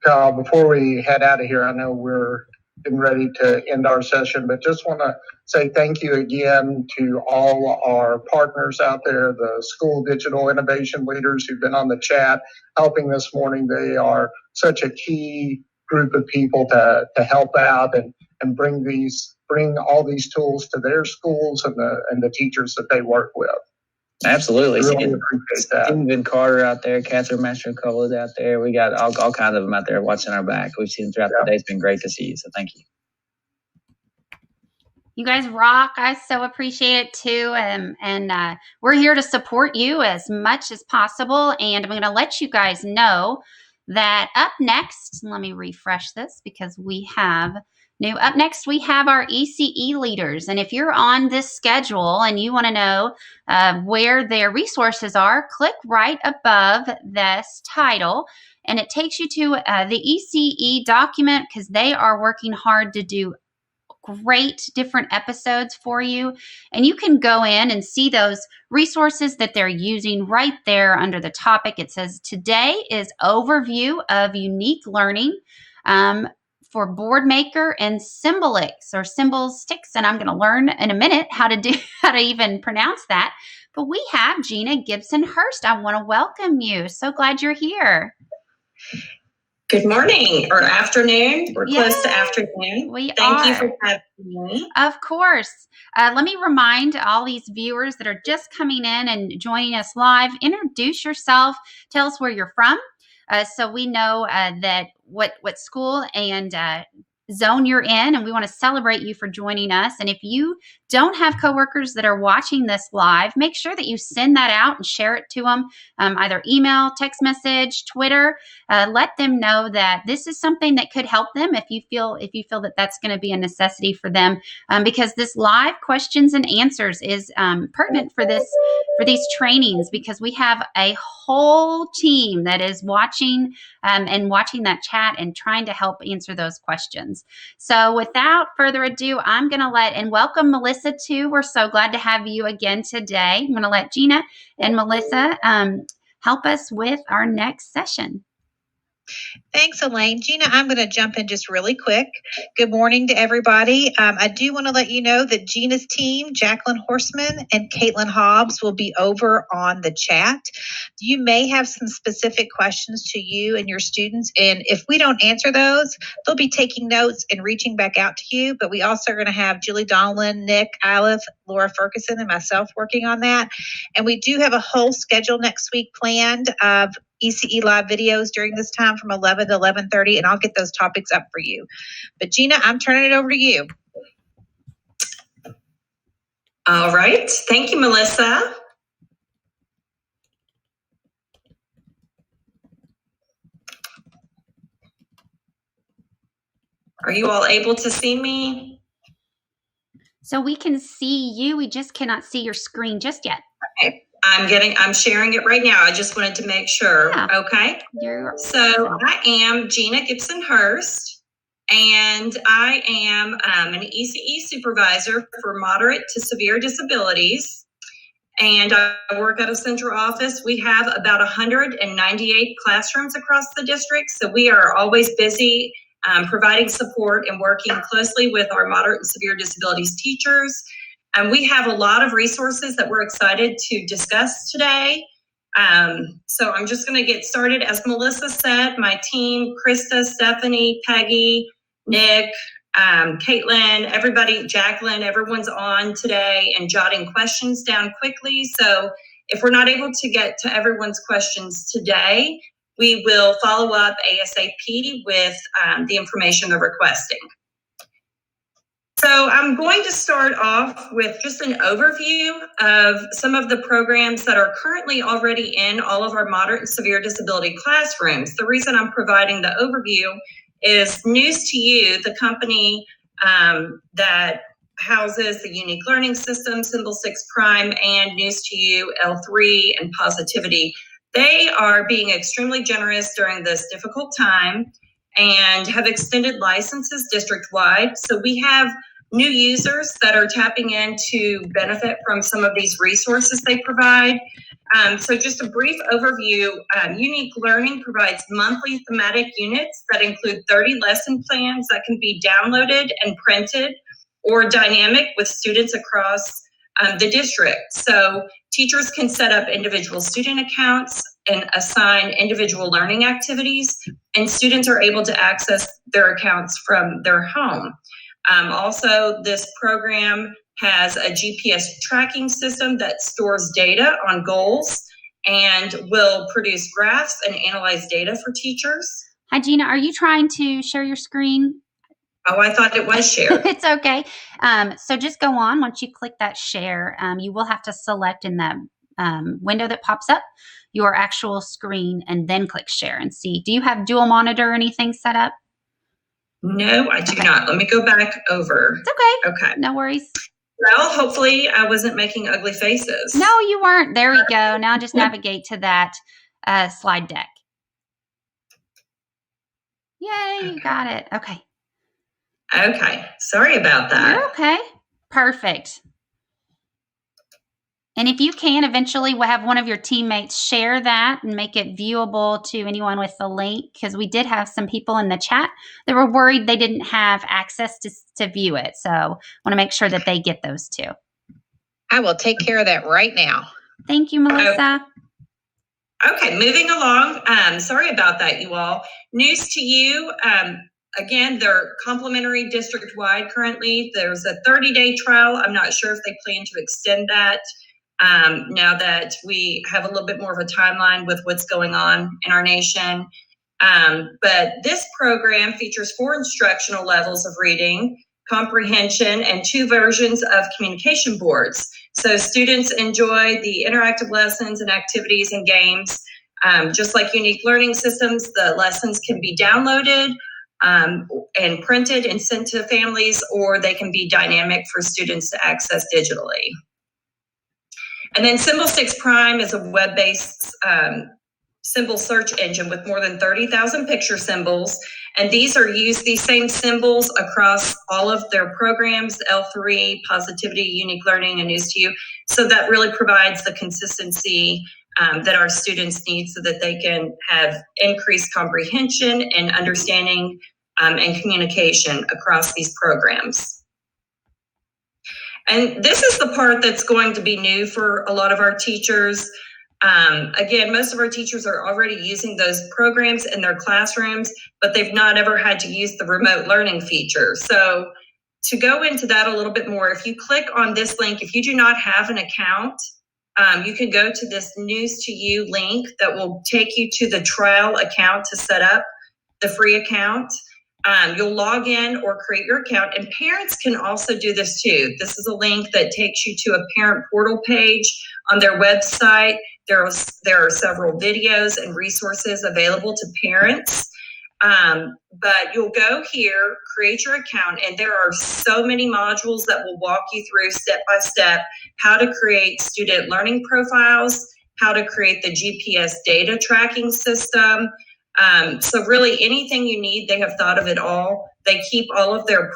Kyle, before we head out of here, I know we're getting ready to end our session, but just want to say thank you again to all our partners out there, the school digital innovation leaders who've been on the chat helping this morning. They are such a key group of people to help out and bring all these tools to their schools and the teachers that they work with. Absolutely. I really appreciate that. Stephen Carter out there, Catherine Mastrocola is out there. We got all kinds of them out there watching our back. We've seen them throughout the day. It's been great to see you. So thank you. You guys rock. I so appreciate it too. And we're here to support you as much as possible. And I'm going to let you guys know that up next, let me refresh this because we have up next, we have our ECE leaders. And if you're on this schedule and you want to know where their resources are, click right above this title. And it takes you to the ECE document because they are working hard to do great different episodes for you. And you can go in and see those resources that they're using right there under the topic. It says, today is overview of unique learning for BoardMaker and Symbolix or Symbolsticks. And I'm going to learn in a minute how to even pronounce that. But we have Gina Gibson Hurst. I want to welcome you. So glad you're here. Good morning or afternoon. We're close to afternoon. Thank you for having me. Of course. Let me remind all these viewers that are just coming in and joining us live, introduce yourself. Tell us where you're from so we know that what school and zone you're in, and we want to celebrate you for joining us. And if you don't have coworkers that are watching this live, make sure that you send that out and share it to them, either email, text message, Twitter. Let them know that this is something that could help them if you feel that that's going to be a necessity for them, because this live questions and answers is pertinent for these trainings, because we have a whole team that is watching and watching that chat and trying to help answer those questions. So without further ado, I'm going to welcome Melissa too. We're so glad to have you again today. I'm going to let Gina and Melissa help us with our next session. Thanks, Elaine. Gina, I'm going to jump in just really quick. Good morning to everybody. I do want to let you know that Gina's team, Jacqueline Horseman and Caitlin Hobbs, will be over on the chat. You may have some specific questions to you and your students, and if we don't answer those, they'll be taking notes and reaching back out to you. But we also are going to have Julie Donlin, Nick Iliff, Laura Ferguson, and myself working on that. And we do have a whole schedule next week planned of ECE live videos during this time from 11 to 11:30, and I'll get those topics up for you. But Gina, I'm turning it over to you. All right. Thank you, Melissa. Are you all able to see me? So we can see you. We just cannot see your screen just yet. Okay. I'm sharing it right now. I just wanted to make sure. Yeah. Okay. So I am Gina Gibson Hurst, and I am an ECE supervisor for moderate to severe disabilities. And I work out of central office. We have about 198 classrooms across the district. So we are always busy providing support and working closely with our moderate and severe disabilities teachers. And we have a lot of resources that we're excited to discuss today. So I'm just going to get started. As Melissa said, my team, Krista, Stephanie, Peggy, Nick, Caitlin, everybody, Jacqueline, everyone's on today and jotting questions down quickly. So if we're not able to get to everyone's questions today, we will follow up ASAP with the information they're requesting. So I'm going to start off with just an overview of some of the programs that are currently already in all of our moderate and severe disability classrooms. The reason I'm providing the overview is News to You, the company that houses the Unique Learning System, Symbol 6 Prime, and News to You, L3, and Positivity. They are being extremely generous during this difficult time and have extended licenses district-wide. So we have new users that are tapping in to benefit from some of these resources they provide. So just a brief overview, Unique Learning provides monthly thematic units that include 30 lesson plans that can be downloaded and printed or dynamic with students across the district. So teachers can set up individual student accounts and assign individual learning activities, and students are able to access their accounts from their home. Also, this program has a GPS tracking system that stores data on goals and will produce graphs and analyze data for teachers. Hi, Gina. Are you trying to share your screen? Oh, I thought it was shared. It's okay. So just go on. Once you click that share, you will have to select in that window that pops up your actual screen and then click share and see. Do you have dual monitor or anything set up? No, I do not. Let me go back over. It's okay. Okay. No worries. Well, hopefully I wasn't making ugly faces. No, you weren't. There we go. Now just navigate to that slide deck. Yay, you got it. Okay. Okay. Sorry about that. You're okay. Perfect. And if you can, eventually we'll have one of your teammates share that and make it viewable to anyone with the link, because we did have some people in the chat that were worried they didn't have access to view it. So I want to make sure that they get those too. I will take care of that right now. Thank you, Melissa. Okay, moving along. Sorry about that, you all. News to You. Again, they're complimentary district-wide currently. There's a 30-day trial. I'm not sure if they plan to extend that now that we have a little bit more of a timeline with what's going on in our nation. But this program features 4 instructional levels of reading, comprehension, and 2 versions of communication boards. So students enjoy the interactive lessons and activities and games. Just like Unique Learning Systems, the lessons can be downloaded and printed and sent to families, or they can be dynamic for students to access digitally. And then Symbol 6 Prime is a web-based symbol search engine with more than 30,000 picture symbols. And these same symbols across all of their programs, L3, Positivity, Unique Learning, and News to You. So that really provides the consistency that our students need so that they can have increased comprehension and understanding and communication across these programs. And this is the part that's going to be new for a lot of our teachers. Again, most of our teachers are already using those programs in their classrooms, but they've not ever had to use the remote learning feature. So to go into that a little bit more, if you click on this link, if you do not have an account, you can go to this News to You link that will take you to the trial account to set up the free account. You'll log in or create your account, and parents can also do this too. This is a link that takes you to a parent portal page on their website. There are several videos and resources available to parents. But you'll go here, create your account, and there are so many modules that will walk you through step by step how to create student learning profiles, how to create the GPS data tracking system. So really anything you need, they have thought of it all. They keep all of their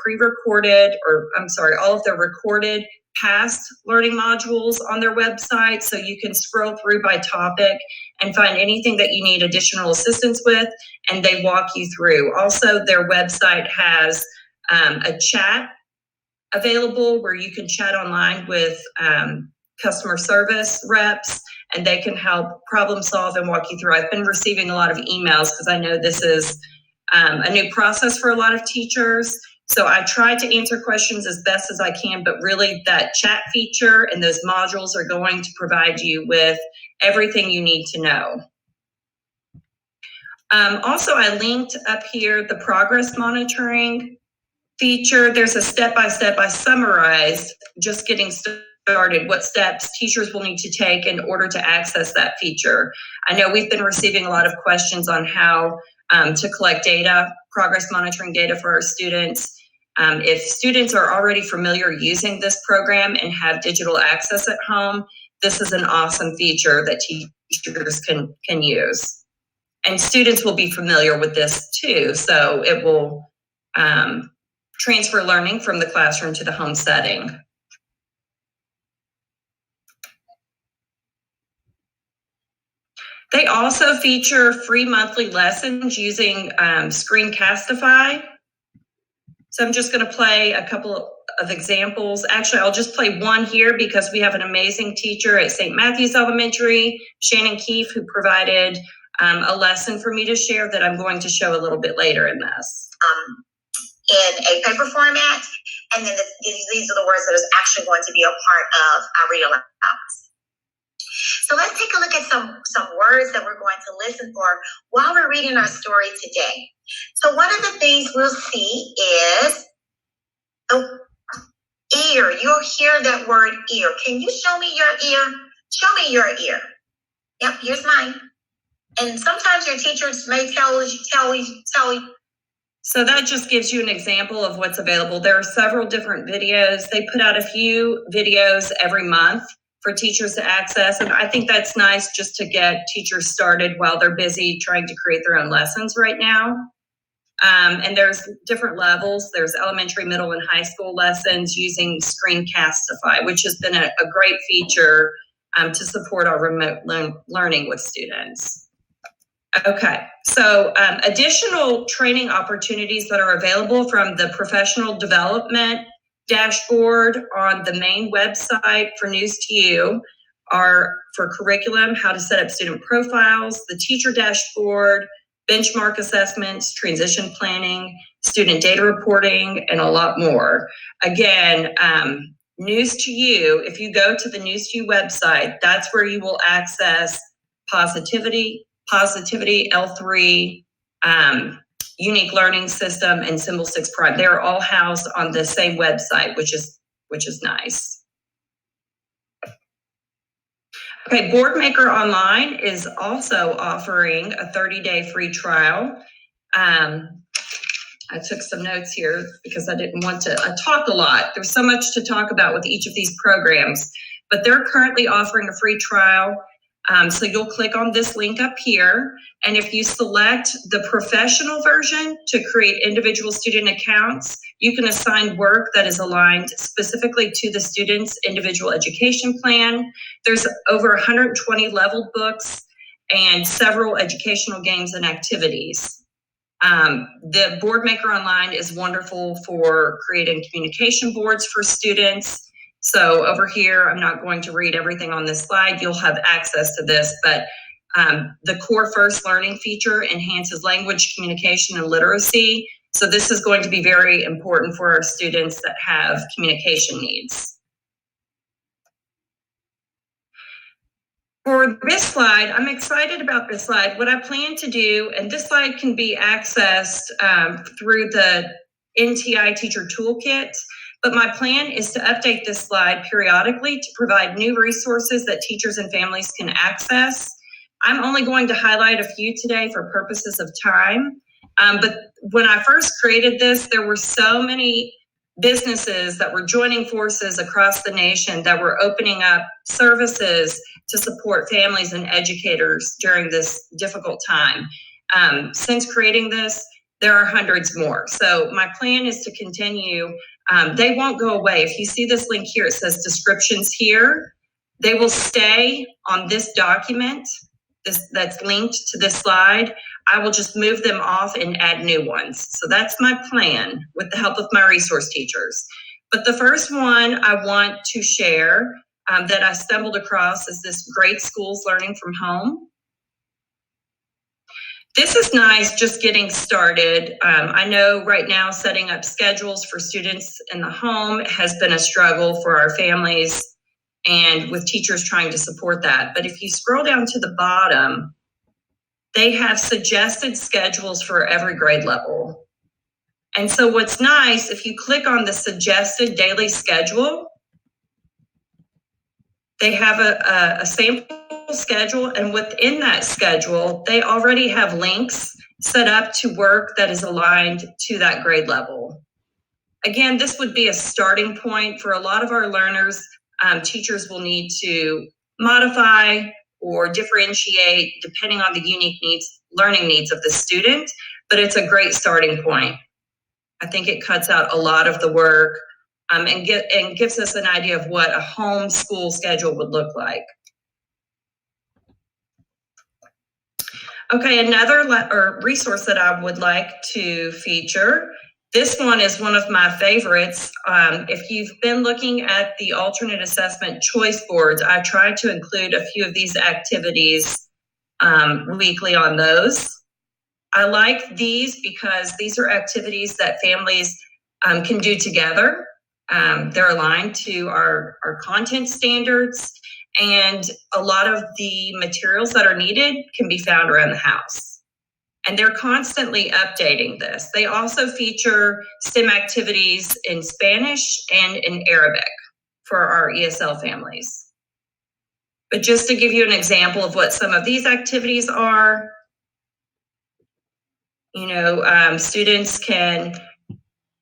all of their recorded past learning modules on their website, so you can scroll through by topic and find anything that you need additional assistance with, and they walk you through. Also, their website has a chat available where you can chat online with customer service reps, and they can help problem solve and walk you through. I've been receiving a lot of emails because I know this is a new process for a lot of teachers. So I try to answer questions as best as I can, but really that chat feature and those modules are going to provide you with everything you need to know. Also, I linked up here the progress monitoring feature. There's a step-by-step I summarized, just getting started, what steps teachers will need to take in order to access that feature. I know we've been receiving a lot of questions on how to collect data, progress monitoring data for our students. If students are already familiar using this program and have digital access at home, this is an awesome feature that teachers can use. And students will be familiar with this too, so it will transfer learning from the classroom to the home setting. They also feature free monthly lessons using Screencastify. So I'm just going to play a couple of examples. Actually, I'll just play one here because we have an amazing teacher at St. Matthew's Elementary, Shannon Keefe, who provided a lesson for me to share that I'm going to show a little bit later in this. In a paper format, and then these are the words that is actually going to be a part of our read aloud. So let's take a look at some words that we're going to listen for while we're reading our story today. So one of the things we'll see is the ear. You'll hear that word ear. Can you show me your ear? Show me your ear. Yep, here's mine. And sometimes your teachers may tell you. So that just gives you an example of what's available. There are several different videos. They put out a few videos every month for teachers to access. And I think that's nice just to get teachers started while they're busy trying to create their own lessons right now. And there's different levels. There's elementary, middle, and high school lessons using Screencastify, which has been a great feature to support our remote learning with students. Okay, so additional training opportunities that are available from the professional development dashboard on the main website for News to You are for curriculum, how to set up student profiles, the teacher dashboard, benchmark assessments, transition planning, student data reporting, and a lot more. Again, News to You, if you go to the News to You website, that's where you will access Positivity, L3, Unique Learning System, and Symbol 6 Prime. They're all housed on the same website, which is nice. Okay, Boardmaker Online is also offering a 30-day free trial. I took some notes here because I didn't want to talk a lot. There's so much to talk about with each of these programs, but they're currently offering a free trial. So you'll click on this link up here, and if you select the professional version to create individual student accounts, you can assign work that is aligned specifically to the student's individual education plan. There's over 120 leveled books and several educational games and activities. The Boardmaker Online is wonderful for creating communication boards for students. So over here, I'm not going to read everything on this slide. You'll have access to this, but the Core First Learning feature enhances language, communication, and literacy. So this is going to be very important for our students that have communication needs. For this slide, I'm excited about this slide. What I plan to do, and this slide can be accessed through the NTI Teacher Toolkit, but my plan is to update this slide periodically to provide new resources that teachers and families can access. I'm only going to highlight a few today for purposes of time. But when I first created this, there were so many businesses that were joining forces across the nation that were opening up services to support families and educators during this difficult time. Since creating this, there are hundreds more. So my plan is to continue. They won't go away. If you see this link here, it says descriptions here. They will stay on this document that's linked to this slide. I will just move them off and add new ones. So that's my plan with the help of my resource teachers. But the first one I want to share that I stumbled across is this Great Schools Learning from Home. This is nice, just getting started. I know right now setting up schedules for students in the home has been a struggle for our families and with teachers trying to support that. But if you scroll down to the bottom, they have suggested schedules for every grade level. And so what's nice, if you click on the suggested daily schedule, they have a sample schedule, and within that schedule, they already have links set up to work that is aligned to that grade level. Again, this would be a starting point for a lot of our learners. Teachers will need to modify or differentiate depending on the unique learning needs of the student, but it's a great starting point. I think it cuts out a lot of the work and gives us an idea of what a home school schedule would look like. Okay, another resource that I would like to feature. This one is one of my favorites. If you've been looking at the alternate assessment choice boards, I try to include a few of these activities weekly on those. I like these because these are activities that families can do together. They're aligned to our content standards, and a lot of the materials that are needed can be found around the house. And they're constantly updating this. They also feature STEM activities in Spanish and in Arabic for our ESL families. But just to give you an example of what some of these activities are, students can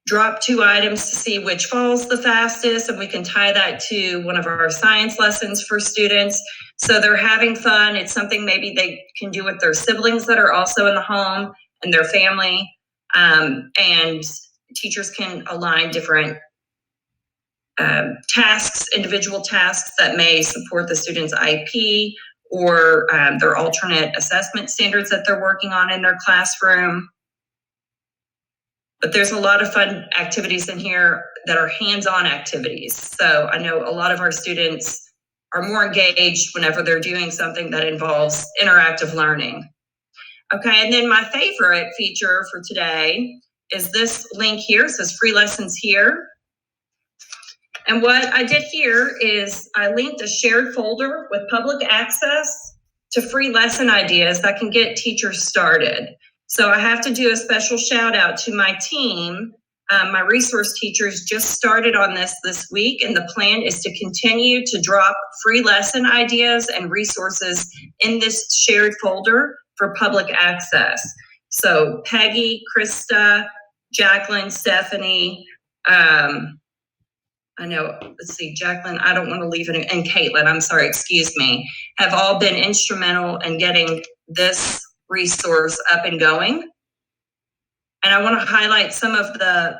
drop 2 items to see which falls the fastest, and we can tie that to one of our science lessons for students. So they're having fun. It's something maybe they can do with their siblings that are also in the home and their family. And teachers can align different tasks, individual tasks that may support the student's IP or their alternate assessment standards that they're working on in their classroom. But there's a lot of fun activities in here that are hands-on activities. So I know a lot of our students are more engaged whenever they're doing something that involves interactive learning. Okay, and then my favorite feature for today is this link here. It says free lessons here. And what I did here is I linked a shared folder with public access to free lesson ideas that can get teachers started. So I have to do a special shout out to my team. My resource teachers just started on this week, and the plan is to continue to drop free lesson ideas and resources in this shared folder for public access. So Peggy, Krista, Jacqueline, Stephanie, Jacqueline, I don't want to leave it, and Caitlin, I'm sorry, excuse me, have all been instrumental in getting this resource up and going. And I want to highlight some of the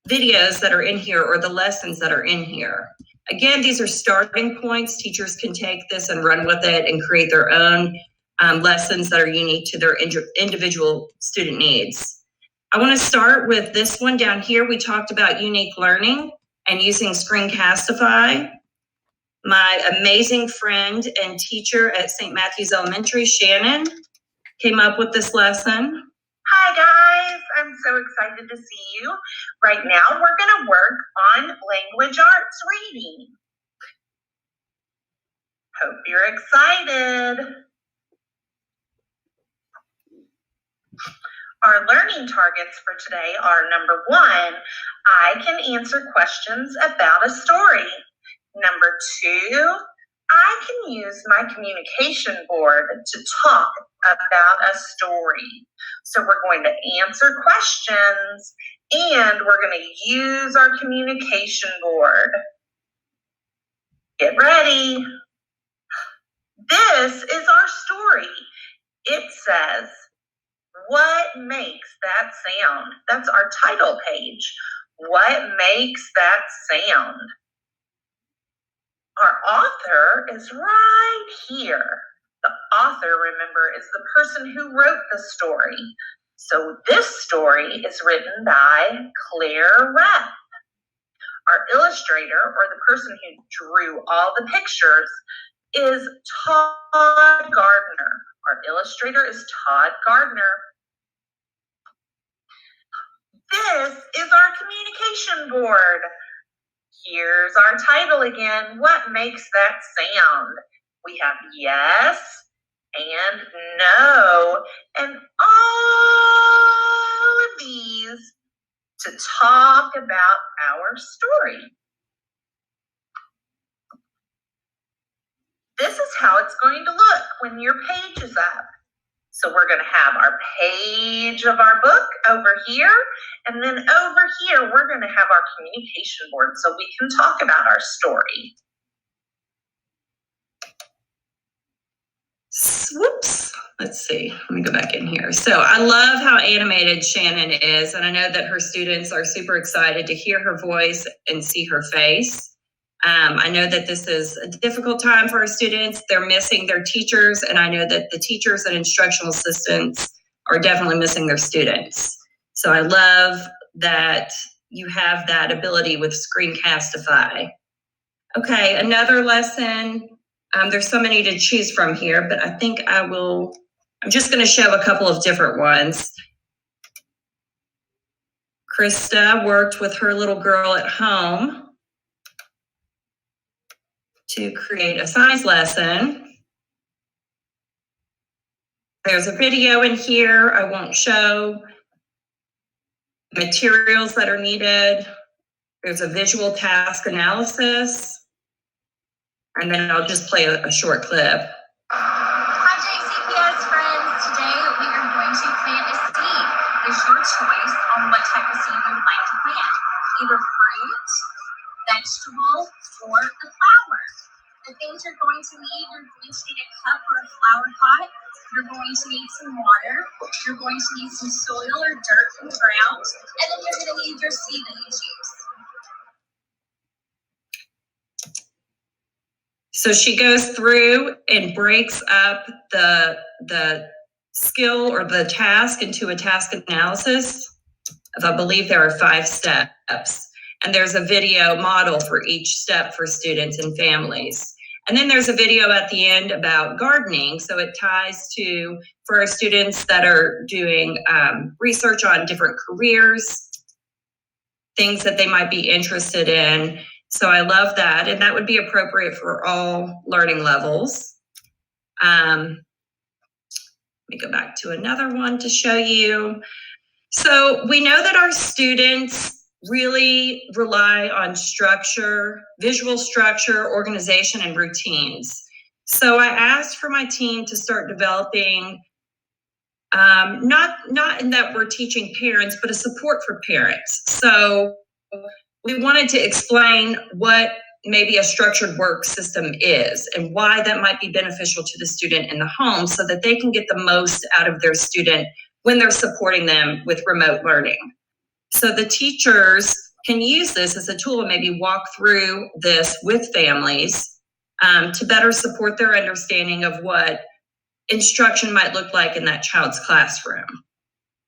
videos that are in here or the lessons that are in here. Again, these are starting points. Teachers can take this and run with it and create their own lessons that are unique to their individual student needs. I want to start with this one down here. We talked about unique learning and using Screencastify. My amazing friend and teacher at St. Matthew's Elementary, Shannon, came up with this lesson. Hi guys, I'm so excited to see you. Right now we're going to work on language arts reading. Hope you're excited. Our learning targets for today are: number 1, I can answer questions about a story. Number 2, I can use my communication board to talk about a story. So we're going to answer questions and we're going to use our communication board. Get ready. This is our story. It says, "What makes that sound?" That's our title page. What makes that sound? Our author is right here. The author, remember, is the person who wrote the story. So this story is written by Claire Rapp. Our illustrator, or the person who drew all the pictures, is Todd Gardner. Our illustrator is Todd Gardner. This is our communication board. Here's our title again. What makes that sound? We have yes and no, and all of these to talk about our story. This is how it's going to look when your page is up. So we're going to have our page of our book over here, and then over here we're going to have our communication board so we can talk about our story. Whoops, let's see, let me go back in here. So I love how animated Shannon is, and I know that her students are super excited to hear her voice and see her face. I know that this is a difficult time for our students. They're missing their teachers, and I know that the teachers and instructional assistants are definitely missing their students. So I love that you have that ability with Screencastify. Okay, another lesson. There's so many to choose from here, but I think I'm just going to show a couple of different ones. Krista worked with her little girl at home to create a science lesson. There's a video in here. I won't show materials that are needed. There's a visual task analysis. And then I'll just play a short clip. Hi, JCPS friends. Today we are going to plant a seed. It's your choice on what type of seed you would like to plant. Either fruit, vegetable, or the flower. The things you're going to need, you're going to need a cup or a flower pot. You're going to need some water. You're going to need some soil or dirt from the ground. And then you're going to need your seed that you choose. So she goes through and breaks up the skill or the task into a task analysis. I believe there are 5 steps. And there's a video model for each step for students and families. And then there's a video at the end about gardening. So it ties to, for our students that are doing research on different careers, things that they might be interested in. So I love that. And that would be appropriate for all learning levels. Let me go back to another one to show you. So we know that our students really rely on structure, visual structure, organization, and routines. So I asked for my team to start developing, not in that we're teaching parents, but a support for parents. So we wanted to explain what maybe a structured work system is and why that might be beneficial to the student in the home so that they can get the most out of their student when they're supporting them with remote learning. So the teachers can use this as a tool and maybe walk through this with families to better support their understanding of what instruction might look like in that child's classroom.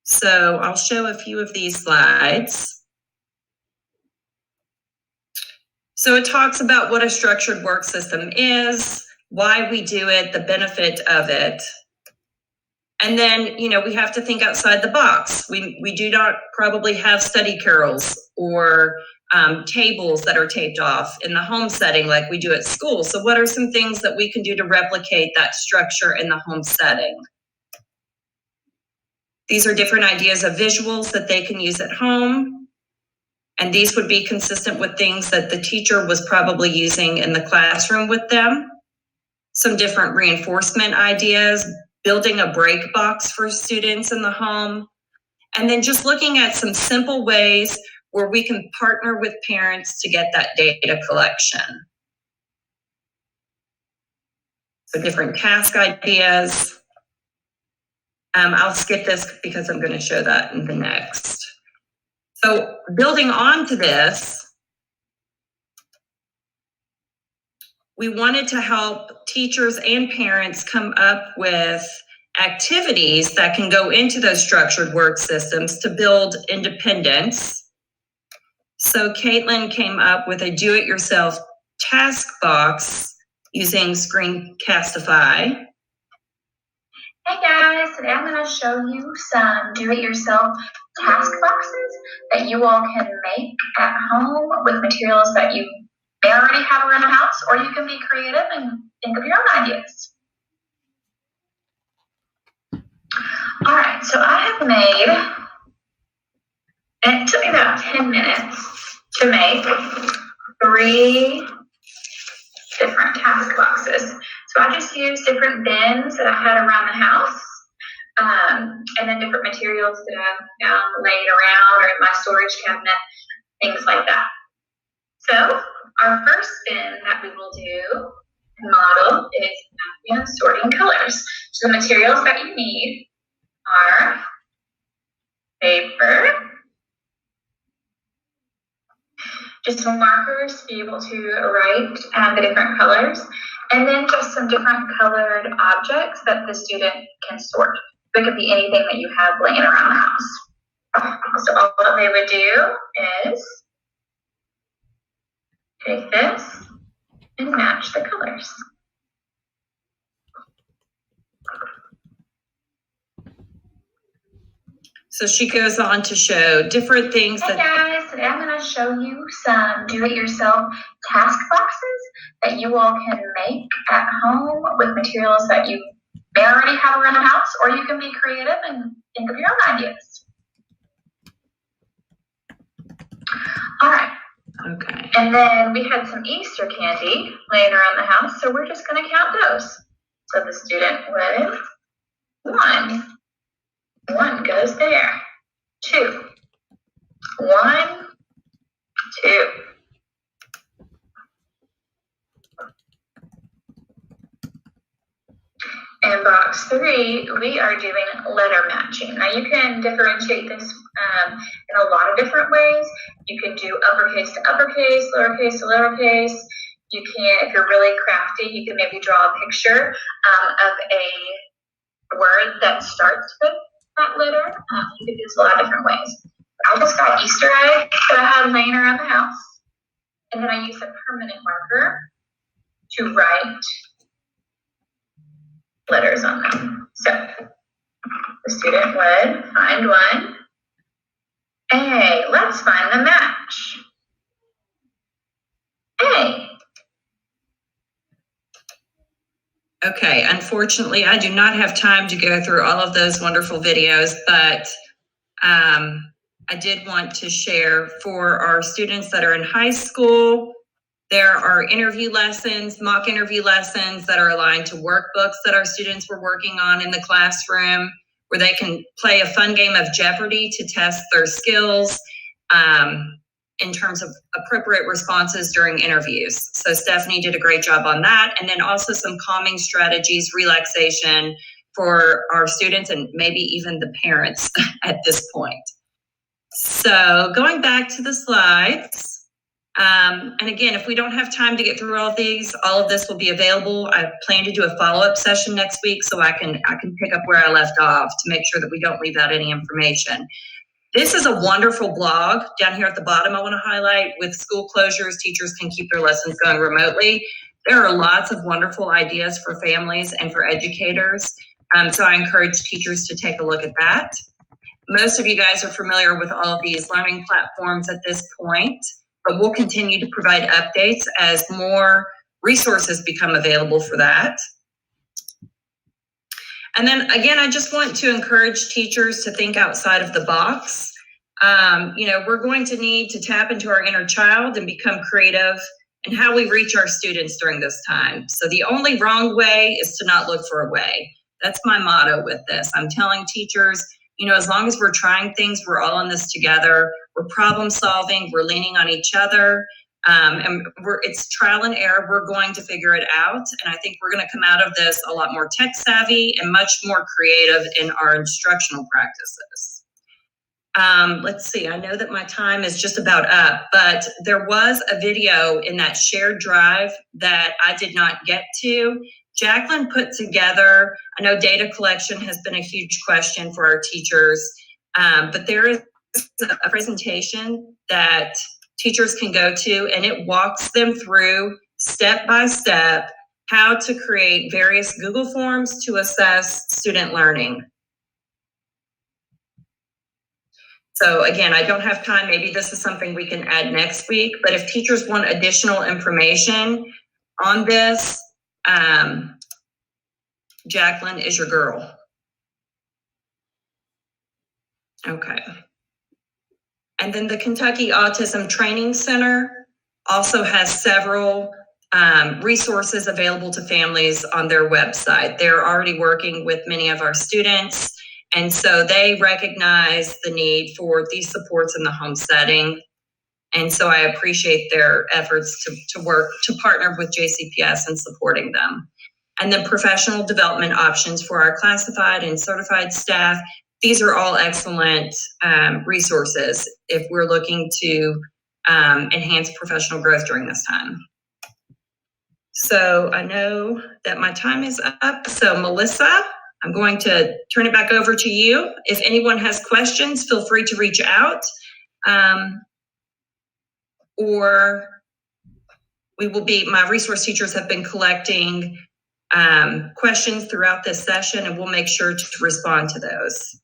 So I'll show a few of these slides. So it talks about what a structured work system is, why we do it, the benefit of it. And then, we have to think outside the box. We do not probably have study carrels or tables that are taped off in the home setting like we do at school. So what are some things that we can do to replicate that structure in the home setting? These are different ideas of visuals that they can use at home. And these would be consistent with things that the teacher was probably using in the classroom with them. Some different reinforcement ideas, building a break box for students in the home, and then just looking at some simple ways where we can partner with parents to get that data collection. So different task ideas. I'll skip this because I'm going to show that in the next. So building on to this, we wanted to help teachers and parents come up with activities that can go into those structured work systems to build independence. So Caitlin came up with a do-it-yourself task box using Screencastify. Hey guys, today I'm going to show you some do-it-yourself task boxes that you all can make at home with materials that you may already have around the house, or you can be creative and think of your own ideas. All right, so I have made, and it took me about 10 minutes to make 3 different task boxes. So I just used different bins that I had around the house, and then different materials that I've found laying around or in my storage cabinet, things like that. So our first bin that we will do model is sorting colors. So the materials that you need are paper, just some markers to be able to write the different colors, and then just some different colored objects that the student can sort. It could be anything that you have laying around the house. So all that they would do is take this and match the colors. So she goes on to show different things. Hey guys, today I'm going to show you some do-it-yourself task boxes that you all can make at home with materials that you may already have around the house, or you can be creative and think of your own ideas. All right. Okay. And then we had some Easter candy laying around the house, so we're just going to count those. So the student would 1 goes there. 2. 1, 2. And box 3, we are doing letter matching. Now you can differentiate this in a lot of different ways. You can do uppercase to uppercase, lowercase to lowercase. You can, if you're really crafty, you can maybe draw a picture of a word that starts with that letter. You can do this a lot of different ways. I just got Easter egg that I had laying around the house, and then I used a permanent marker to write letters on them. So the student would find one. A, let's find the match. A. Okay, unfortunately, I do not have time to go through all of those wonderful videos, but I did want to share for our students that are in high school, there are interview lessons, mock interview lessons that are aligned to workbooks that our students were working on in the classroom, where they can play a fun game of Jeopardy to test their skills in terms of appropriate responses during interviews. So Stephanie did a great job on that. And then also some calming strategies, relaxation for our students and maybe even the parents at this point. So going back to the slides, and again, if we don't have time to get through all of this will be available. I plan to do a follow-up session next week so I can pick up where I left off to make sure that we don't leave out any information. This is a wonderful blog down here at the bottom I want to highlight. With school closures, teachers can keep their lessons going remotely. There are lots of wonderful ideas for families and for educators. So I encourage teachers to take a look at that. Most of you guys are familiar with all of these learning platforms at this point, but we'll continue to provide updates as more resources become available for that. And then again, I just want to encourage teachers to think outside of the box. We're going to need to tap into our inner child and become creative in how we reach our students during this time. So the only wrong way is to not look for a way. That's my motto with this. I'm telling teachers, as long as we're trying things, we're all in this together. We're problem solving, we're leaning on each other, and it's trial and error. We're going to figure it out. And I think we're going to come out of this a lot more tech savvy and much more creative in our instructional practices. Let's see, I know that my time is just about up, but there was a video in that shared drive that I did not get to. Jacqueline put together, I know data collection has been a huge question for our teachers, but there is a presentation that teachers can go to, and it walks them through step by step how to create various Google Forms to assess student learning. So again, I don't have time. Maybe this is something we can add next week, but if teachers want additional information on this, Jacqueline is your girl. Okay. And then the Kentucky Autism Training Center also has several resources available to families on their website. They're already working with many of our students, and so they recognize the need for these supports in the home setting. And so I appreciate their efforts to work, to partner with JCPS in supporting them. And then professional development options for our classified and certified staff. These are all excellent resources if we're looking to enhance professional growth during this time. So I know that my time is up. So Melissa, I'm going to turn it back over to you. If anyone has questions, feel free to reach out. Or my resource teachers have been collecting questions throughout this session, and we'll make sure to respond to those.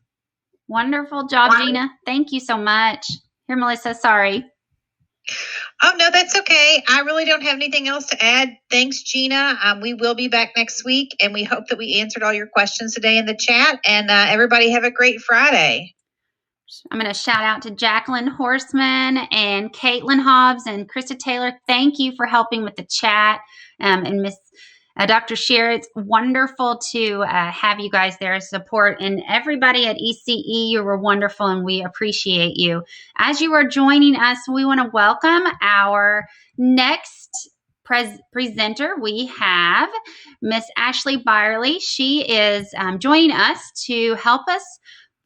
Wonderful job, Gina. Thank you so much. Here, Melissa, sorry. Oh, no, that's okay. I really don't have anything else to add. Thanks, Gina. We will be back next week, and we hope that we answered all your questions today in the chat. And everybody have a great Friday. I'm going to shout out to Jacqueline Horseman and Caitlin Hobbs and Krista Taylor. Thank you for helping with the chat. And Miss Dr. Shear, it's wonderful to have you guys there as support. And everybody at ECE, you were wonderful, and we appreciate you. As you are joining us, we want to welcome our next presenter. We have Miss Ashley Byerly. She is joining us to help us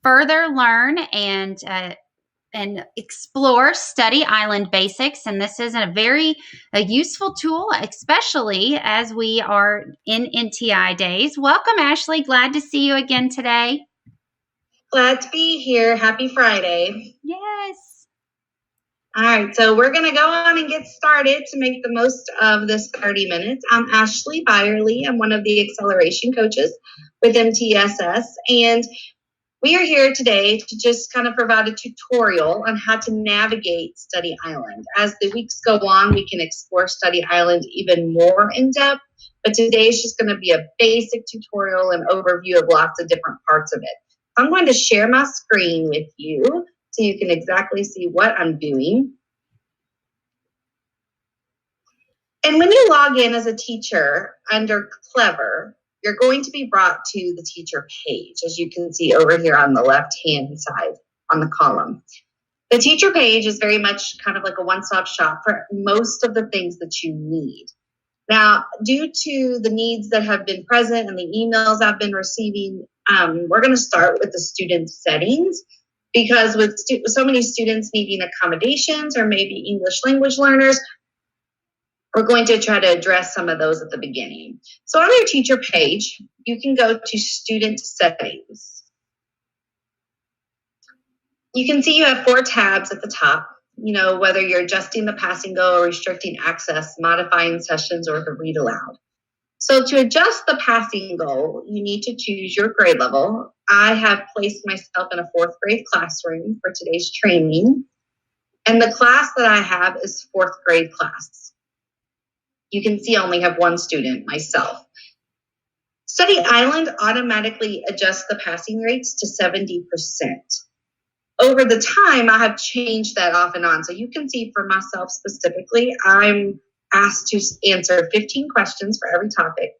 further learn and explore Study Island basics. And this is a very useful tool, especially as we are in NTI days. Welcome, Ashley. Glad to see you again today. Glad to be here. Happy Friday. Yes. All right, so we're going to go on and get started to make the most of this 30 minutes. I'm Ashley Byerly. I'm one of the acceleration coaches with MTSS, and we are here today to just kind of provide a tutorial on how to navigate Study Island. As the weeks go on, we can explore Study Island even more in depth, but today is just going to be a basic tutorial and overview of lots of different parts of it. I'm going to share my screen with you so you can exactly see what I'm doing. And when you log in as a teacher under Clever, you're going to be brought to the teacher page, as you can see over here on the left-hand side on the column. The teacher page is very much kind of like a one-stop shop for most of the things that you need. Now, due to the needs that have been present and the emails I've been receiving, we're going to start with the student settings, because with so many students needing accommodations or maybe English language learners, we're going to try to address some of those at the beginning. So on your teacher page, you can go to student settings. You can see you have 4 tabs at the top, whether you're adjusting the passing go or restricting access, modifying sessions, or the read aloud. So to adjust the passing goal, you need to choose your grade level. I have placed myself in a 4th grade classroom for today's training. And the class that I have is 4th grade class. You can see I only have 1 student, myself. Study Island automatically adjusts the passing rates to 70%. Over the time, I have changed that off and on. So you can see for myself specifically, I'm asked to answer 15 questions for every topic,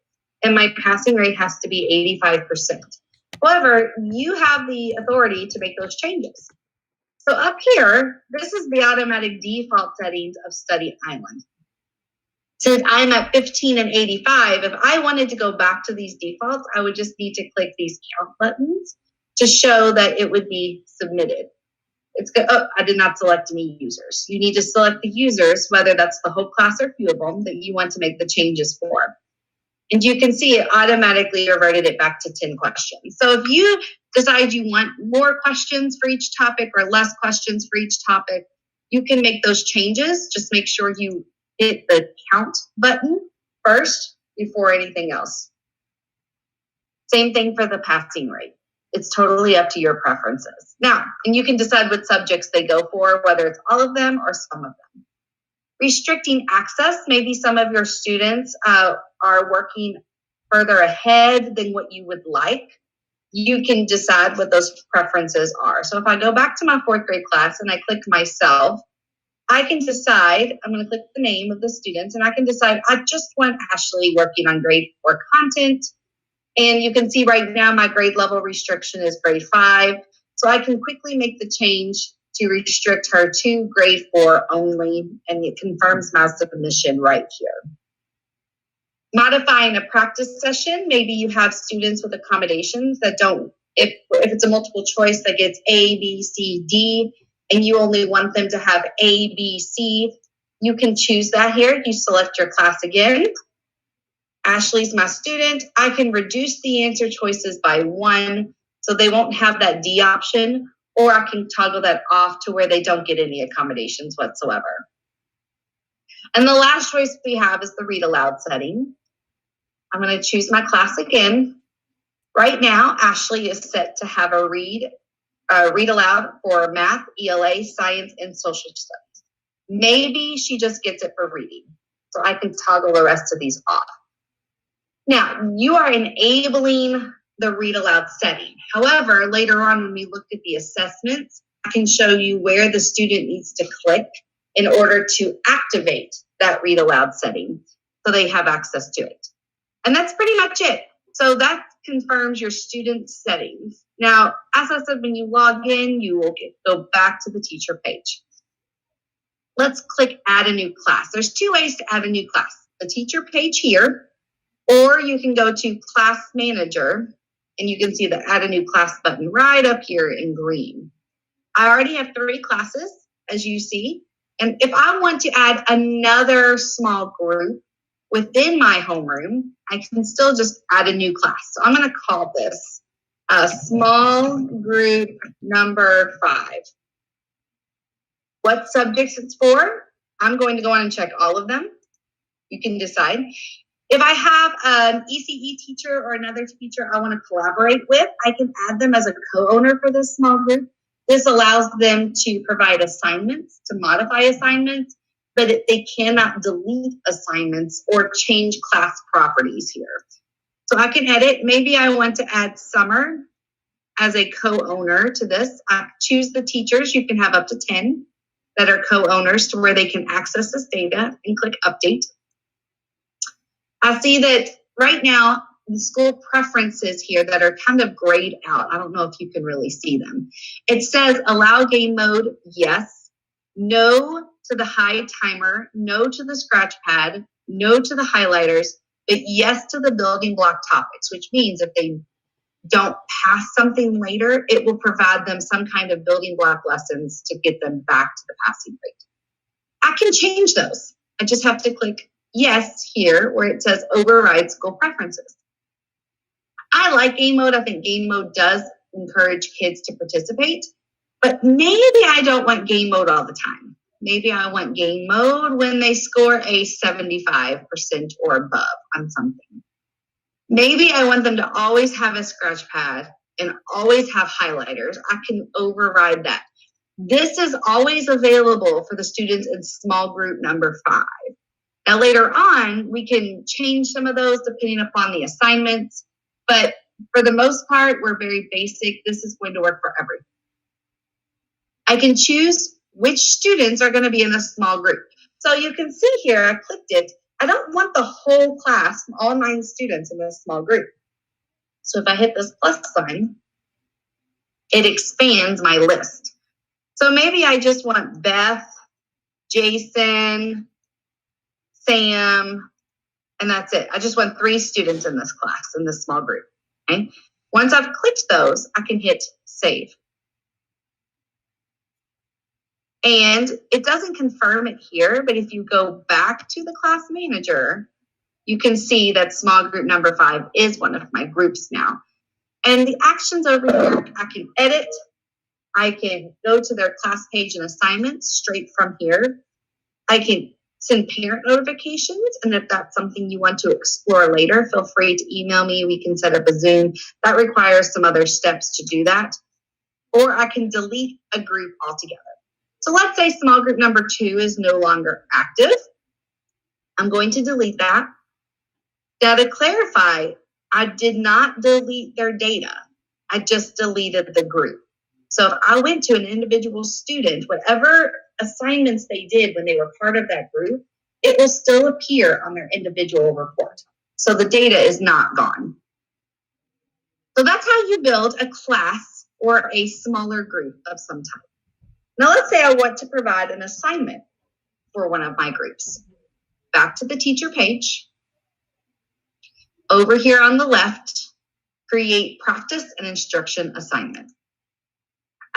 and my passing rate has to be 85%. However, you have the authority to make those changes. So up here, this is the automatic default settings of Study Island. Since I'm at 15 and 85, if I wanted to go back to these defaults, I would just need to click these count buttons to show that it would be submitted. It's good. Oh, I did not select any users. You need to select the users, whether that's the whole class or few of them, that you want to make the changes for. And you can see it automatically reverted it back to 10 questions. So if you decide you want more questions for each topic or less questions for each topic, you can make those changes. Just make sure you hit the count button first before anything else. Same thing for the passing rate. It's totally up to your preferences. Now, and you can decide what subjects they go for, whether it's all of them or some of them. Restricting access, maybe some of your students are working further ahead than what you would like. You can decide what those preferences are. So if I go back to my 4th grade class and I click myself, I can decide, I'm going to click the name of the students, and I can decide I just want Ashley working on grade 4 content. And you can see right now my grade level restriction is grade 5. So I can quickly make the change to restrict her to grade 4 only, and it confirms my submission right here. Modifying a practice session, maybe you have students with accommodations that don't, if it's a multiple choice that gets A, B, C, D, and you only want them to have A, B, C, you can choose that here. You select your class again. Ashley's my student. I can reduce the answer choices by 1, so they won't have that D option, or I can toggle that off to where they don't get any accommodations whatsoever. And the last choice we have is the read aloud setting. I'm going to choose my class again. Right now, Ashley is set to have a read aloud for math, ELA, science, and social studies. Maybe she just gets it for reading, so I can toggle the rest of these off. Now, you are enabling the read aloud setting. However, later on when we look at the assessments, I can show you where the student needs to click in order to activate that read aloud setting so they have access to it. And that's pretty much it. So that confirms your student settings. Now, as I said, when you log in, you will go back to the teacher page. Let's click add a new class. There's 2 ways to add a new class. The teacher page here, or you can go to class manager and you can see the add a new class button right up here in green. I already have 3 classes, as you see. And if I want to add another small group within my homeroom, I can still just add a new class. So I'm going to call this small group number 5. What subjects it's for? I'm going to go on and check all of them. You can decide. If I have an ECE teacher or another teacher I want to collaborate with, I can add them as a co-owner for this small group. This allows them to provide assignments, to modify assignments, but they cannot delete assignments or change class properties here. So I can edit. Maybe I want to add Summer as a co-owner to this. I choose the teachers. You can have up to 10 that are co-owners to where they can access this data and click update. I see that right now the school preferences here that are kind of grayed out. I don't know if you can really see them. It says allow game mode, yes. No to the high timer, no to the scratch pad, no to the highlighters, but yes to the building block topics, which means if they don't pass something later, it will provide them some kind of building block lessons to get them back to the passing rate. I can change those. I just have to click yes here where it says override school preferences. I like game mode. I think game mode does encourage kids to participate, but maybe I don't want game mode all the time. Maybe I want game mode when they score a 75% or above on something. Maybe I want them to always have a scratch pad and always have highlighters. I can override that. This is always available for the students in small group number 5. Now later on, we can change some of those depending upon the assignments, but for the most part, we're very basic. This is going to work for everyone. I can choose which students are going to be in a small group. So you can see here, I clicked it. I don't want the whole class, all 9 students in this small group. So if I hit this plus sign, it expands my list. So maybe I just want Beth, Jason, Sam, and that's it. I just want 3 students in this class, in this small group. Okay. Once I've clicked those, I can hit save. And it doesn't confirm it here, but if you go back to the class manager, you can see that small group number 5 is one of my groups now. And the actions over here, I can edit. I can go to their class page and assignments straight from here. I can send parent notifications. And if that's something you want to explore later, feel free to email me. We can set up a Zoom. That requires some other steps to do that. Or I can delete a group altogether. So let's say small group number 2 is no longer active. I'm going to delete that. Now to clarify, I did not delete their data. I just deleted the group. So if I went to an individual student, whatever assignments they did when they were part of that group, it will still appear on their individual report. So the data is not gone. So that's how you build a class or a smaller group of some type. Now let's say I want to provide an assignment for one of my groups. Back to the teacher page. Over here on the left, create practice and instruction assignment.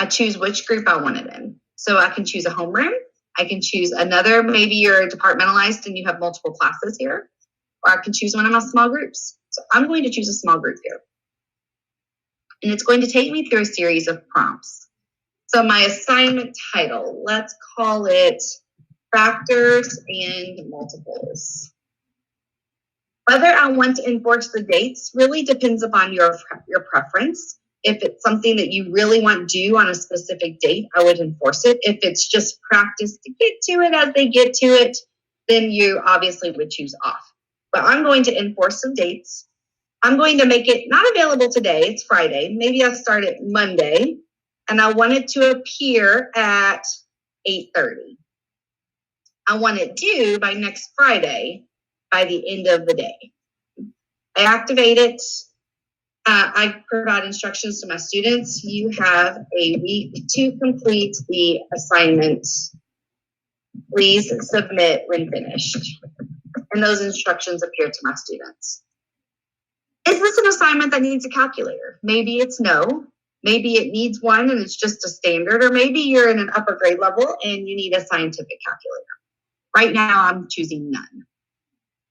I choose which group I want it in. So I can choose a homeroom. I can choose another, maybe you're departmentalized and you have multiple classes here, or I can choose one of my small groups. So I'm going to choose a small group here. And it's going to take me through a series of prompts. So my assignment title, let's call it Factors and Multiples. Whether I want to enforce the dates really depends upon your preference. If it's something that you really want due on a specific date, I would enforce it. If it's just practice to get to it as they get to it, then you obviously would choose off. But I'm going to enforce some dates. I'm going to make it not available today, it's Friday. Maybe I'll start it Monday, and I want it to appear at 8:30. I want it due by next Friday, by the end of the day. I activate it. I provide instructions to my students. You have a week to complete the assignment. Please submit when finished. And those instructions appear to my students. Is this an assignment that needs a calculator? Maybe it's no. Maybe it needs one and it's just a standard, or maybe you're in an upper grade level and you need a scientific calculator. Right now, I'm choosing none.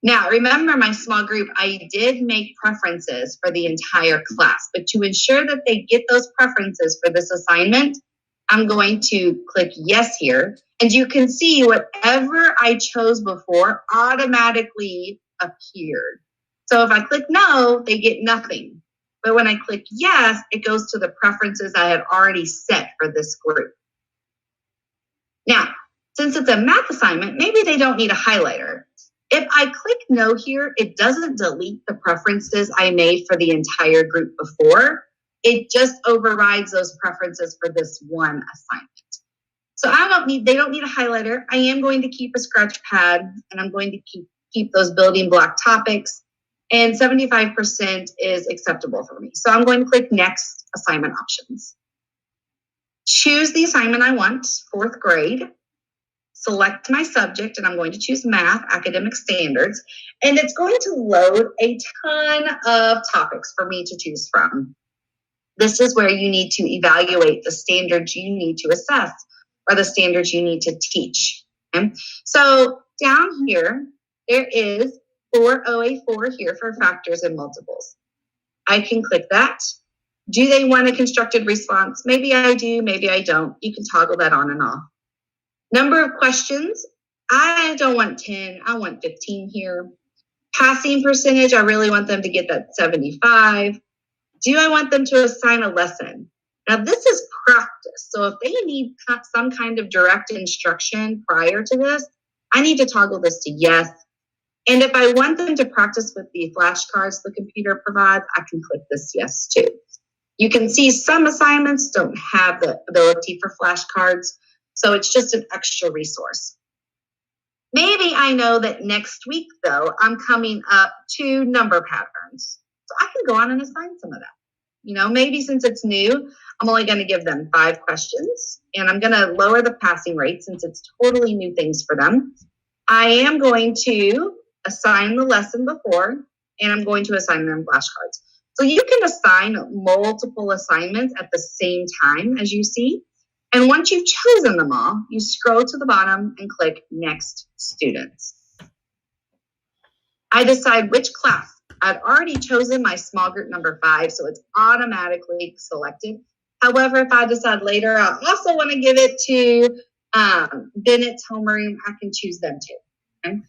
Now, remember my small group, I did make preferences for the entire class, but to ensure that they get those preferences for this assignment, I'm going to click yes here, and you can see whatever I chose before automatically appeared. So if I click no, they get nothing. But when I click yes, it goes to the preferences I had already set for this group. Now, since it's a math assignment, maybe they don't need a highlighter. If I click no here, it doesn't delete the preferences I made for the entire group before. It just overrides those preferences for this one assignment. So they don't need a highlighter. I am going to keep a scratch pad, and I'm going to keep those building block topics, and 75% is acceptable for me. So I'm going to click next assignment options. Choose the assignment I want, 4th grade. Select my subject, and I'm going to choose math, academic standards, and it's going to load a ton of topics for me to choose from. This is where you need to evaluate the standards you need to assess or the standards you need to teach. Okay? So down here, there is 4OA4 here for factors and multiples. I can click that. Do they want a constructed response? Maybe I do, maybe I don't. You can toggle that on and off. Number of questions, I don't want 10, I want 15 here. Passing percentage, I really want them to get that 75. Do I want them to assign a lesson? Now this is practice, so if they need some kind of direct instruction prior to this, I need to toggle this to yes. And if I want them to practice with the flashcards the computer provides, I can click this yes too. You can see some assignments don't have the ability for flashcards, so it's just an extra resource. Maybe I know that next week, though, I'm coming up to number patterns. So I can go on and assign some of that. You know, maybe since it's new, I'm only going to give them 5 questions, and I'm going to lower the passing rate since it's totally new things for them. I am going to assign the lesson before, and I'm going to assign them flashcards. So you can assign multiple assignments at the same time, as you see. And once you've chosen them all, you scroll to the bottom and click Next Students. I decide which class. I've already chosen my small group number 5, so it's automatically selected. However, if I decide later I also want to give it to Bennett's homeroom, I can choose them too. Okay?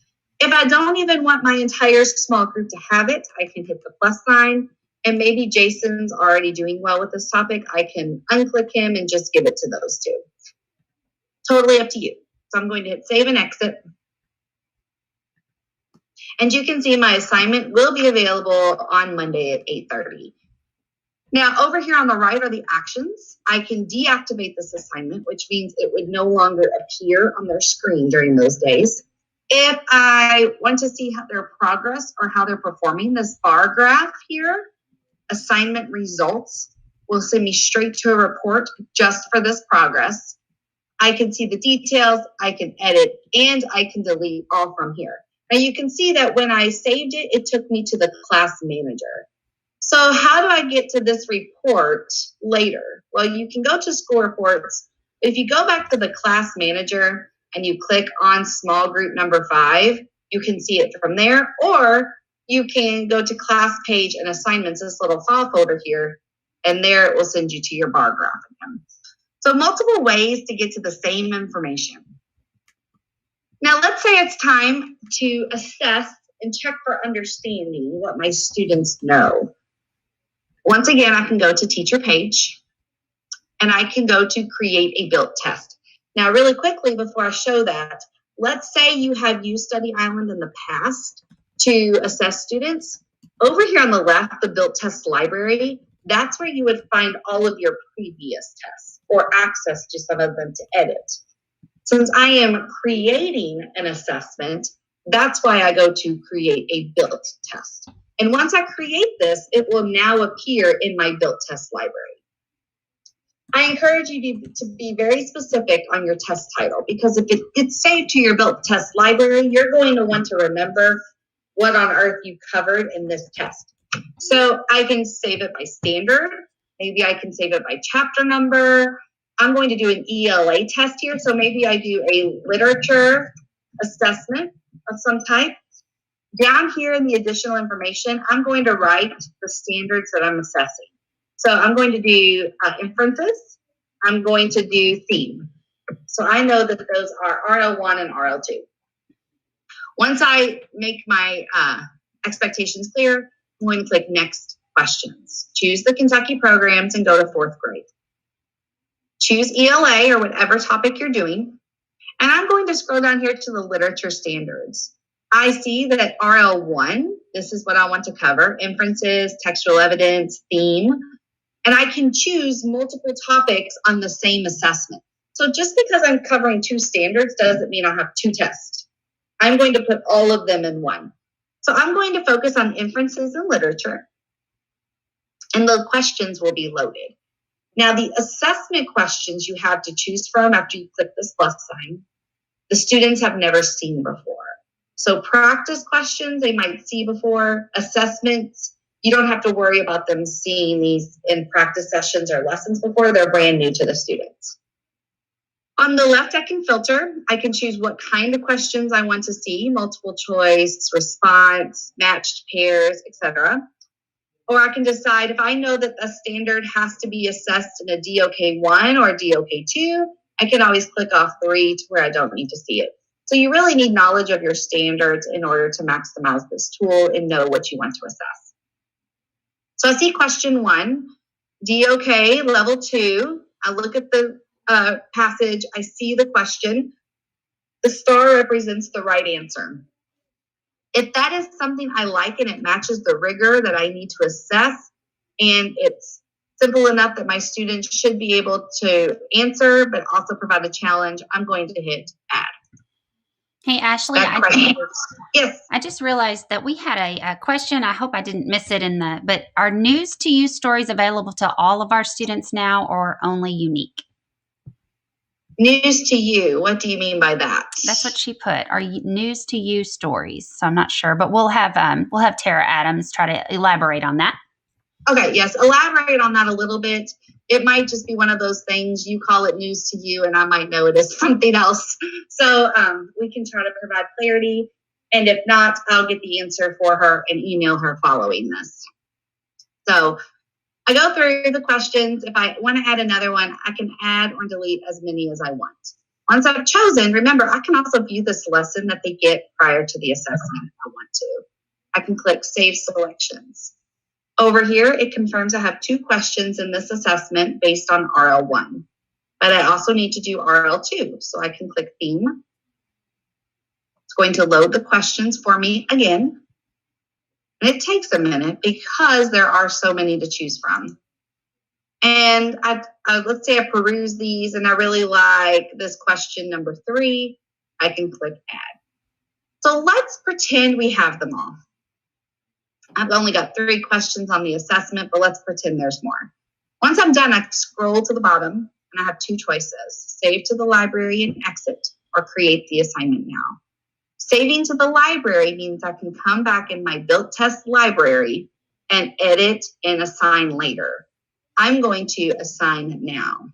If I don't even want my entire small group to have it, I can hit the plus sign. And maybe Jason's already doing well with this topic. I can unclick him and just give it to those two. Totally up to you. So I'm going to hit save and exit. And you can see my assignment will be available on Monday at 8:30. Now, over here on the right are the actions. I can deactivate this assignment, which means it would no longer appear on their screen during those days. If I want to see how their progress or how they're performing, this bar graph here, assignment results, will send me straight to a report just for this progress. I can see the details, I can edit, and I can delete all from here. Now you can see that when I saved it, it took me to the class manager. So how do I get to this report later? Well, you can go to school reports. If you go back to the class manager and you click on small group number 5, you can see it from there, or you can go to class page and assignments, this little file folder here, and there it will send you to your bar graph again. So multiple ways to get to the same information. Now let's say it's time to assess and check for understanding what my students know. Once again, I can go to teacher page and I can go to create a built test. Now really quickly before I show that, let's say you have used Study Island in the past to assess students. Over here on the left, the built test library, that's where you would find all of your previous tests or access to some of them to edit. Since I am creating an assessment, that's why I go to create a built test. And once I create this, it will now appear in my built test library. I encourage you to be very specific on your test title, because if it gets saved to your built test library, you're going to want to remember what on earth you covered in this test. So I can save it by standard. Maybe I can save it by chapter number. I'm going to do an ELA test here. So maybe I do a literature assessment of some type. Down here in the additional information, I'm going to write the standards that I'm assessing. So I'm going to do inferences. I'm going to do theme. So I know that those are RL1 and RL2. Once I make my expectations clear, I'm going to click next questions. Choose the Kentucky programs and go to 4th grade. Choose ELA or whatever topic you're doing. And I'm going to scroll down here to the literature standards. I see that RL1, this is what I want to cover, inferences, textual evidence, theme, and I can choose multiple topics on the same assessment. So just because I'm covering 2 standards doesn't mean I have 2 tests. I'm going to put all of them in one. So I'm going to focus on inferences and literature, and the questions will be loaded. Now, the assessment questions you have to choose from after you click this plus sign, the students have never seen before. So practice questions they might see before. Assessments, you don't have to worry about them seeing these in practice sessions or lessons before. They're brand new to the students. On the left, I can filter. I can choose what kind of questions I want to see, multiple choice, response, matched pairs, etc. Or I can decide if I know that a standard has to be assessed in a DOK1 or a DOK2, I can always click off 3 to where I don't need to see it. So you really need knowledge of your standards in order to maximize this tool and know what you want to assess. So I see question 1, DOK level 2. I look at the passage, I see the question. The star represents the right answer. If that is something I like and it matches the rigor that I need to assess, and it's simple enough that my students should be able to answer, but also provide a challenge, I'm going to hit add. Hey, Ashley, yes. I just realized that we had a question. I hope I didn't miss it but are news to you stories available to all of our students now or only unique? News to you, what do you mean by that? That's what she put. Are news to you stories? So I'm not sure, but we'll have Tara Adams try to elaborate on that. Okay, yes, elaborate on that a little bit. It might just be one of those things, you call it news to you and I might know it as something else. So we can try to provide clarity. And if not, I'll get the answer for her and email her following this. So I go through the questions. If I want to add another one, I can add or delete as many as I want. Once I've chosen, remember, I can also view this lesson that they get prior to the assessment if I want to. I can click Save Selections. Over here, it confirms I have 2 questions in this assessment based on RL1. But I also need to do RL2, so I can click Theme. It's going to load the questions for me again. And it takes a minute because there are so many to choose from. And let's say I peruse these and I really like this question number 3. I can click Add. So let's pretend we have them all. I've only got 3 questions on the assessment, but let's pretend there's more. Once I'm done, I scroll to the bottom and I have 2 choices. Save to the library and exit, or create the assignment now. Saving to the library means I can come back in my built test library and edit and assign later. I'm going to assign now.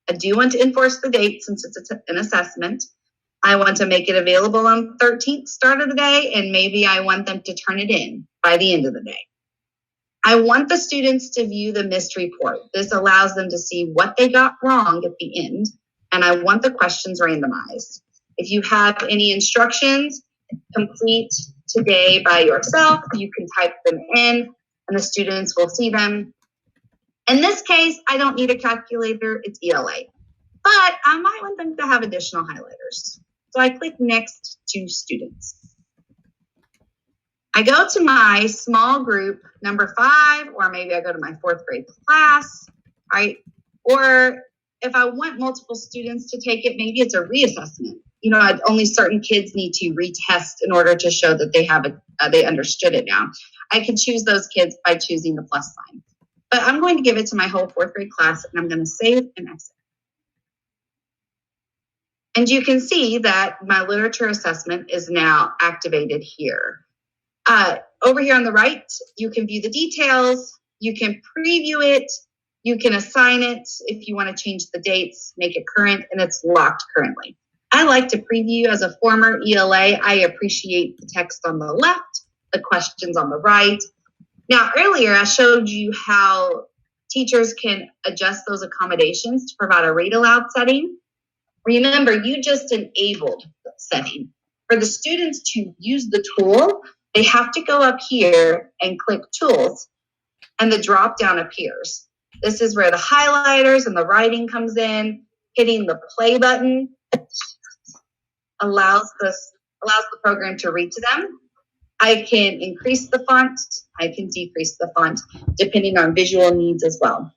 I do want to enforce the date since it's an assessment. I want to make it available on 13th start of the day, and maybe I want them to turn it in by the end of the day. I want the students to view the missed report. This allows them to see what they got wrong at the end, and I want the questions randomized. If you have any instructions, complete today by yourself. You can type them in, and the students will see them. In this case, I don't need a calculator, it's ELA. But I might want them to have additional highlighters. So I click Next to Students. I go to my small group, number 5, or maybe I go to my 4th grade class, right? Or if I want multiple students to take it, maybe it's a reassessment. You know, only certain kids need to retest in order to show that they understood it now. I can choose those kids by choosing the plus sign. But I'm going to give it to my whole 4th grade class, and I'm going to save and exit. And you can see that my literature assessment is now activated here. Over here on the right, you can view the details, you can preview it, you can assign it if you want to change the dates, make it current, and it's locked currently. I like to preview as a former ELA. I appreciate the text on the left, the questions on the right. Now, earlier I showed you how teachers can adjust those accommodations to provide a read aloud setting. Remember, you just enabled the setting. For the students to use the tool, they have to go up here and click Tools, and the drop down appears. This is where the highlighters and the writing comes in. Hitting the play button allows the program to read to them. I can increase the font, I can decrease the font, depending on visual needs as well.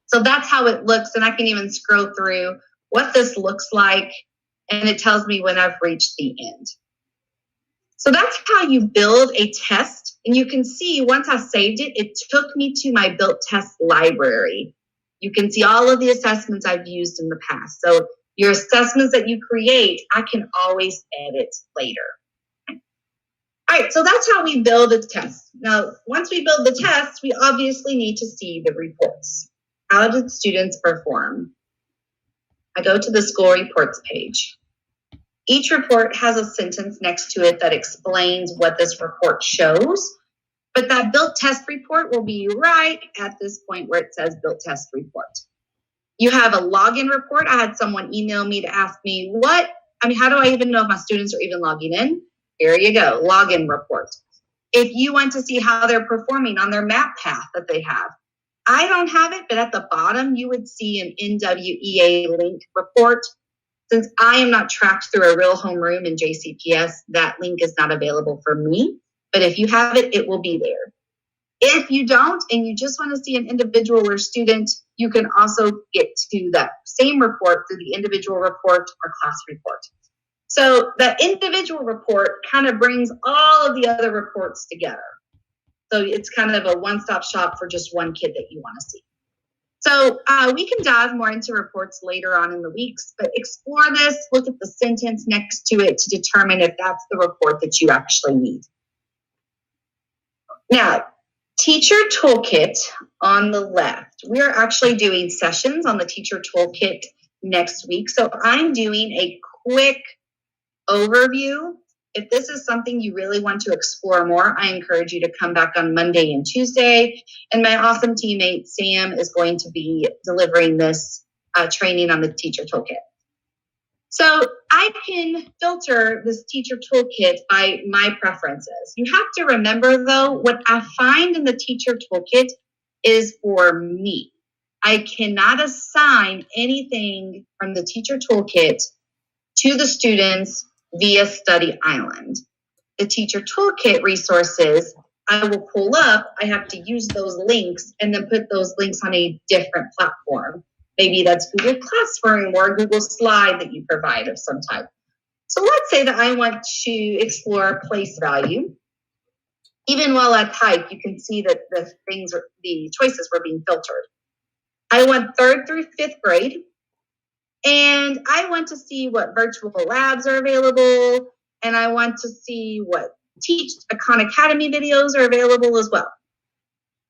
So that's how it looks, and I can even scroll through what this looks like, and it tells me when I've reached the end. So that's how you build a test, and you can see once I saved it, it took me to my built test library. You can see all of the assessments I've used in the past. So your assessments that you create, I can always edit later. All right, so that's how we build a test. Now, once we build the test, we obviously need to see the reports. How did students perform? I go to the school reports page. Each report has a sentence next to it that explains what this report shows, but that built test report will be right at this point where it says built test report. You have a login report. I had someone email me to ask me how do I even know if my students are even logging in? Here you go, login report. If you want to see how they're performing on their map path that they have, I don't have it, but at the bottom, you would see an NWEA link report. Since I am not tracked through a real homeroom in JCPS, that link is not available for me. But if you have it, it will be there. If you don't, and you just want to see an individual or student, you can also get to that same report through the individual report or class report. So that individual report kind of brings all of the other reports together. So it's kind of a one-stop shop for just one kid that you want to see. So we can dive more into reports later on in the weeks, but explore this, look at the sentence next to it to determine if that's the report that you actually need. Now, Teacher Toolkit on the left. We're actually doing sessions on the Teacher Toolkit next week. So I'm doing a quick overview. If this is something you really want to explore more, I encourage you to come back on Monday and Tuesday. And my awesome teammate, Sam, is going to be delivering this training on the Teacher Toolkit. So I can filter this teacher toolkit by my preferences. You have to remember though, what I find in the teacher toolkit is for me. I cannot assign anything from the teacher toolkit to the students via Study Island. The teacher toolkit resources I will pull up, I have to use those links and then put those links on a different platform. Maybe that's Google Classroom or Google Slide that you provide of some type. So let's say that I want to explore place value. Even while I type, you can see that the choices were being filtered. I want 3rd through 5th grade. And I want to see what virtual labs are available. And I want to see what Khan Academy videos are available as well.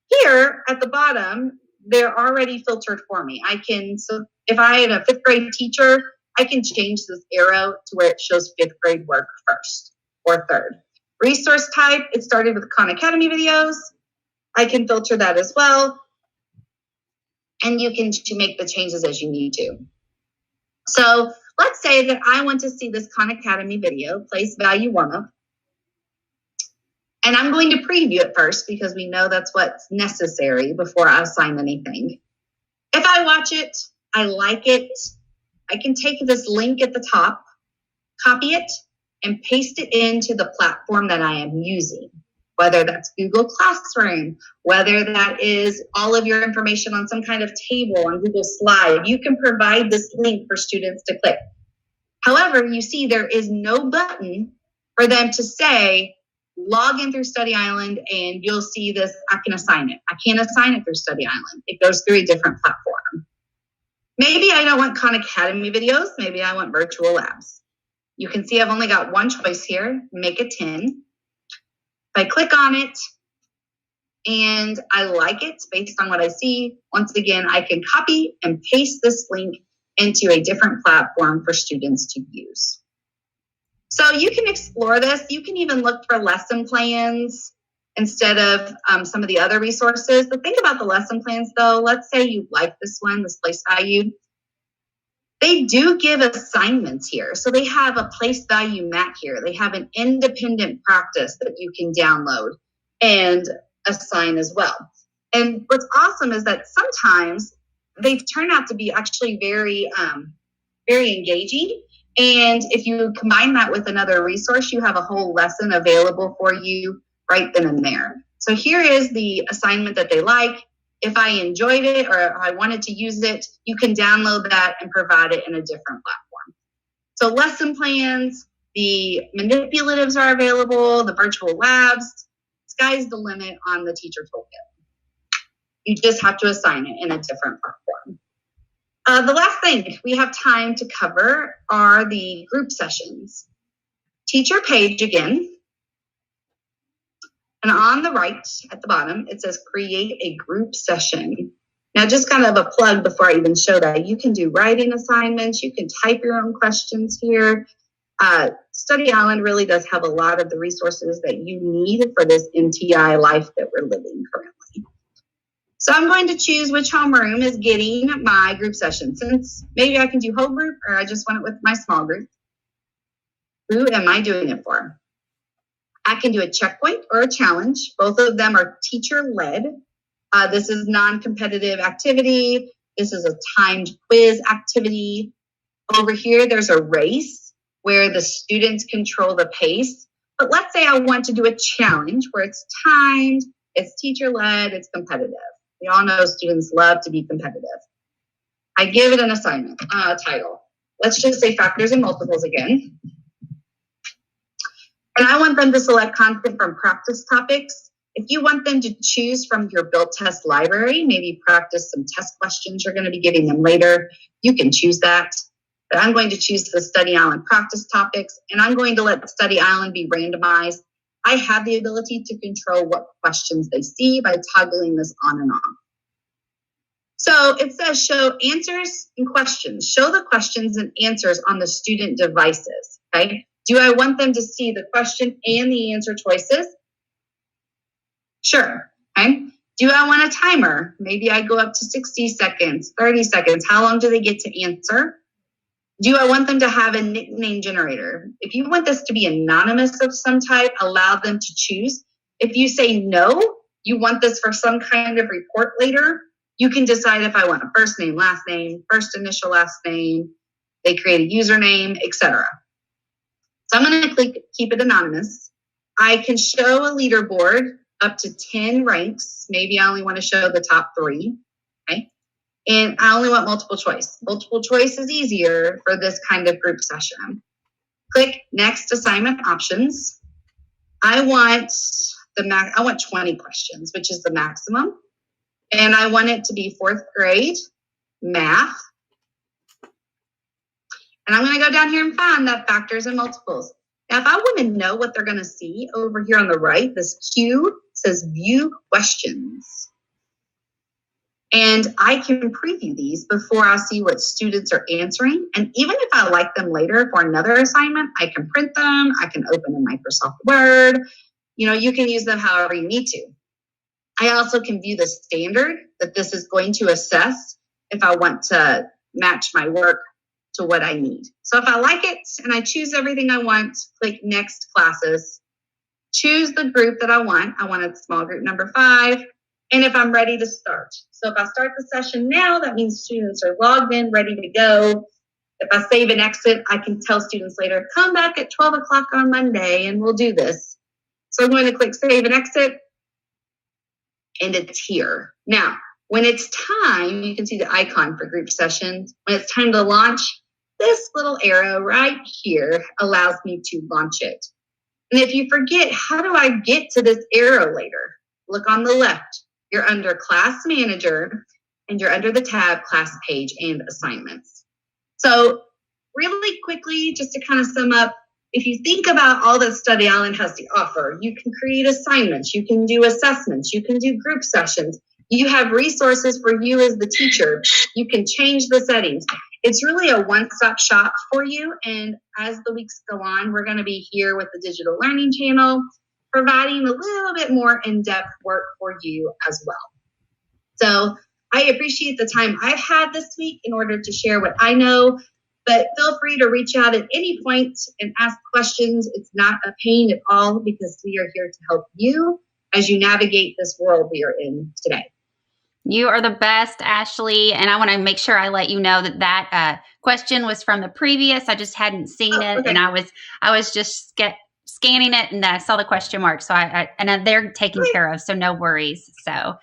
Here at the bottom, they're already filtered for me. So if I am a 5th grade teacher, I can change this arrow to where it shows 5th grade work first or 3rd. Resource type, it started with Khan Academy videos. I can filter that as well. And you can make the changes as you need to. So let's say that I want to see this Khan Academy video, place value warm-up. And I'm going to preview it first because we know that's what's necessary before I assign anything. If I watch it, I like it, I can take this link at the top, copy it, and paste it into the platform that I am using, whether that's Google Classroom, whether that is all of your information on some kind of table on Google Slide. You can provide this link for students to click. However, you see there is no button for them to say, log in through Study Island and you'll see this, I can assign it. I can't assign it through Study Island. It goes through a different platform. Maybe I don't want Khan Academy videos. Maybe I want virtual labs. You can see I've only got one choice here, make it 10. If I click on it and I like it based on what I see, once again, I can copy and paste this link into a different platform for students to use. So you can explore this. You can even look for lesson plans instead of some of the other resources. But think about the lesson plans though. Let's say you like this one, this place value. They do give assignments here. So they have a place value mat here. They have an independent practice that you can download and assign as well. And what's awesome is that sometimes they turn out to be actually very, very engaging. And if you combine that with another resource, you have a whole lesson available for you right then and there. So here is the assignment that they like. If I enjoyed it or I wanted to use it, you can download that and provide it in a different platform. So lesson plans, the manipulatives are available, the virtual labs. Sky's the limit on the teacher toolkit. You just have to assign it in a different platform. The last thing we have time to cover are the group sessions. Teacher page again. And on the right at the bottom, it says create a group session. Now, just kind of a plug before I even show that, you can do writing assignments, you can type your own questions here. Study Island really does have a lot of the resources that you need for this MTI life that we're living currently. So I'm going to choose which homeroom is getting my group session. Since maybe I can do whole group or I just want it with my small group. Who am I doing it for? I can do a checkpoint or a challenge. Both of them are teacher-led. This is non-competitive activity. This is a timed quiz activity. Over here, there's a race where the students control the pace. But let's say I want to do a challenge where it's timed, it's teacher-led, it's competitive. We all know students love to be competitive. I give it an assignment, title. Let's just say factors and multiples again. And I want them to select content from practice topics. If you want them to choose from your built test library, maybe practice some test questions you're going to be giving them later, you can choose that. But I'm going to choose the Study Island practice topics, and I'm going to let Study Island be randomized. I have the ability to control what questions they see by toggling this on and off. So it says show answers and questions. Show the questions and answers on the student devices, okay? Do I want them to see the question and the answer choices? Sure, okay? Do I want a timer? Maybe I go up to 60 seconds, 30 seconds. How long do they get to answer? Do I want them to have a nickname generator? If you want this to be anonymous of some type, allow them to choose. If you say no, you want this for some kind of report later, you can decide if I want a first name, first initial, last name, they create a username, etc. So I'm going to click keep it anonymous. I can show a leaderboard up to 10 ranks. Maybe I only want to show the top 3. Okay. And I only want multiple choice. Multiple choice is easier for this kind of group session. Click next assignment options. I want 20 questions, which is the maximum. And I want it to be 4th grade math. And I'm going to go down here and find that factors and multiples. Now, if I want to know what they're going to see over here on the right, this Q says view questions. And I can preview these before I see what students are answering. And even if I like them later for another assignment, I can print them. I can open in Microsoft Word. You can use them however you need to. I also can view the standard that this is going to assess if I want to match my work to what I need. So if I like it and I choose everything I want, click next classes, choose the group that I want. I want a small group number 5. And if I'm ready to start. So if I start the session now, that means students are logged in, ready to go. If I save and exit, I can tell students later, come back at 12 o'clock on Monday and we'll do this. So I'm going to click save and exit. And it's here. Now, when it's time, you can see the icon for group sessions. When it's time to launch, this little arrow right here allows me to launch it. And if you forget, how do I get to this arrow later? Look on the left. You're under Class Manager, and you're under the tab Class Page and Assignments. So really quickly, just to kind of sum up, if you think about all that Study Island has to offer, you can create assignments, you can do assessments, you can do group sessions, you have resources for you as the teacher, you can change the settings. It's really a one-stop shop for you, and as the weeks go on, we're going to be here with the Digital Learning Channel, providing a little bit more in-depth work for you as well. So I appreciate the time I've had this week in order to share what I know, but feel free to reach out at any point and ask questions. It's not a pain at all because we are here to help you as you navigate this world we are in today. You are the best, Ashley, and I want to make sure I let you know that question was from the previous. I just hadn't seen it, okay. and I was just scanning it, and I saw the question mark. So they're taken care of, so no worries. So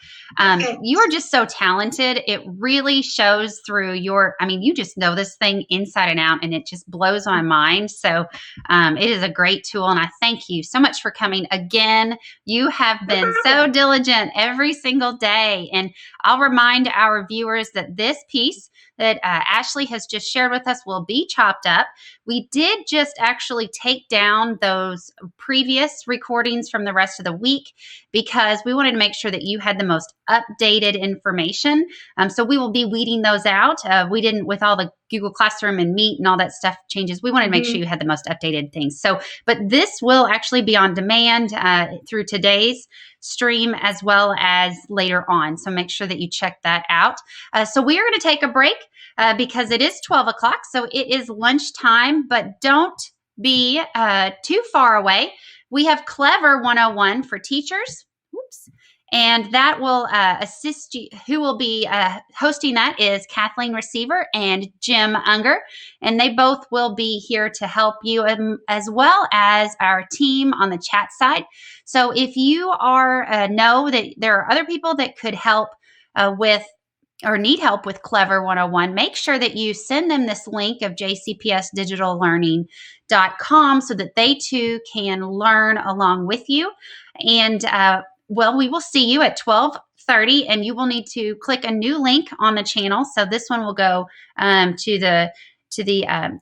you are just so talented. It really shows through you just know this thing inside and out, and it just blows my mind. So it is a great tool, and I thank you so much for coming again. You have been so diligent every single day, and I'll remind our viewers that this piece that Ashley has just shared with us will be chopped up. We did just actually take down those previous recordings from the rest of the week because we wanted to make sure that you had the most updated information. So we will be weeding those out. We didn't, with all the Google Classroom and Meet and all that stuff changes, we wanted to make sure you had the most updated things. So, but this will actually be on demand through today's stream as well as later on. So make sure that you check that out. So we are going to take a break because it is 12 o'clock. So it is lunchtime, but don't be too far away. We have Clever 101 for teachers. Whoops. And that will assist you. Who will be hosting that is Kathleen Receiver and Jim Unger. And they both will be here to help you as well as our team on the chat side. So if you know that there are other people that could help with or need help with Clever 101, make sure that you send them this link of jcpsdigitallearning.com so that they too can learn along with you. And we will see you at 12:30, and you will need to click a new link on the channel. So this one will go to the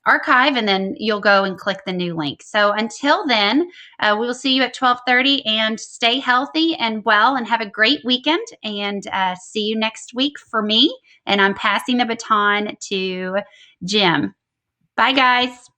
archive, and then you'll go and click the new link. So until then, we will see you at 12:30, and stay healthy and well, and have a great weekend, and see you next week for me. And I'm passing the baton to Jim. Bye, guys.